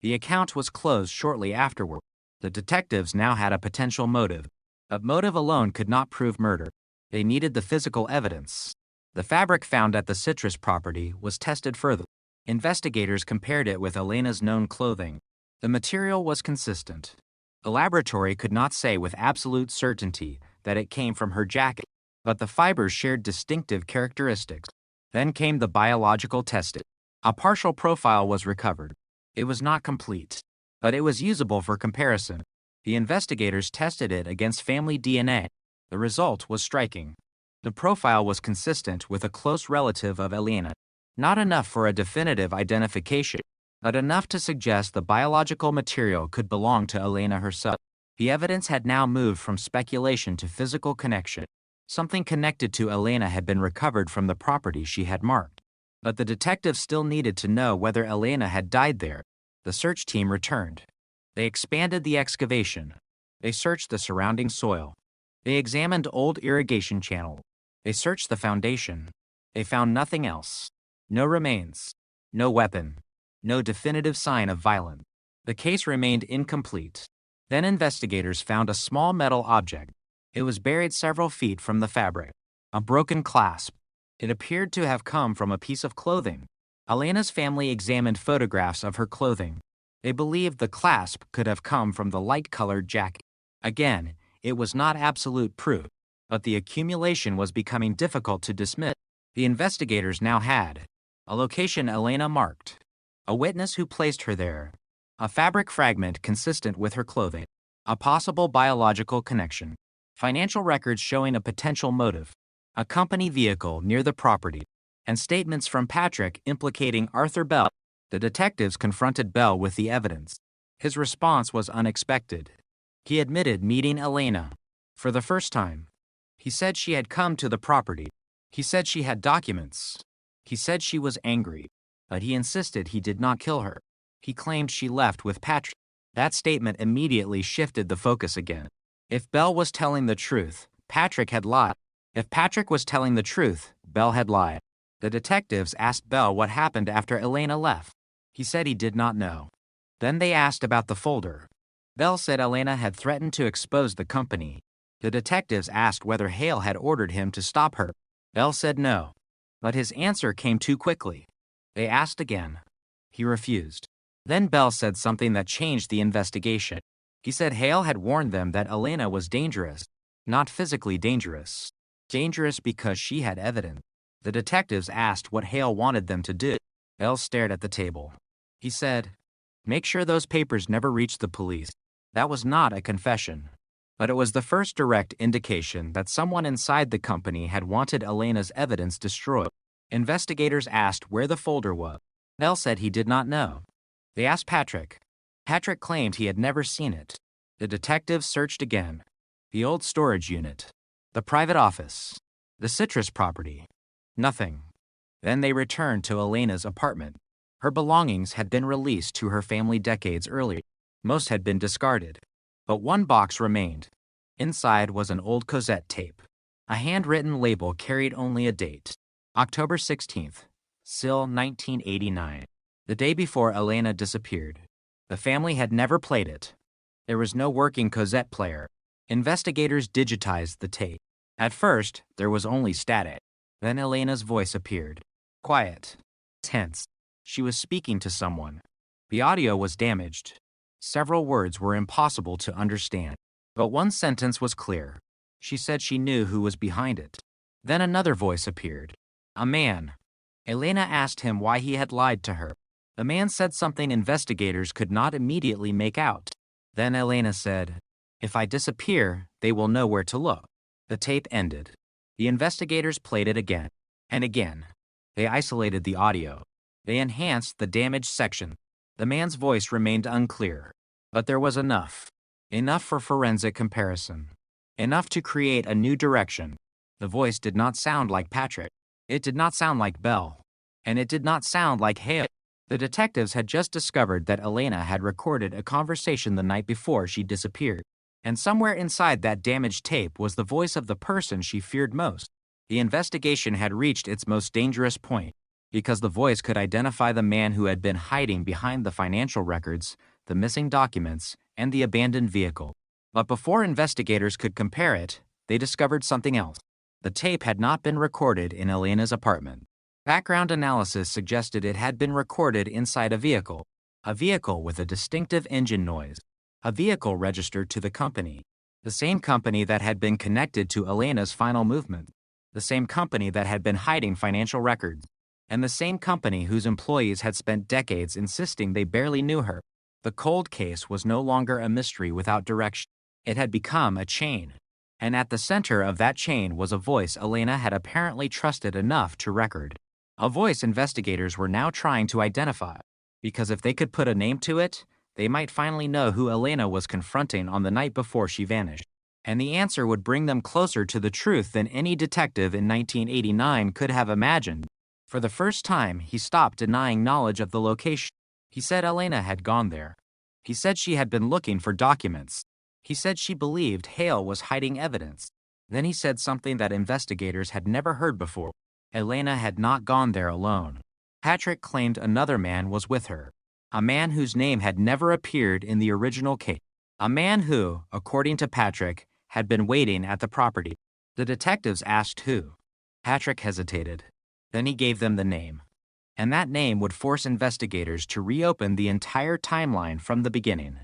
The account was closed shortly afterward. The detectives now had a potential motive. But motive alone could not prove murder. They needed the physical evidence. The fabric found at the citrus property was tested further. Investigators compared it with Elena's known clothing. The material was consistent. The laboratory could not say with absolute certainty that it came from her jacket, but the fibers shared distinctive characteristics. Then came the biological testing. A partial profile was recovered. It was not complete, but it was usable for comparison. The investigators tested it against family DNA. The result was striking. The profile was consistent with a close relative of Elena. Not enough for a definitive identification, but enough to suggest the biological material could belong to Elena herself. The evidence had now moved from speculation to physical connection. Something connected to Elena had been recovered from the property she had marked. But the detectives still needed to know whether Elena had died there. The search team returned. They expanded the excavation. They searched the surrounding soil. They examined old irrigation channels. They searched the foundation. They found nothing else. No remains. No weapon. No definitive sign of violence. The case remained incomplete. Then investigators found a small metal object. It was buried several feet from the fabric. A broken clasp. It appeared to have come from a piece of clothing. Elena's family examined photographs of her clothing. They believed the clasp could have come from the light-colored jacket. Again, it was not absolute proof, but the accumulation was becoming difficult to dismiss. The investigators now had a location Elena marked, a witness who placed her there, a fabric fragment consistent with her clothing, a possible biological connection, financial records showing a potential motive, a company vehicle near the property, and statements from Patrick implicating Arthur Bell. The detectives confronted Bell with the evidence. His response was unexpected. He admitted meeting Elena for the first time. He said she had come to the property. He said she had documents. He said she was angry, but he insisted he did not kill her. He claimed she left with Patrick. That statement immediately shifted the focus again. If Bell was telling the truth, Patrick had lied. If Patrick was telling the truth, Bell had lied. The detectives asked Bell what happened after Elena left. He said he did not know. Then they asked about the folder. Bell said Elena had threatened to expose the company. The detectives asked whether Hale had ordered him to stop her. Bell said no, but his answer came too quickly. They asked again. He refused. Then Bell said something that changed the investigation. He said Hale had warned them that Elena was dangerous, not physically dangerous. Dangerous because she had evidence. The detectives asked what Hale wanted them to do. Bell stared at the table. He said, "Make sure those papers never reach the police." That was not a confession, but it was the first direct indication that someone inside the company had wanted Elena's evidence destroyed. Investigators asked where the folder was. Bell said he did not know. They asked Patrick. Patrick claimed he had never seen it. The detectives searched again. The old storage unit. The private office. The citrus property. Nothing. Then they returned to Elena's apartment. Her belongings had been released to her family decades earlier. Most had been discarded. But one box remained. Inside was an old Cosette tape. A handwritten label carried only a date. October 16th, Sill 1989. The day before Elena disappeared. The family had never played it. There was no working Cosette player. Investigators digitized the tape. At first, there was only static. Then Elena's voice appeared. Quiet. Tense. She was speaking to someone. The audio was damaged. Several words were impossible to understand. But one sentence was clear. She said she knew who was behind it. Then another voice appeared. A man. Elena asked him why he had lied to her. The man said something investigators could not immediately make out. Then Elena said, "If I disappear, they will know where to look." The tape ended. The investigators played it again and again. They isolated the audio. They enhanced the damaged section. The man's voice remained unclear, but there was enough. Enough for forensic comparison. Enough to create a new direction. The voice did not sound like Patrick. It did not sound like Bell. And it did not sound like Hale. The detectives had just discovered that Elena had recorded a conversation the night before she disappeared. And somewhere inside that damaged tape was the voice of the person she feared most. The investigation had reached its most dangerous point, because the voice could identify the man who had been hiding behind the financial records, the missing documents, and the abandoned vehicle. But before investigators could compare it, they discovered something else. The tape had not been recorded in Elena's apartment. Background analysis suggested it had been recorded inside a vehicle with a distinctive engine noise. A vehicle registered to the company. The same company that had been connected to Elena's final movement. The same company that had been hiding financial records. And the same company whose employees had spent decades insisting they barely knew her. The cold case was no longer a mystery without direction. It had become a chain. And at the center of that chain was a voice Elena had apparently trusted enough to record. A voice investigators were now trying to identify, because if they could put a name to it, they might finally know who Elena was confronting on the night before she vanished. And the answer would bring them closer to the truth than any detective in 1989 could have imagined. For the first time, he stopped denying knowledge of the location. He said Elena had gone there. He said she had been looking for documents. He said she believed Hale was hiding evidence. Then he said something that investigators had never heard before. Elena had not gone there alone. Patrick claimed another man was with her. A man whose name had never appeared in the original case. A man who, according to Patrick, had been waiting at the property. The detectives asked who. Patrick hesitated. Then he gave them the name. And that name would force investigators to reopen the entire timeline from the beginning.